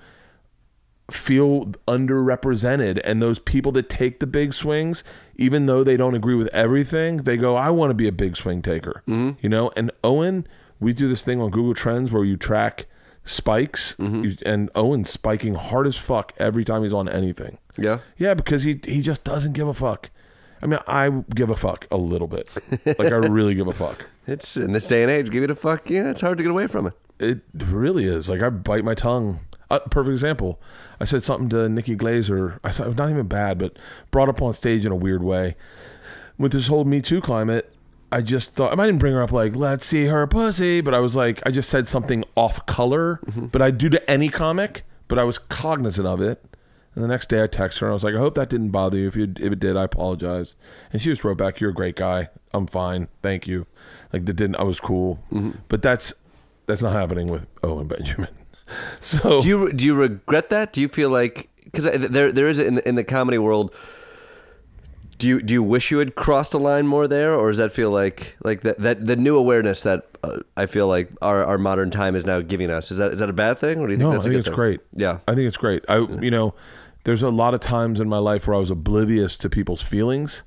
feel underrepresented, and those people that take the big swings, even though they don't agree with everything, they go, I want to be a big swing taker. And Owen, we do this thing on Google Trends where you track spikes, and Owen's spiking hard as fuck every time he's on anything. Yeah, because he just doesn't give a fuck. I mean, I give a fuck a little bit. Like, I really give a fuck. It's in this day and age, give it a fuck. Yeah, it's hard to get away from it. It really is. Like, I bite my tongue. Perfect example. I said something to Nikki Glazer. I thought it was not even bad, but brought up on stage in a weird way. With this whole Me Too climate, I just thought, I didn't bring her up like, let's see her pussy, but I was like, I just said something off color, but I do to any comic, but I was cognizant of it. And the next day I texted her and I was like, I hope that didn't bother you. If it did, I apologize. And she just wrote back, you're a great guy. I'm fine. Thank you. Like, I was cool. But that's not happening with Owen Benjamin. So do you regret that? Do you feel like, because there is in the comedy world, do you wish you had crossed a line more there, or does that feel like that the new awareness that I feel like our modern time is now giving us, is that a bad thing, or do you think that's a good thing? Great. Yeah, I think it's great. There's a lot of times in my life where I was oblivious to people's feelings,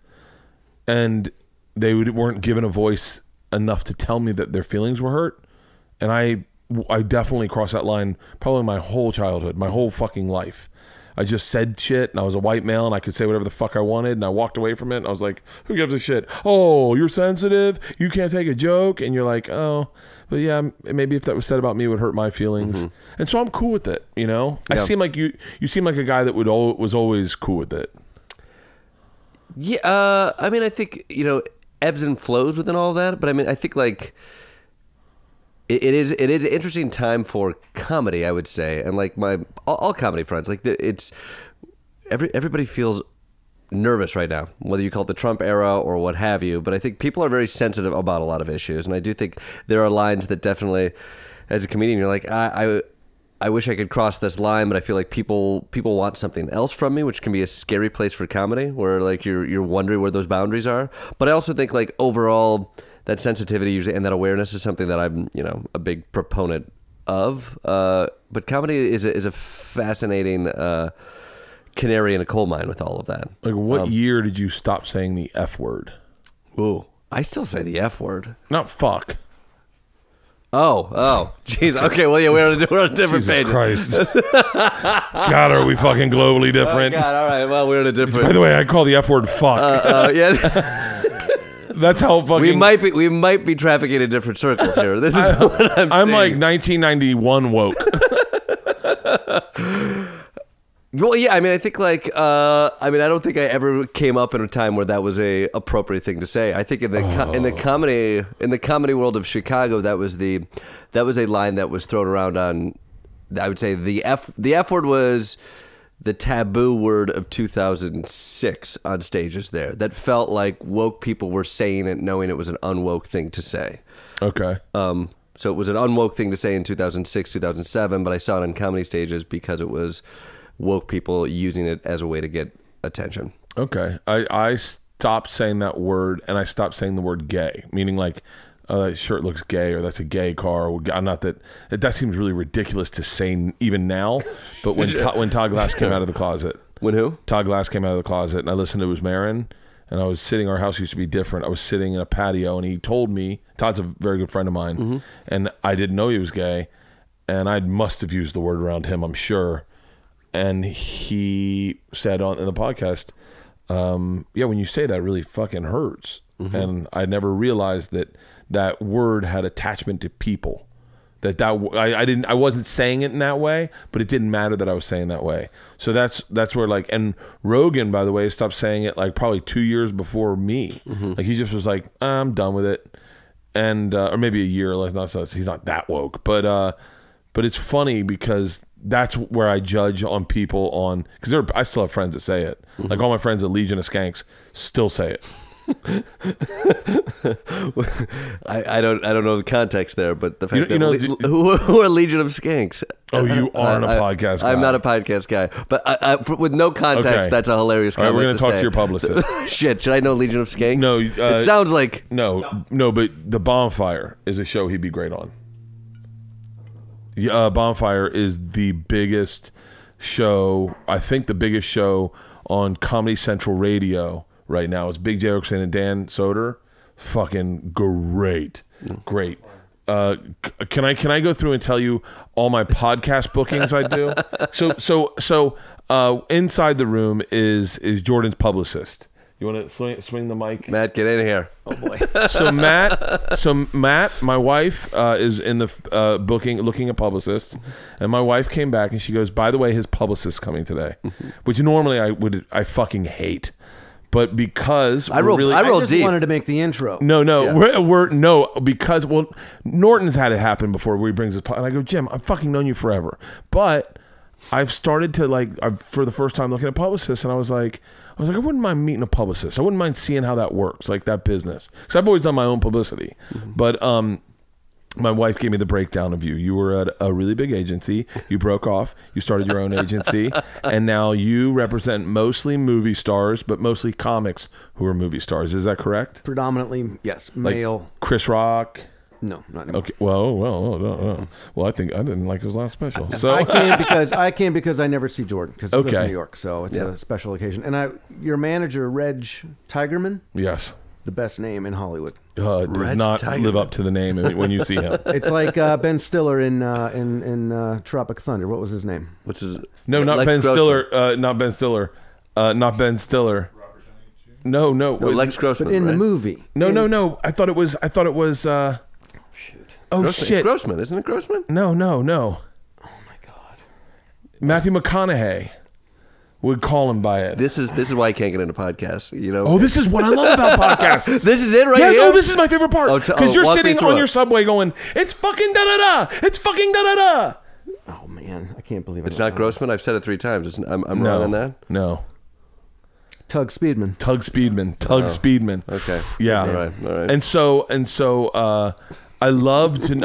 and they weren't given a voice enough to tell me that their feelings were hurt, and I definitely crossed that line probably my whole childhood, my whole fucking life. I just said shit, and I was a white male, and I could say whatever the fuck I wanted, and I walked away from it, and I was like, who gives a shit? Oh, you're sensitive? You can't take a joke? And you're like, oh, but yeah, maybe if that was said about me, it would hurt my feelings. And so I'm cool with it, Yeah. I seem like you seem like a guy that was always cool with it. Yeah, I mean, I think, ebbs and flows within all that, but I mean, I think like it is an interesting time for comedy, I would say, and like all comedy friends, like it's everybody feels nervous right now, whether you call it the Trump era or what have you. But I think people are very sensitive about a lot of issues, and I do think there are lines that definitely, as a comedian, you're like, I wish I could cross this line, but I feel like people want something else from me, which can be a scary place for comedy, where like you're wondering where those boundaries are. But I also think like overall, that sensitivity usually and that awareness is something that I'm a big proponent of. But comedy is a fascinating canary in a coal mine with all of that. Like, what year did you stop saying the F word? Ooh, I still say the F word. Not fuck. Oh, jeez. Okay, well, yeah, we're on different pages. Jesus Christ. God, are we fucking globally different? Oh, God, all right. Well, we're in a different. By the way, I call the F word fuck. Yeah. That's how fucking. We might be trafficking in different circles here. This is what I'm saying. Like 1991 woke. Well, yeah, I mean, I think like, I don't think I ever came up in a time where that was a appropriate thing to say. I think in the comedy world of Chicago, that was a line that was thrown around on. I would say the F word was the taboo word of 2006 on stages there. That felt like woke people were saying it, knowing it was an unwoke thing to say. Okay. So it was an unwoke thing to say in 2006, 2007, but I saw it on comedy stages because it was woke people using it as a way to get attention. Okay. I stopped saying that word, and I stopped saying the word gay, meaning like, oh, that shirt looks gay, or that's a gay car. Not that seems really ridiculous to say even now, but when Todd Glass came out of the closet. When who? Todd Glass came out of the closet, and I listened to his Marin, and I was sitting, our house used to be different. I was sitting in a patio, and he told me, Todd's a very good friend of mine, and I didn't know he was gay. and I must have used the word around him, I'm sure. And he said in the podcast, yeah, when you say that, it really fucking hurts. And I never realized that word had attachment to people. I wasn't saying it in that way, but it didn't matter that I was saying that way. So that's where, like, and Rogan, by the way, stopped saying it like probably 2 years before me. Like, he just was like, I'm done with it. And or maybe a year, like, he's not that woke, but it's funny because that's where I judge on people on, because I still have friends that say it. Like, all my friends at Legion of Skanks still say it. I don't know the context there, but the fact who are Legion of Skanks? Oh, you aren't a podcast guy. I'm not a podcast guy, but with no context, Okay. that's a hilarious comment. All right, we're going to talk say. to your publicist. Shit, should I know Legion of Skanks? No, it sounds like no, but The Bonfire is a show he'd be great on. Bonfire is the biggest show, I think the biggest show on Comedy Central Radio right now. It's Big J. Okerson and Dan Soder. Fucking great. Great. Can I go through and tell you all my podcast bookings I do? So inside the room is Jordan's publicist. You want to swing the mic? Matt, get in here. Oh boy. So Matt, my wife is in the looking at publicists, and my wife came back and she goes, by the way, his publicist's coming today, which normally I fucking hate. But because I rolled just deep. wanted to make the intro. No, Yeah. because Norton's had it happen before where he brings it, and I go, Jim, I've fucking known you forever, but I've started to for the first time looking at publicists, and I was like, I wouldn't mind meeting a publicist. I wouldn't mind seeing how that works, like that business, because I've always done my own publicity. But my wife gave me the breakdown of you. You were at a really big agency. You broke off. You started your own agency. And now you represent mostly movie stars, but mostly comics who are movie stars. Is that correct? Predominantly, yes, Like male. Chris Rock. No, not anymore. Okay. Well, I think I didn't like his last special. So I came because I never see Jordan because he lives in New York, so it's a special occasion. And your manager, Reg Tigerman, yes, the best name in Hollywood. does Reg not Tigerman. live up to the name when you see him. It's like Ben Stiller in Tropic Thunder. What was his name? Which is No, not Lex Ben Grossman. Stiller. Not Ben Stiller. Not Ben Stiller. No. No, Lex Grossman. But in the right? movie. No. I thought it was. Shoot. Oh Grossman. shit! It's Grossman, isn't it Grossman? No. Oh my God. Matthew McConaughey would call him by it. This is why I can't get into podcasts. You know. Oh, this is what I love about podcasts. This is it right Yeah, here. no, this is my favorite part. Because you're walk me sitting through on it. your subway going, it's fucking da-da-da. It's fucking da-da-da. Oh man, I can't believe it. It's not Grossman. I've said it 3 times. I'm wrong on that. No. Tug Speedman. Tug Speedman. Okay. Yeah. All right. And so I love to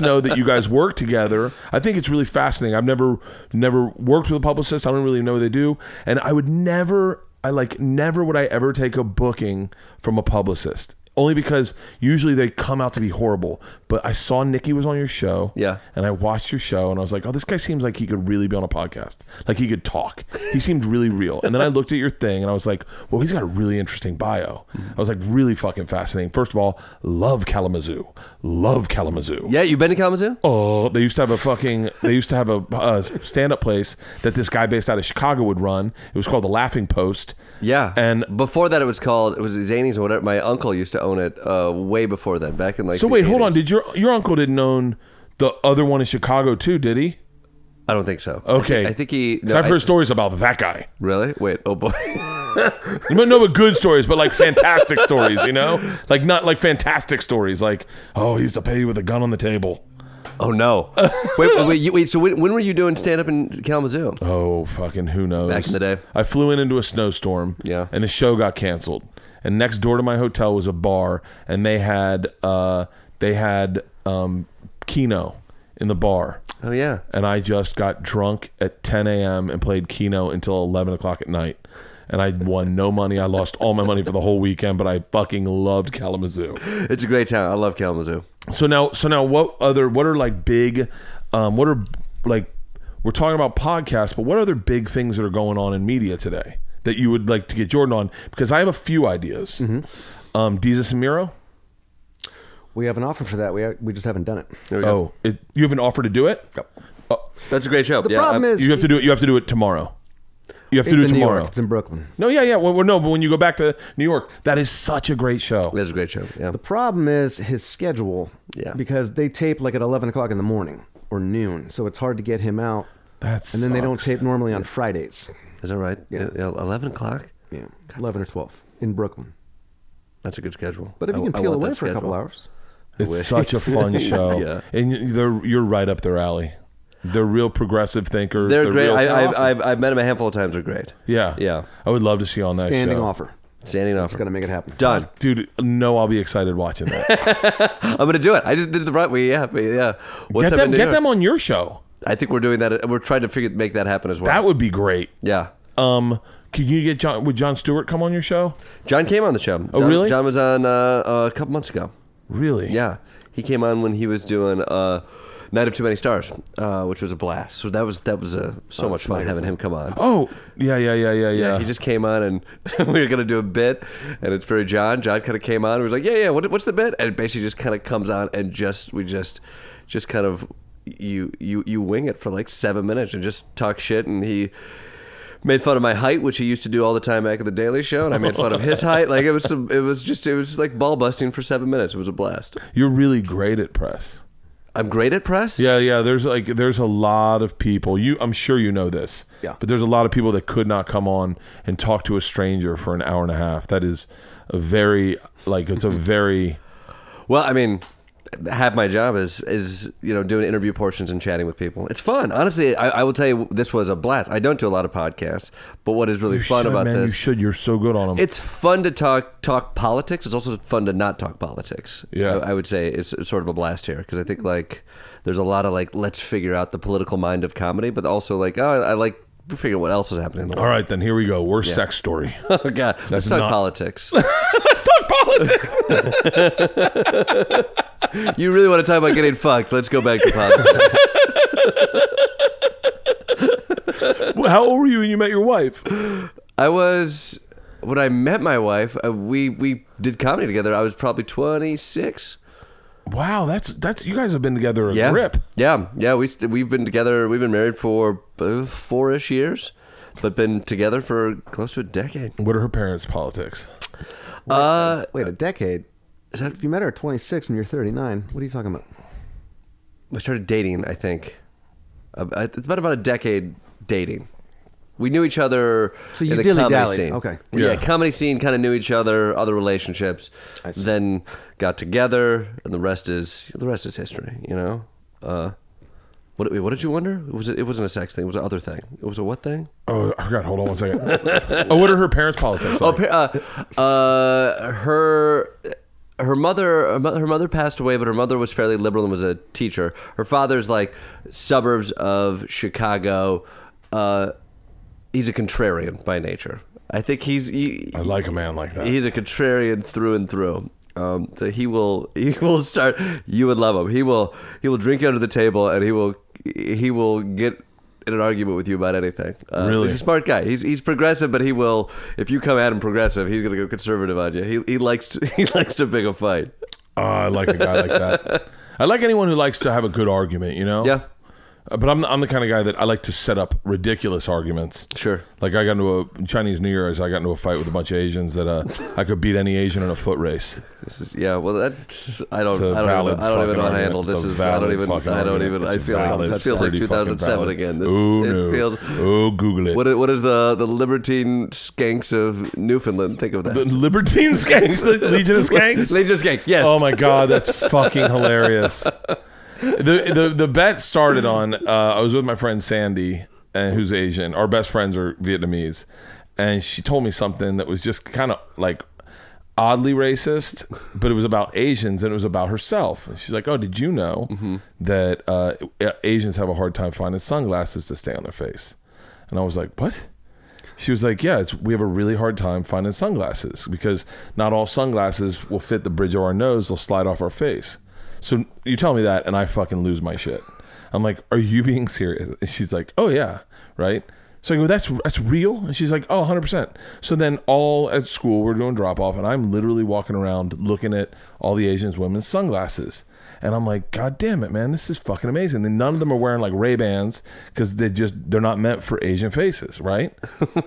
know that you guys work together. I think it's really fascinating. I've never worked with a publicist. I don't really know what they do, and I would never would I ever take a booking from a publicist. Only because usually they come out to be horrible. But I saw Nikki was on your show. Yeah. And I watched your show and I was like, oh, this guy seems like he could really be on a podcast. Like he could talk. He seemed really real. And then I looked at your thing and I was like, well, he's got a really interesting bio. I was like, really fucking fascinating. First of all, love Kalamazoo. Yeah, you been to Kalamazoo? Oh, they used to have a stand-up place that this guy based out of Chicago would run. It was called the Laughing Post. Yeah. And before that, it was Zanies or whatever. My uncle used to own it way before then, back in like. so the wait, hold 80s. on. Did your uncle didn't own the other one in Chicago too? Did he? I don't think so. Okay. I think he. 'Cause I've heard stories about that guy. Really? Wait. Oh boy. But good stories, but like fantastic stories, you know? Like not like fantastic stories, like, oh, he used to pay you with a gun on the table. Oh no. wait. So when were you doing stand up in Kalamazoo? Oh, fucking who knows? Back in the day. I flew into a snowstorm. Yeah. And the show got canceled. And next door to my hotel was a bar, and they had Keno in the bar. Oh yeah. And I just got drunk at 10 a.m. and played Keno until 11 o'clock at night. And I won no money. I lost all my money for the whole weekend, but I fucking loved Kalamazoo. It's a great town. I love Kalamazoo. So now what are like big, what are like, we're talking about podcasts, but what other big things that are going on in media today that you would like to get Jordan on? Because I have a few ideas. Desus and Mero? We have an offer for that. We just haven't done it. There we go. You have an offer to do it? Yep. Oh, That's a great show. The problem is you have to do it. You have to do it tomorrow. You have to do it in New tomorrow. York. It's in Brooklyn. No, yeah. Well, no, but when you go back to New York, that is such a great show. That's a great show. Yeah. The problem is his schedule. Yeah. Because they tape like at 11 o'clock in the morning or noon, so it's hard to get him out. That's And then they don't tape normally on Fridays. Is that right? Yeah. 11 o'clock? Yeah, 11 or 12 in Brooklyn. That's a good schedule. But if you can I peel want away that for a couple schedule. hours. It's such a fun show. Yeah. And you're right up their alley. They're real progressive thinkers. They're great. real- I've met them a handful of times. They're great. yeah. Yeah. I would love to see you on that Standing show. offer. Standing Just offer. got to make it happen. Done. Dude, no, I'll be excited watching that. I'm going to do it. I just did the right way. Yeah. What's Get up in New them York? on your show. I think we're doing that. We're trying to make that happen as well. That would be great. Yeah. Can you get would Jon Stewart come on your show? John came on the show. Oh, John, really? John was on a couple months ago. Really? Yeah. He came on when he was doing Night of Too Many Stars, which was a blast. So that was so much fun having him come on. Oh, yeah. He just came on and we were gonna do a bit, and it's very John. John kind of came on and was like, "Yeah. What's the bit?" And it basically just kind of comes on and we just kind of you wing it for like 7 minutes and just talk shit. And he made fun of my height, which he used to do all the time back at the Daily Show, and I made fun of his height. Like it was like ball busting for 7 minutes. It was a blast. You're really great at press. I'm great at press. Yeah. There's a lot of people. I'm sure you know this. Yeah. But there's a lot of people that could not come on and talk to a stranger for an hour and a half. That is a very Well, I mean, half my job is doing interview portions and chatting with people. It's fun. Honestly, I will tell you, this was a blast. I don't do a lot of podcasts, but what is really fun about this? You should. You're so good on them. It's fun to talk politics. It's also fun to not talk politics. Yeah. I would say it's sort of a blast here because I think like there's a lot of like let's figure out the political mind of comedy, but also like I like figure out what else is happening in the world. All right, then here we go. Worst sex story. Oh God, let's talk not- politics. Let's talk politics. You really want to talk about getting fucked? Let's go back to politics. How old were you when you met your wife? I was when I met my wife. We did comedy together. I was probably 26. Wow, that's you guys have been together a Yeah, grip. yeah. We've been together. We've been married for 4-ish years, but been together for close to a decade. What are her parents' politics? Wait, a decade? Is that If you met her at 26 and you're 39, what are you talking about? we started dating? I think it's been about a decade dating. We knew each other So you in the comedy dilly-dallied. scene. Okay. Yeah, Yeah. comedy scene, kind of knew each other, other relationships. Then got together, and the rest is history. You know. What did you wonder? It wasn't a sex thing. It was an other thing. It was a what thing? Oh, I forgot. Hold on one second. What are her parents' politics? Oh, Like? her mother passed away, but her mother was fairly liberal and was a teacher. Her father's like suburbs of Chicago. He's a contrarian by nature. I think I like a man like that. he's a contrarian through and through. So he will start. You would love him. He will drink you under the table, and he will get in an argument with you about anything. Really? He's a smart guy. He's progressive, but he will. If you come at him progressive, he's gonna go conservative on you. He likes to pick a fight. I like a guy like that. I like anyone who likes to have a good argument. You know. Yeah. But I'm the kind of guy that I like to set up ridiculous arguments. Sure. Like I got into a Chinese New Year's. I got into a fight with a bunch of Asians that I could beat any Asian in a foot race. Well, that's I don't It's a even valid know how to fucking handle argument. this. It's a valid fucking argument. I It's a feel like valid, this feels like pretty fucking 2007 valid. again. Google it. What is the libertine skanks of Newfoundland think of that? The Libertine Skanks, the Legion of Skanks. Legion of Skanks. Yes. Oh my God, that's fucking hilarious. The bet started on I was with my friend Sandy, who's Asian. Our best friends are Vietnamese, and she told me something that was just kind of like oddly racist, but it was about Asians and it was about herself. And she's like, "Oh, did you know that Asians have a hard time finding sunglasses to stay on their face?" And I was like, "What?" She was like, "Yeah, we have a really hard time finding sunglasses because not all sunglasses will fit the bridge of our nose. They'll slide off our face." So you tell me that, and I fucking lose my shit. I'm like, "Are you being serious?" And she's like, "Oh yeah, right." So I go, that's real? And she's like, oh, 100%. So then all at school, we're doing drop off, and I'm literally walking around looking at all the Asian women's sunglasses. And I'm like, God damn it, man, this is fucking amazing. And none of them are wearing like Ray-Bans because they're not meant for Asian faces, right?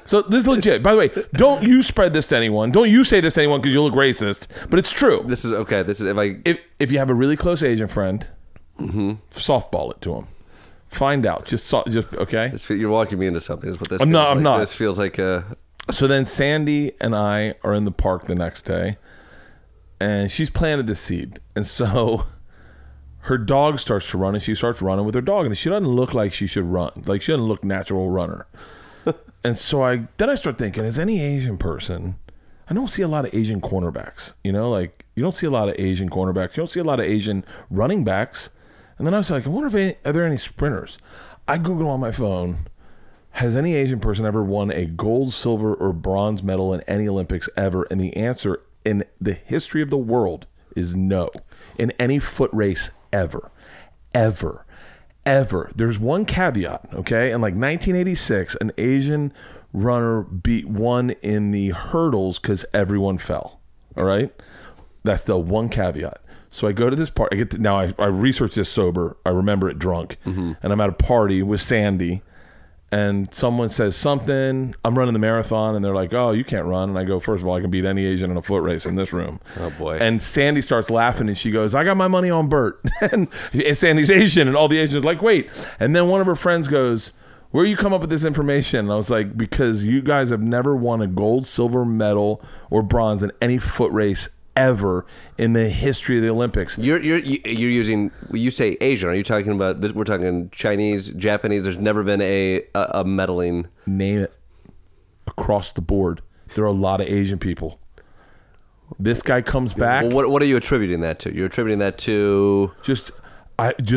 So this is legit. By the way, don't you spread this to anyone. Don't you say this to anyone because you look racist. But it's true. This is okay. This is if you have a really close Asian friend, softball it to him. Find out. Just okay. You're walking me into something. Is what this? I'm not. This feels like a. So then Sandy and I are in the park the next day, and she's planted the seed, and so her dog starts to run, and she starts running with her dog, and she doesn't look like she should run. Like she doesn't look natural runner. And so I start thinking, is any Asian person? I don't see a lot of Asian cornerbacks. You know, like you don't see a lot of Asian cornerbacks. You don't see a lot of Asian running backs. And then I was like, I wonder if are there any sprinters? I Google on my phone, has any Asian person ever won a gold, silver, or bronze medal in any Olympics ever? And the answer in the history of the world is no. In any foot race ever. Ever. Ever. There's one caveat, okay? In like 1986, an Asian runner won in the hurdles because everyone fell. All right? That's the one caveat. So I go to this party. I research this sober. I remember it drunk. And I'm at a party with Sandy, and someone says something. I'm running the marathon, and they're like, "Oh, you can't run." And I go, "First of all, I can beat any Asian in a foot race in this room." Oh boy! And Sandy starts laughing, and she goes, "I got my money on Bert." And Sandy's Asian, and all the Asians are like, "Wait!" And then one of her friends goes, "Where you come up with this information?" And I was like, "Because you guys have never won a gold, silver medal, or bronze in any foot race ever in the history of the Olympics." You're using, you say Asian, are you talking about, we're talking Chinese, Japanese? There's never been a medaling. Name it. Across the board, there are a lot of Asian people. This guy comes back. Well, what are you attributing that to? You're attributing that to just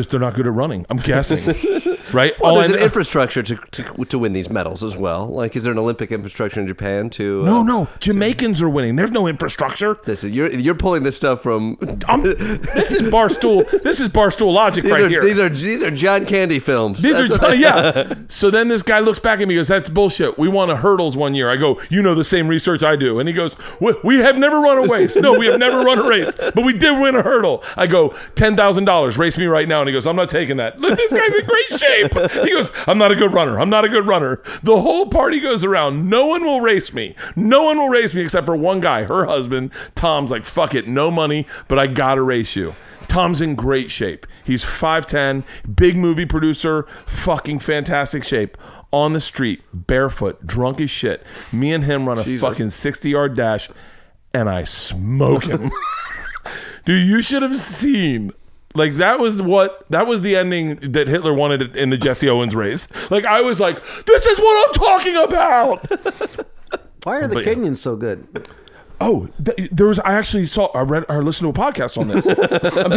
they're not good at running, I'm guessing. Right? Well, there's an infrastructure to win these medals as well. Like, is there an Olympic infrastructure in Japan to? No. Jamaicans are winning. There's no infrastructure. You're pulling this stuff from. This is Barstool. This is Barstool logic here. These are John Candy films. Yeah. So then this guy looks back at me and goes, "That's bullshit. We won a hurdles one year." I go, "You know the same research I do." And he goes, "We have never run a race. No, we have never run a race, but we did win a hurdle." I go, $10,000. Race me right now. And he goes, "I'm not taking that. Look, this guy's in great shape." He goes, "I'm not a good runner. I'm not a good runner." The whole party goes around. No one will race me. No one will race me except for one guy, her husband. Tom's like, "Fuck it. No money, but I got to race you." Tom's in great shape. He's 5'10", big movie producer, fucking fantastic shape. On the street, barefoot, drunk as shit. Me and him run a fucking 60-yard dash, and I smoke him. Dude, you should have seen. Like, that was the ending that Hitler wanted in the Jesse Owens race. Like, I was like, this is what I'm talking about. Why are the Kenyans so good? Oh, I listened to a podcast on this. I'm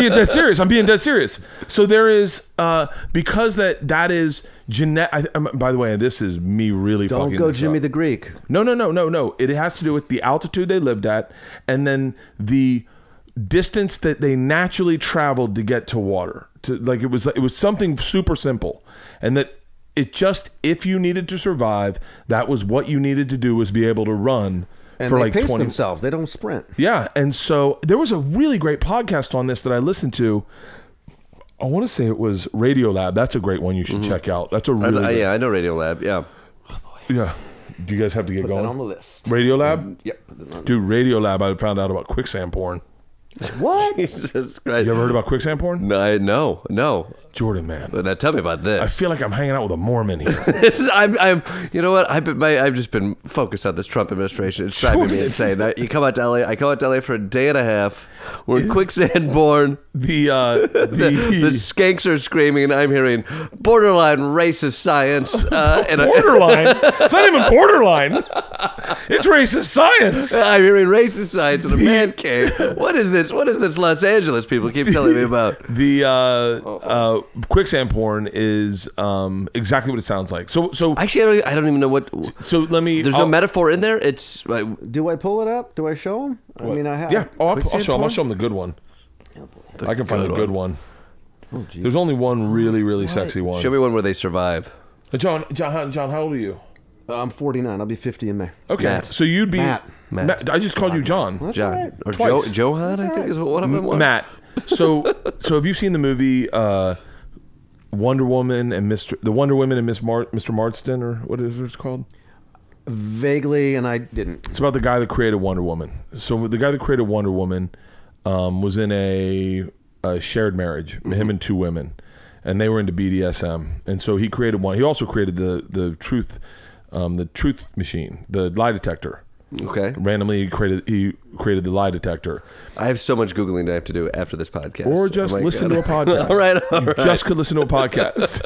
being dead serious. So there is, because that is genetic. By the way, this is me really fucking. Don't go Jimmy the Greek. No. It has to do with the altitude they lived at, and then the distance that they naturally traveled to get to water. It was something super simple, and that it just, if you needed to survive, that was what you needed to do, was be able to run. And for they like pace 20 themselves. They don't sprint. Yeah, and so there was a really great podcast on this that I listened to. I want to say it was Radiolab. That's a great one you should check out. That's a really yeah, I know Radiolab. Yeah. Yeah. Do you guys have to get Put going? that on the list. Radiolab? Yep. Dude, Radiolab, I found out about quicksand porn. What? Jesus Christ. You ever heard about quicksand porn? No. Jordan, man. Now tell me about this. I feel like I'm hanging out with a Mormon here. I'm. You know what? I've just been focused on this Trump administration. It's driving me insane. You come out to LA. I come out to LA for a day and a half. We're in quicksand born. The skanks are screaming, and I'm hearing borderline racist science. Borderline? It's not even borderline. It's racist science. I'm hearing racist science in a man cave. What is this? What is this Los Angeles people keep telling me about? The quicksand porn is exactly what it sounds like. So actually, I don't even know what. So let me. There's no metaphor in there. It's. Do I pull it up? Do I show them? I mean, I have. Yeah. Oh, I'll show them. I'll show them the good one. I can find a good one. There's only one really, really sexy one. Show me one where they survive. John, how old are you? I'm 49. I'll be 50 in May. Okay, Matt. so you'd be Matt. I just called you John. That's John all right. or Twice. Johan, I think is one of them. was. Matt. So have you seen the movie Wonder Woman and the Wonder Woman and Mr. Marsden, or what is it called? Vaguely, and I didn't. It's about the guy that created Wonder Woman. So the guy that created Wonder Woman was in a shared marriage, him and two women, and they were into BDSM. And so he created one. He also created the truth machine, the lie detector. Okay. Randomly, he created the lie detector. I have so much Googling that I have to do after this podcast. Or just listen to a podcast. All right. You just could listen to a podcast.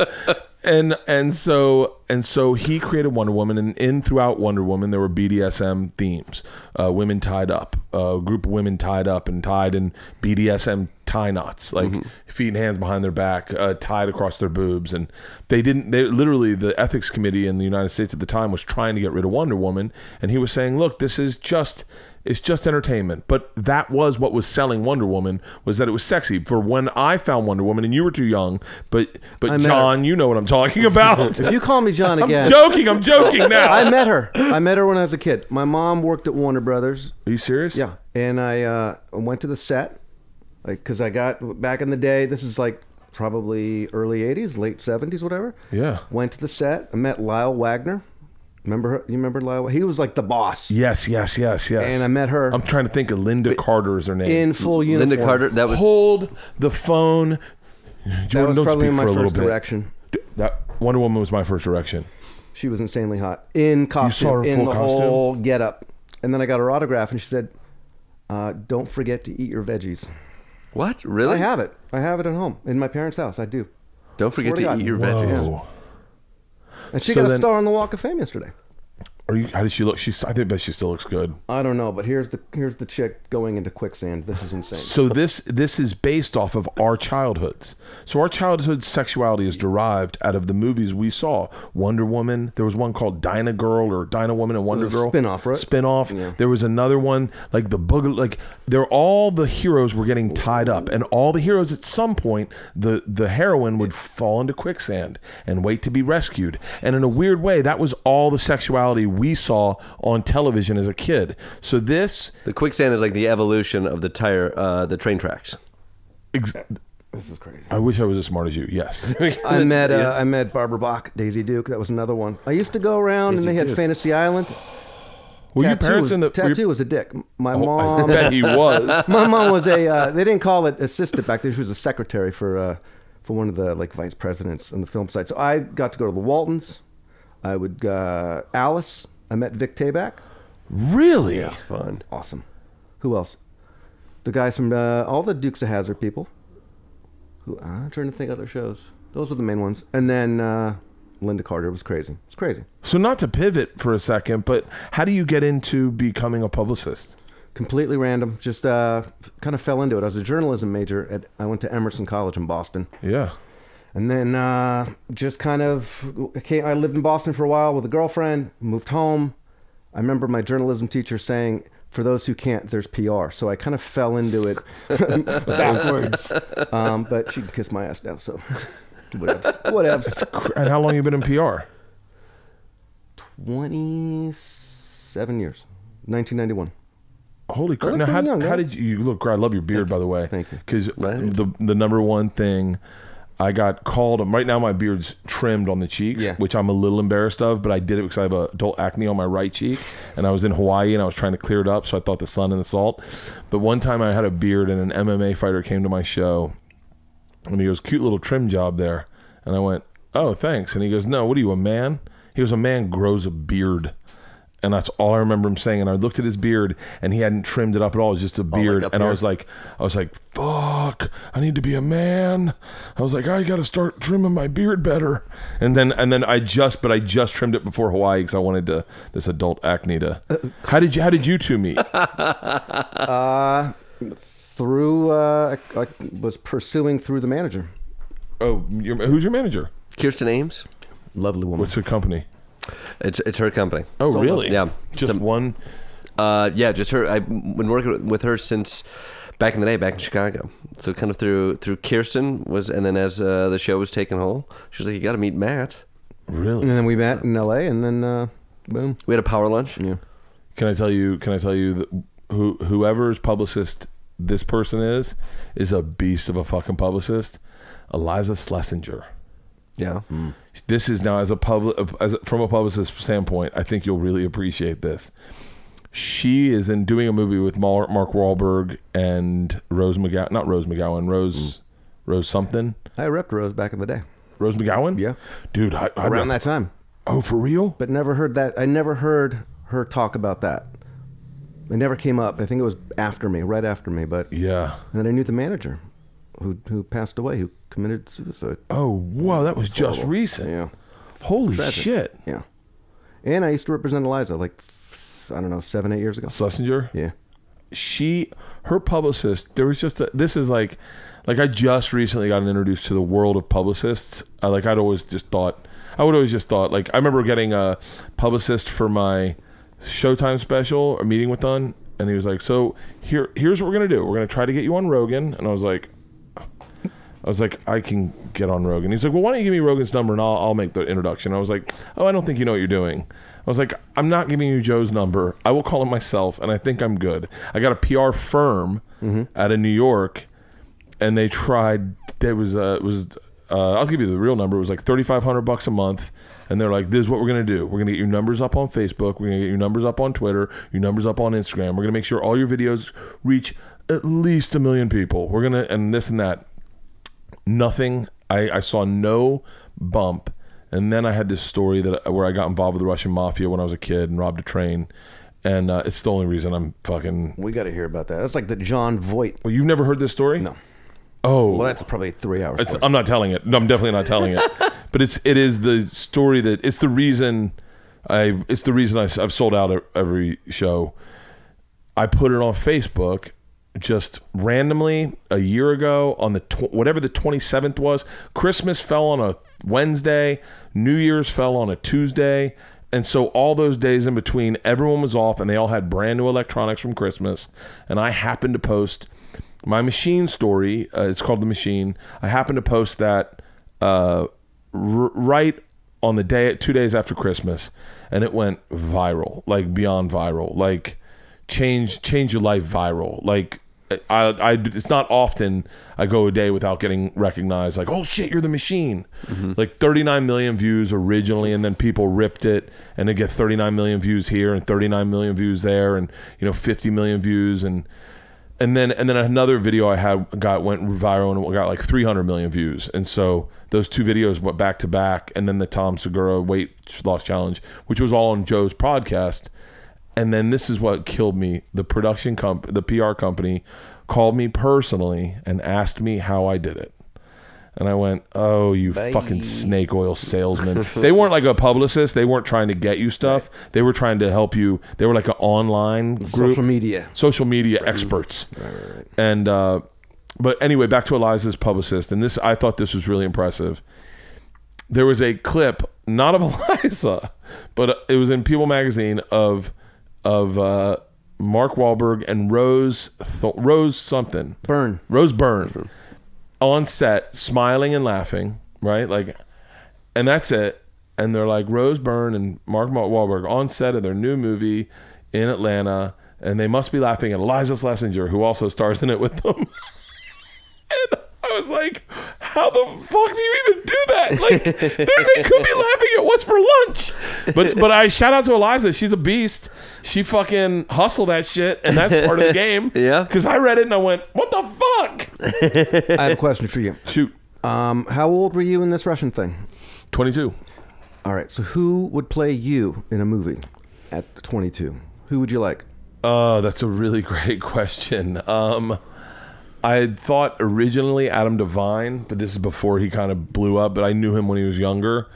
And so he created Wonder Woman, and in throughout Wonder Woman there were BDSM themes. Women tied up, a group of women tied up and tied in BDSM tie knots, like feet and hands behind their back, tied across their boobs. And they literally, the ethics committee in the United States at the time was trying to get rid of Wonder Woman, and he was saying, look, it's just entertainment. But that was what was selling Wonder Woman, was that it was sexy. For when I found Wonder Woman, and you were too young, but John, you know what I'm talking about. If you call me John again. I'm joking now. I met her. I met her when I was a kid. My mom worked at Warner Brothers. Are you serious? Yeah. And I went to the set, because I got, back in the day, this is like probably early 80s, late 70s, whatever. Yeah. Went to the set. I met Lyle Wagner. Remember her? You remember Lyle? He was like the boss. Yes. And I met her. I'm trying to think of Linda Carter is her name. In full uniform. Linda Carter. That was Hold the phone. Jordan, that was don't probably speak my for a little first bit. erection. That Wonder Woman was my first erection. She was insanely hot. In costume. saw her in full the costume? whole getup. And then I got her autograph, and she said, don't forget to eat your veggies. what? Really? I have it. I have it at home in my parents' house. I do. Don't forget Swear to to God. eat your veggies. Whoa. And she So got a then- star on the Walk of Fame yesterday. How does she look? I bet she still looks good. I don't know, but here's the chick going into quicksand. This is insane. So this is based off of our childhoods. So our childhood sexuality is derived out of the movies we saw. Wonder Woman. There was one called Dinah Girl or Dinah Woman and Wonder It was a Girl. spin-off, right? Spin-off. Yeah. There was another one like the Boogaloo. Like all the heroes were getting tied up, and all the heroes at some point, the heroine would fall into quicksand and wait to be rescued. And in a weird way, that was all the sexuality we saw on television as a kid. So this. The quicksand is like the evolution of the train tracks. This is crazy. I wish I was as smart as you. Yes. I met Barbara Bach, Daisy Duke. That was another one. I used to go around, Daisy and they had Duke. Fantasy Island. Were your parents in the Tattoo was a dick. My I mom. bet he was. My mom was a. They didn't call it assistant back then. She was a secretary for one of the like vice presidents on the film side. So I got to go to the Waltons. I would Alice. I met Vic Tayback. Really? It's fun. Awesome. Who else? The guys from all the Dukes of Hazzard people. Who I'm trying to think of other shows. Those were the main ones. And then Linda Carter was crazy. It's crazy. So not to pivot for a second, but how do you get into becoming a publicist? Completely random. Just kind of fell into it. I was a journalism major. I went to Emerson College in Boston. Yeah. And then just kind of I lived in Boston for a while with a girlfriend, moved home. I remember my journalism teacher saying, for those who can't, there's PR. So I kind of fell into it backwards. But she can kiss my ass now, so whatevs. And how long you been in PR? 27 years. 1991. Holy crap! look Now, pretty young, how yeah. did you look? I love your beard, by the way. Thank you. Because Right. the number one thing I got called. Right now, my beard's trimmed on the cheeks, Yeah. which I'm a little embarrassed of. But I did it because I have adult acne on my right cheek, and I was in Hawaii and I was trying to clear it up, so I thought the sun and the salt. But one time I had a beard, and an MMA fighter came to my show, and he goes, "Cute little trim job there," and I went, "Oh, thanks." And he goes, "No, what are you, a man?" He goes, "A man grows a beard." And that's all I remember him saying. And I looked at his beard, and he hadn't trimmed it up at all. It was just a beard. up And I here? was like, fuck, I need to be a man. I was like, I got to start trimming my beard better. And then I just trimmed it before Hawaii because I wanted this adult acne to. How did you two meet? Through, I was pursuing through the manager. Oh, who's your manager? Kirsten Ames. Lovely woman. What's her company? It's her company. Oh, really? Yeah. Just one. Yeah, just her. I've been working with her since back in the day, back in Chicago. So kind of through Kirsten and then as the show was taking hold, she was like, "You got to meet Matt." Really? And then we met in L.A. and then Boom. We had a power lunch. Yeah. Can I tell you that whoever's publicist this person is a beast of a fucking publicist. Eliza Schlesinger. Yeah. This is now from a publicist standpoint, I think you'll really appreciate this. She is doing a movie with Mark Wahlberg and Rose something. I repped Rose back in the day. Rose McGowan? Yeah. Dude, Around that time. Oh, for real? But never heard that. I never heard her talk about that. It never came up. I think it was right after me. But yeah. And then I knew the manager who passed away, who committed suicide. Oh, wow. That was just recent. Yeah. Holy Tragic. shit. Yeah. And I used to represent Eliza like, I don't know, 7-8 years ago. Schlesinger? Yeah. Her publicist, there was just this is like I just recently got introduced to the world of publicists. I would always just thought, like, I remember getting a publicist for my Showtime special, a meeting with Dunn, and he was like, so here's what we're going to do. We're going to try to get you on Rogan. And I was like, I can get on Rogan. He's like, well, why don't you give me Rogan's number and I'll make the introduction. I was like, oh, I don't think you know what you're doing. I was like, I'm not giving you Joe's number. I will call him myself, and I think I'm good. I got a PR firm out of New York, and they tried. I'll give you the real number. It was like $3,500 a month, and they're like, this is what we're gonna do. We're gonna get your numbers up on Facebook. We're gonna get your numbers up on Twitter. Your numbers up on Instagram. We're gonna make sure all your videos reach at least 1 million people. We're gonna and this and that. Nothing. I saw no bump. And then I had this story where I got involved with the Russian mafia when I was a kid and robbed a train. And it's the only reason I'm fucking... We got to hear about that. That's like the John Voight. Well, you've never heard this story? No. Oh. Well, that's probably 3 hours. I'm not telling it. No, I'm definitely not telling it. But it is the story that... It's the reason I've sold out every show. I put it on Facebook just randomly a year ago on whatever the 27th was. Christmas fell on a Wednesday, New Year's fell on a Tuesday, and so all those days in between, everyone was off and they all had brand new electronics from Christmas. And I happened to post my machine story. It's called The Machine. I happened to post that right on the day, 2 days after Christmas, and it went viral, like beyond viral, like change your life viral. Like it's not often I go a day without getting recognized, like, oh shit, you're The Machine. Like 39 million views originally, and then people ripped it and they get 39 million views here and 39 million views there, and 50 million views, and then another video I had went viral and got like 300 million views. And so those two videos went back to back, and then the Tom Segura weight loss challenge, which was all on Joe's podcast. And then this is what killed me. The the PR company called me personally and asked me how I did it. And I went, oh, you fucking snake oil salesman. They weren't like a publicist. They weren't trying to get you stuff. Right. They were trying to help you. They were like an online group. Social media experts. Right. And, but anyway, back to Eliza's publicist. And I thought this was really impressive. There was a clip, not of Eliza, but it was in People magazine of Mark Wahlberg and Rose Byrne on set, smiling and laughing, right? Like, and that's it. And they're like Rose Byrne and Mark Wahlberg on set of their new movie in Atlanta, and they must be laughing at Eliza Schlesinger, who also stars in it with them. And I was like, how the fuck do you even do that? Like, they could be laughing at what's for lunch. But I shout out to Eliza. She's a beast. She fucking hustled that shit, and that's part of the game. Yeah. Because I read it and I went, what the fuck? I have a question for you. Shoot. How old were you in this Russian thing? 22. All right. So who would play you in a movie at 22? Who would you like? Oh, that's a really great question. I had thought originally Adam Devine, but this is before he kind of blew up, but I knew him when he was younger.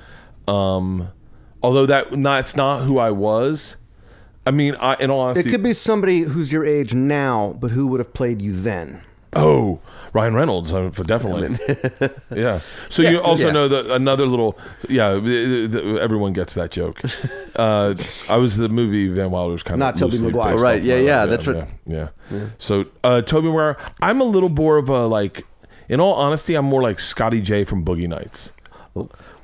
Although that's not who I was. I mean, in all honesty... It could be somebody who's your age now, but who would have played you then. Oh, Ryan Reynolds, definitely. Yeah. So you also know that another little... Yeah, everyone gets that joke. I was the movie Van Wilder was kind not of... Not Tobey Maguire. Right, yeah, that's right. Yeah. So Tobey Maguire, I'm a little more of a, like... In all honesty, I'm more like Scotty J from Boogie Nights.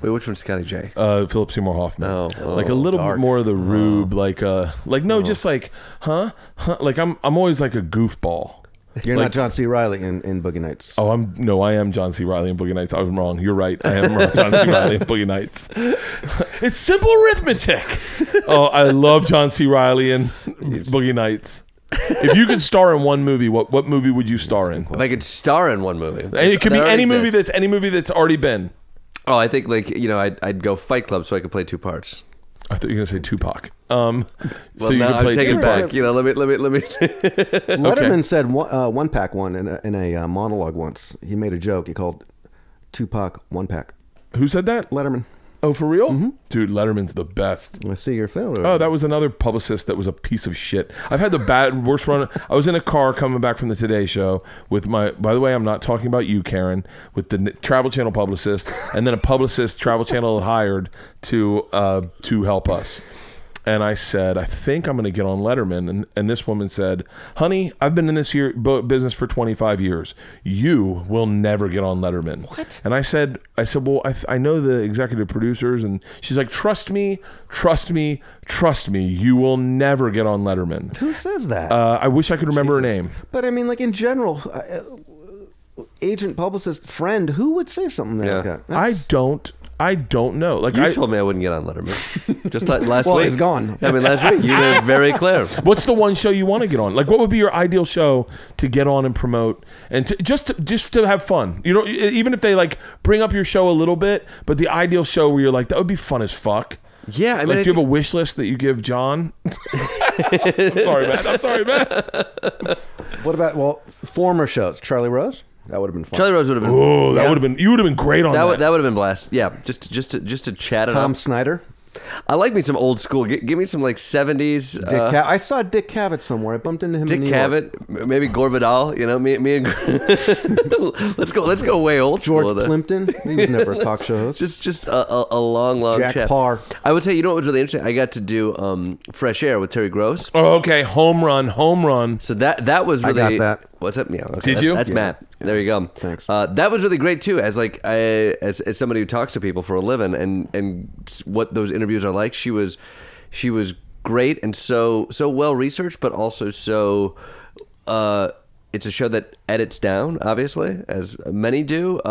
Wait, which one's Scotty J? Philip Seymour Hoffman. Oh, Like a little dark. bit more of the rube, like no, just like, huh? Like I'm always like a goofball. You're Like- not John C. Reilly in Boogie Nights. Oh, I am John C. Reilly in Boogie Nights. I was wrong. You're right. I am John C. Reilly in Boogie Nights. It's simple arithmetic. Oh, I love John C. Reilly in Boogie Nights. If you could star in one movie, what movie would you star in? If I could star in one movie, And it could be that already any movie that's already been. Oh, I think like I'd go Fight Club so I could play two parts. I thought you were gonna say Tupac. Well, So you now could I'm play taking it Tupac. back. You know, let me. Letterman said one pack one in a monologue once. He made a joke. He called Tupac one pack. Who said that? Letterman. Oh, for real? Dude, Letterman's the best. I see your failure. Oh, that was another publicist that was a piece of shit. I've had the worst run. I was in a car coming back from the Today Show with by the way, I'm not talking about you, Karen, with the Travel Channel publicist, and then a publicist Travel Channel had hired to help us. And I said, I think I'm going to get on Letterman. And this woman said, honey, I've been in this business for 25 years. You will never get on Letterman. What? And I said, well, I know the executive producers. And she's like, trust me. You will never get on Letterman. Who says that? I wish I could remember her name. But I mean, like in general, agent, publicist, friend, who would say something like that? I don't know. Like You told me I wouldn't get on Letterman. Just like last Well, week. he's gone. I mean, last week you were very clear. What's the one show you want to get on? Like, what would be your ideal show to get on and promote, and just to have fun? You know, even if they like bring up your show a little bit, but the ideal show where you're like, that would be fun as fuck. Yeah, I mean, Like, do you have a wish list that you give John? I'm sorry, man. What about former shows? Charlie Rose. That would have been fun. Charlie Rose would have been. Oh, that yeah. would have been. You would have been great on that. That would have been blast. Yeah, just to chat it Tom up. Snyder. I like me some old school. Give me some like 70s. Dick I saw Dick Cavett somewhere. I bumped into him. Dick in New York. Cavett, maybe Gore Vidal. You know, me and let's go way old George school. Plimpton. He was never a talk show host. Just a long Jack chat. Parr. I would say, you know what was really interesting? I got to do Fresh Air with Terry Gross. Oh, okay, home run. So that was I really. got that. What's up? Yeah. Okay, Did you? That's Yeah. Matt. There you go. Thanks. That was really great too. As like as somebody who talks to people for a living, and what those interviews are like. She was great and so well researched, but also so. It's a show that edits down, obviously, as many do.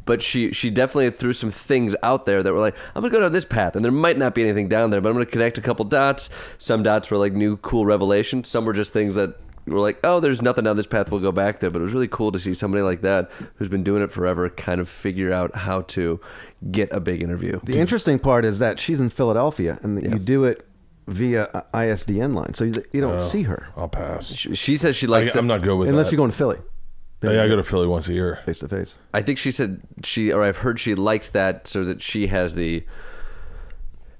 But she definitely threw some things out there that were like, I'm gonna go down this path, and there might not be anything down there, but I'm gonna connect a couple dots. Some dots were like new, cool revelations. Some were just things that were like, oh, there's nothing down this path. We'll go back there. But it was really cool to see somebody like that who's been doing it forever kind of figure out how to get a big interview. The interesting part is that she's in Philadelphia, and that you do it via ISDN line, so you don't see her I'll pass. She says she likes. I'm not good with unless that. you're going to Philly, I go to Philly once a year. face to face. I think she said I've heard she likes that so that she has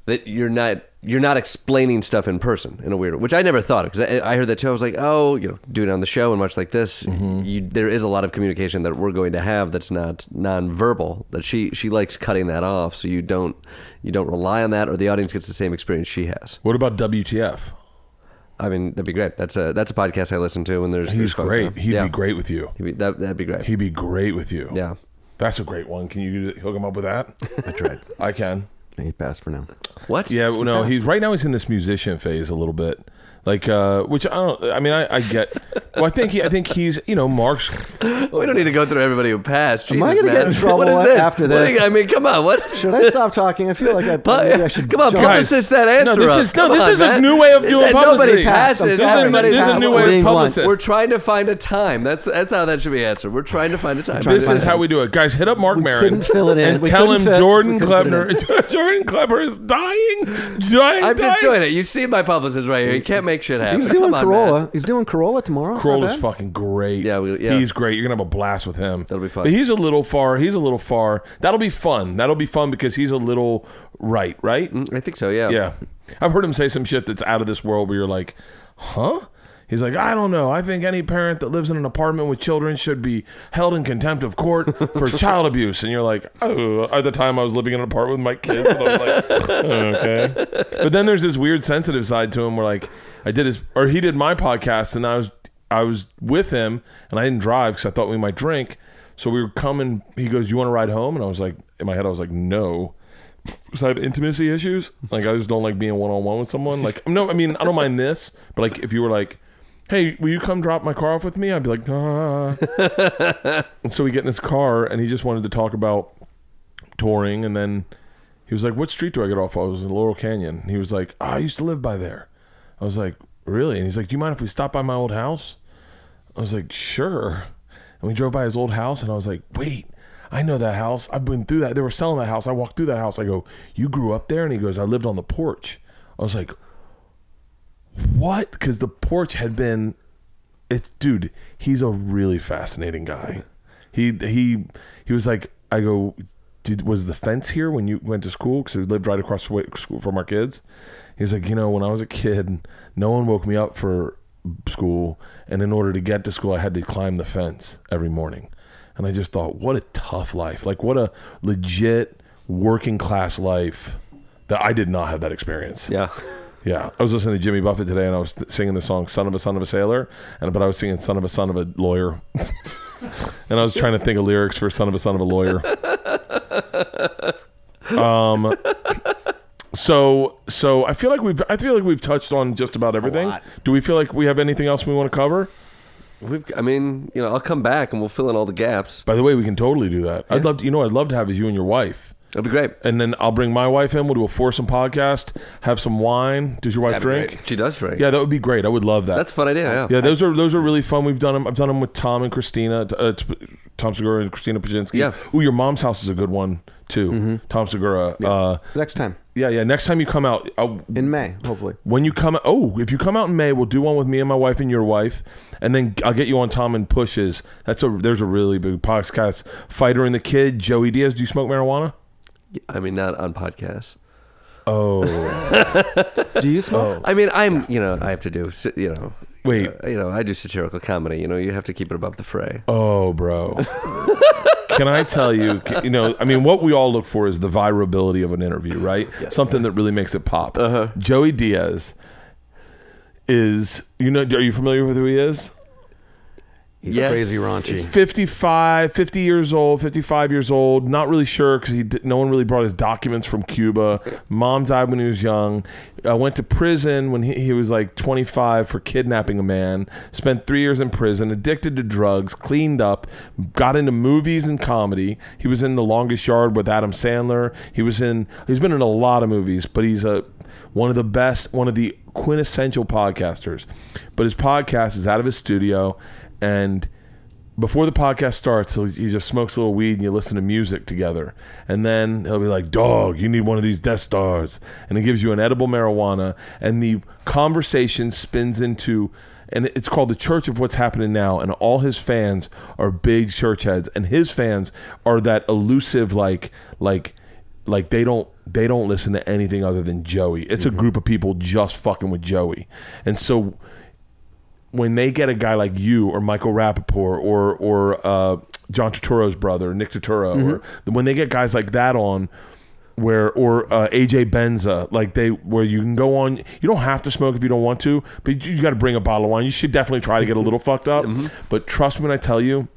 that you're not explaining stuff in person in a weird way, which I never thought of, because I heard that too. I was like, oh, do it on the show, and much like this, there is a lot of communication that we're going to have that's not non-verbal, that she likes cutting that off, so you don't rely on that, or the audience gets the same experience she has. What about WTF? I mean, that'd be great. That's a podcast I listen to when there's He's folks great. on. He'd Yeah. be great with you. That'd be great. He'd be great with you. Yeah. That's a great one. Can you hook him up with that? I tried. I can. He passed for now. What? Yeah, well, no, he's right now. He's in this musician phase a little bit, like which I don't. I mean, I get. Well, I think he's Mark's. We don't need to go through everybody who passed. Am I Jesus, going to get man. in trouble What is this? after What this? I mean, come on. What? Should I stop talking? I feel like maybe I should. Come on, jump- publicist that answer. No, this is a new way of doing Nobody publicity. passes. This is a Everybody new way of passes. publicist. We're trying to find a time. That's how that should be answered. We're trying to find a time. This is how we do it, guys. Hit up Mark Maron couldn't fill it in. and We tell couldn't him fit- Jordan we couldn't fit Klebner. Jordan Klebner is dying. I'm just doing it. You see my publicist right here. You can't make shit happen. He's doing Come on, Corolla. man. He's doing Corolla tomorrow. It's not Corolla's bad. fucking great. Yeah, he's great. You're gonna have a blast with him. That'll be fun. But he's a little far. That'll be fun. That'll be fun because he's a little right. I think so. Yeah. Yeah, I've heard him say some shit that's out of this world where you're like, huh? He's like, I don't know. I think any parent that lives in an apartment with children should be held in contempt of court for child abuse. And you're like, oh, at the time I was living in an apartment with my kids. And I was like, okay. But then there's this weird sensitive side to him where like he did my podcast and I was with him and I didn't drive because I thought we might drink. So we were coming. He goes, "You want to ride home?" And I was like, in my head I was like, no. So I have intimacy issues. Like I just don't like being one-on-one with someone. Like no, I mean I don't mind this, but like if you were like, hey, will you come drop my car off with me? I'd be like, nah. And so we get in his car and he just wanted to talk about touring, and then he was like, what street do I get off? I was in Laurel Canyon. And he was like, I used to live by there. I was like, really? And he's like, do you mind if we stop by my old house? I was like, sure. And we drove by his old house, and I was like, wait, I know that house. I've been through that. They were selling that house. I walked through that house. I go, you grew up there? And he goes, I lived on the porch. I was like, what? Because the porch had been, dude, he's a really fascinating guy. He was like, I go, was the fence here when you went to school? Because we lived right across the way from our kids. He was like, when I was a kid, no one woke me up for school, and in order to get to school, I had to climb the fence every morning. And I just thought, what a tough life. Like, what a legit working class life that I did not have that experience. Yeah. Yeah. I was listening to Jimmy Buffett today, and I was singing the song Son of a Sailor, but I was singing Son of a Lawyer. And I was trying to think of lyrics for Son of a Lawyer. So I feel like we've touched on just about everything. Do we feel like we have anything else we want to cover? I'll come back and we'll fill in all the gaps. By the way, we can totally do that. Yeah. I'd love to have is you and your wife. That'd be great. And then I'll bring my wife in. We'll do a foursome podcast. Have some wine. Does your wife drink? Great. She does drink. Yeah, that would be great. I would love that. That's a fun idea. Yeah. Yeah, those are really fun. I've done them with Tom and Christina, Tom Segura and Christina Pajinski. Yeah. Ooh, your mom's house is a good one too. Mm-hmm. Tom Segura. Yeah. Next time. Yeah. Next time you come out, in May, hopefully. When you come, if you come out in May, we'll do one with me and my wife and your wife, and then I'll get you on Tom and Push's. There's a really big podcast. Fighter and the Kid, Joey Diaz. Do you smoke marijuana? I mean, not on podcasts. Oh. Do you smoke? I mean, I have to do, Wait. I do satirical comedy. You have to keep it above the fray. Oh, bro. Can I tell you, what we all look for is the virability of an interview, right? Yes. Something that really makes it pop. Uh-huh. Joey Diaz is, are you familiar with who he is? He's crazy raunchy. 55 years old. Not really sure because no one really brought his documents from Cuba. Mom died when he was young. Went to prison when he was like 25 for kidnapping a man. Spent 3 years in prison. Addicted to drugs. Cleaned up. Got into movies and comedy. He was in The Longest Yard with Adam Sandler. He's been in a lot of movies, but he's one of the quintessential podcasters. But his podcast is out of his studio. And before the podcast starts, he just smokes a little weed and you listen to music together. And then he'll be like, dog, you need one of these Death Stars. And he gives you an edible marijuana. And the conversation spins into, and it's called The Church of What's Happening Now. And all his fans are big church heads. And his fans are that elusive, like they don't listen to anything other than Joey. It's a group of people just fucking with Joey. And so when they get a guy like you or Michael Rappaport or John Turturro's brother, Nick Turturro, or when they get guys like that on, or AJ Benza, where you can go on, you don't have to smoke if you don't want to, but you got to bring a bottle of wine. You should definitely try to get a little fucked up. But trust me when I tell you,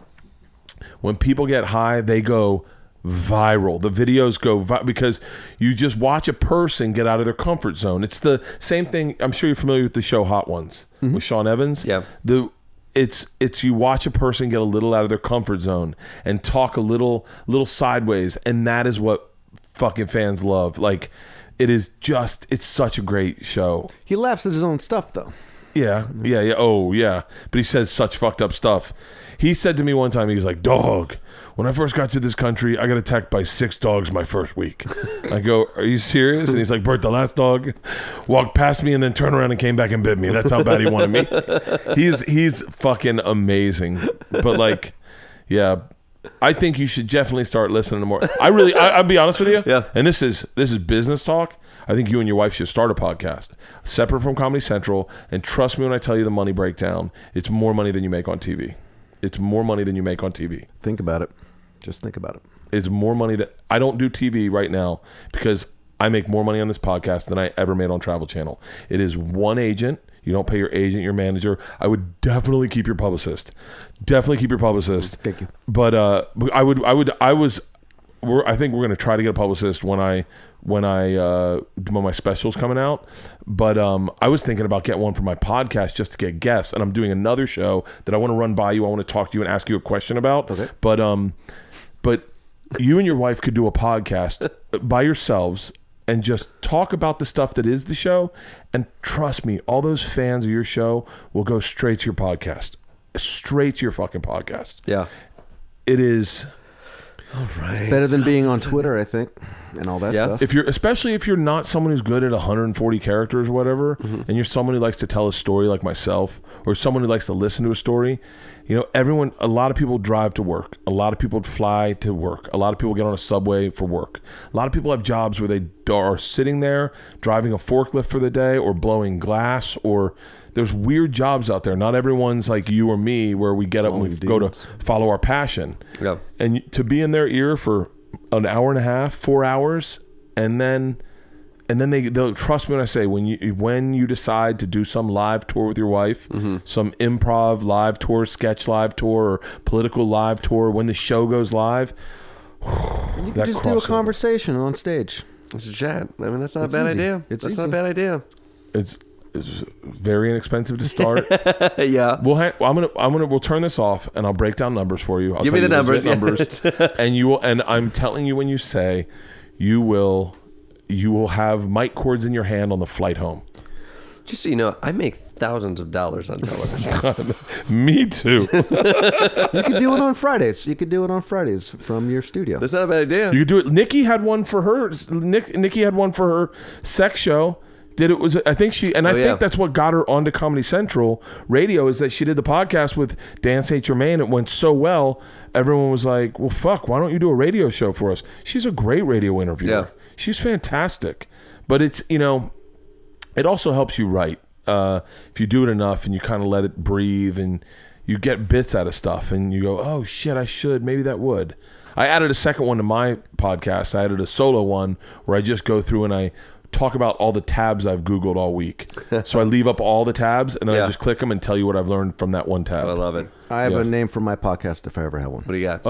when people get high, they go viral. The videos go because you just watch a person get out of their comfort zone. It's the same thing. I'm sure you're familiar with the show Hot Ones with Sean Evans. Yeah. It's you watch a person get a little out of their comfort zone and talk a little sideways, and that is what fucking fans love. Like, it's such a great show. He laughs at his own stuff though. Yeah. Oh, yeah. But he says such fucked up stuff. He said to me one time, he was like, dog, when I first got to this country, I got attacked by 6 dogs my first week. I go, are you serious? And he's like, Bert, the last dog walked past me and then turned around and came back and bit me. That's how bad he wanted me. He's fucking amazing. But yeah, I think you should definitely start listening to more. I'll be honest with you. Yeah. And this is business talk. I think you and your wife should start a podcast separate from Comedy Central. And trust me when I tell you the money breakdown, it's more money than you make on TV. It's more money than you make on TV. Think about it. Just think about it. It's more money that I don't do TV right now because I make more money on this podcast than I ever made on Travel Channel. It is one agent. You don't pay your agent, your manager. I would definitely keep your publicist. Definitely keep your publicist. Thank you. But I was I think we're going to try to get a publicist when my special's coming out. But I was thinking about getting one for my podcast just to get guests, and I'm doing another show that I want to run by you. I want to talk to you and ask you a question about. Okay. But you and your wife could do a podcast by yourselves and just talk about the stuff that is the show. And trust me, all those fans of your show will go straight to your podcast, straight to your fucking podcast. Yeah. It is. All right. It's better than being on Twitter, I think, and all that stuff. Especially if you're not someone who's good at 140 characters or whatever, and you're someone who likes to tell a story like myself, or someone who likes to listen to a story. A lot of people drive to work. A lot of people fly to work. A lot of people get on a subway for work. A lot of people have jobs where they are sitting there driving a forklift for the day or blowing glass, or there's weird jobs out there. Not everyone's like you or me where we get up and we go to follow our passion. Yeah. And to be in their ear for an hour and a half, 4 hours, and then they'll trust me when I say when you decide to do some live tour with your wife, some improv live tour, sketch live tour, or political live tour, when the show goes live, you can just do a conversation on stage. It's a chat. I mean, that's not a bad idea. That's not a bad idea. It's very inexpensive to start. Yeah. We'll turn this off and I'll break down numbers for you. I'll Give me the numbers. And you will. And I'm telling you, when you say, you will have mic cords in your hand on the flight home. Just so you know, I make thousands of dollars on television. Me too. You could do it on Fridays. You could do it on Fridays from your studio. That's not a bad idea. You could do it. Nikki had one for her. Nikki had one for her sex show. I think that's what got her onto Comedy Central radio, is that she did the podcast with Dan St. Germain. It went so well. Everyone was like, well, fuck, why don't you do a radio show for us? She's a great radio interviewer. Yeah. She's fantastic. But it's, it also helps you write. If you do it enough and you kind of let it breathe and you get bits out of stuff and you go, oh shit, I should, maybe that would. I added a second one to my podcast. I added a solo one where I just go through and I talk about all the tabs I've Googled all week. So I leave up all the tabs and then I just click them and tell you what I've learned from that one tab. Oh, I love it. I have a name for my podcast if I ever have one. What do you got?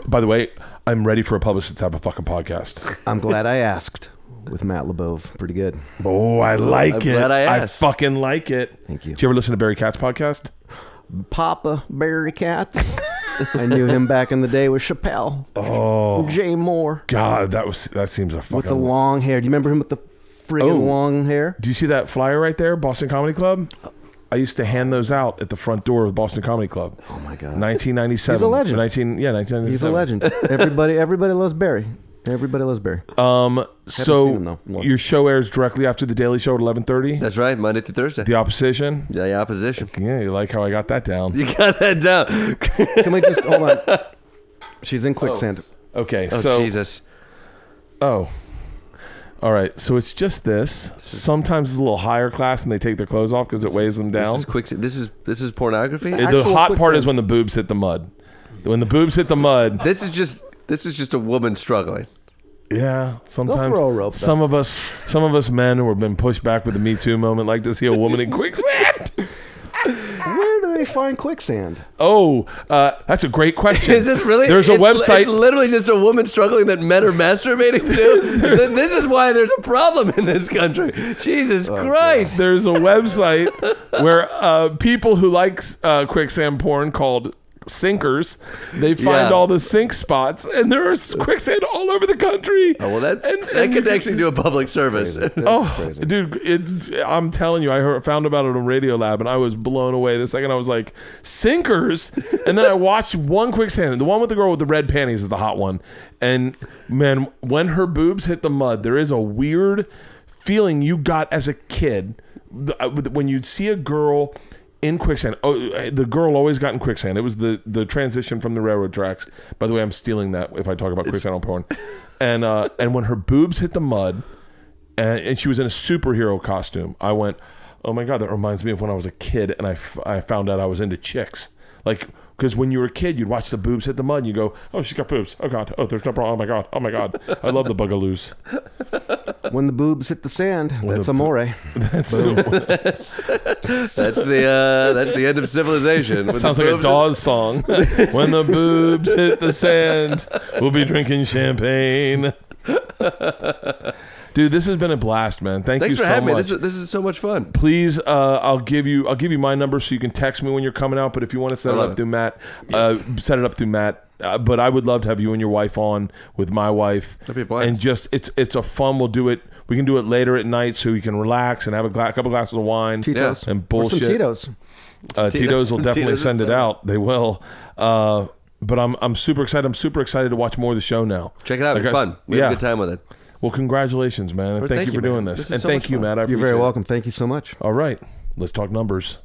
By the way, I'm ready for a publicist to have a fucking podcast. I'm glad I asked with Matt LeBove. Pretty good. Oh, I like it. Glad I asked. I fucking like it. Thank you. Did you ever listen to Barry Katz podcast? Papa Barry Katz. I knew him back in the day with Chappelle. Oh, Jay Moore. God, that seems a fucking... With the long hair. Do you remember him with the friggin' long hair? Do you see that flyer right there, Boston Comedy Club? I used to hand those out at the front door of the Boston Comedy Club. Oh my God. 1997. He's a legend. 1997. He's a legend. Everybody loves Barry. Everybody loves Barry. So your show airs directly after the Daily Show at 11:30. That's right, Monday through Thursday. The Opposition. The Opposition. Yeah, you like how I got that down? You got that down. Can we just hold on? She's in quicksand. Okay, Oh, so Jesus. oh, all right. So it's just this. Sometimes it's a little higher class, and they take their clothes off because it weighs them down. This is pornography. The hot part is when the boobs hit the mud. When the boobs hit the mud. This is just a woman struggling. Yeah, sometimes throw a rope, some of us men who have been pushed back with the Me Too moment like to see a woman in quicksand. Where do they find quicksand? Oh, that's a great question. Is this really? There's a website. It's literally just a woman struggling that men are masturbating to. This is why there's a problem in this country. Jesus Christ. There's a website where people who like quicksand porn called Sinkers, they find all the sink spots, and there's quicksand all over the country. Oh, well, that could actually do a public service. Crazy. Dude, I'm telling you, I found about it on Radiolab, and I was blown away. The second I was like, Sinkers? And then I watched one quicksand. The one with the girl with the red panties is the hot one. And, man, when her boobs hit the mud, there is a weird feeling you got as a kid when you'd see a girl in quicksand. Oh, the girl always got in quicksand. It was the transition from the railroad tracks. By the way, I'm stealing that if I talk about quicksand on porn. And when her boobs hit the mud, and she was in a superhero costume, I went, oh my God, that reminds me of when I was a kid and I found out I was into chicks. Like, because when you were a kid, you'd watch the boobs hit the mud and you go, oh, she's got boobs. Oh, God. Oh, there's no problem. Oh, my God. Oh, my God. I love the bugaloos. When the boobs hit the sand, that's amore. That's That's the end of civilization. When sounds the like a boobs- Dawes song. When the boobs hit the sand, we'll be drinking champagne. Dude, this has been a blast, man. Thanks Thanks you for so having much. me. This is so much fun. Please, I'll give you my number so you can text me when you're coming out. But if you want to set I it love up it. through Matt, set it up through Matt. But I would love to have you and your wife on with my wife. That'd be a blast. And just it's a fun. We'll do it. We can do it later at night so you can relax and have a couple glasses of wine Tito's. and Or bullshit. some Tito's. Tito's will definitely Tito's send it inside. out. They will. But I'm super excited. I'm super excited to watch more of the show now. Check it out. Like It's I- fun. We had yeah. a good time with it. Well, congratulations, man. And Well, thank you for man. doing This this. is And so thank much you, fun. Matt. I You're appreciate very it. welcome. Thank you so much. All right. Let's talk numbers.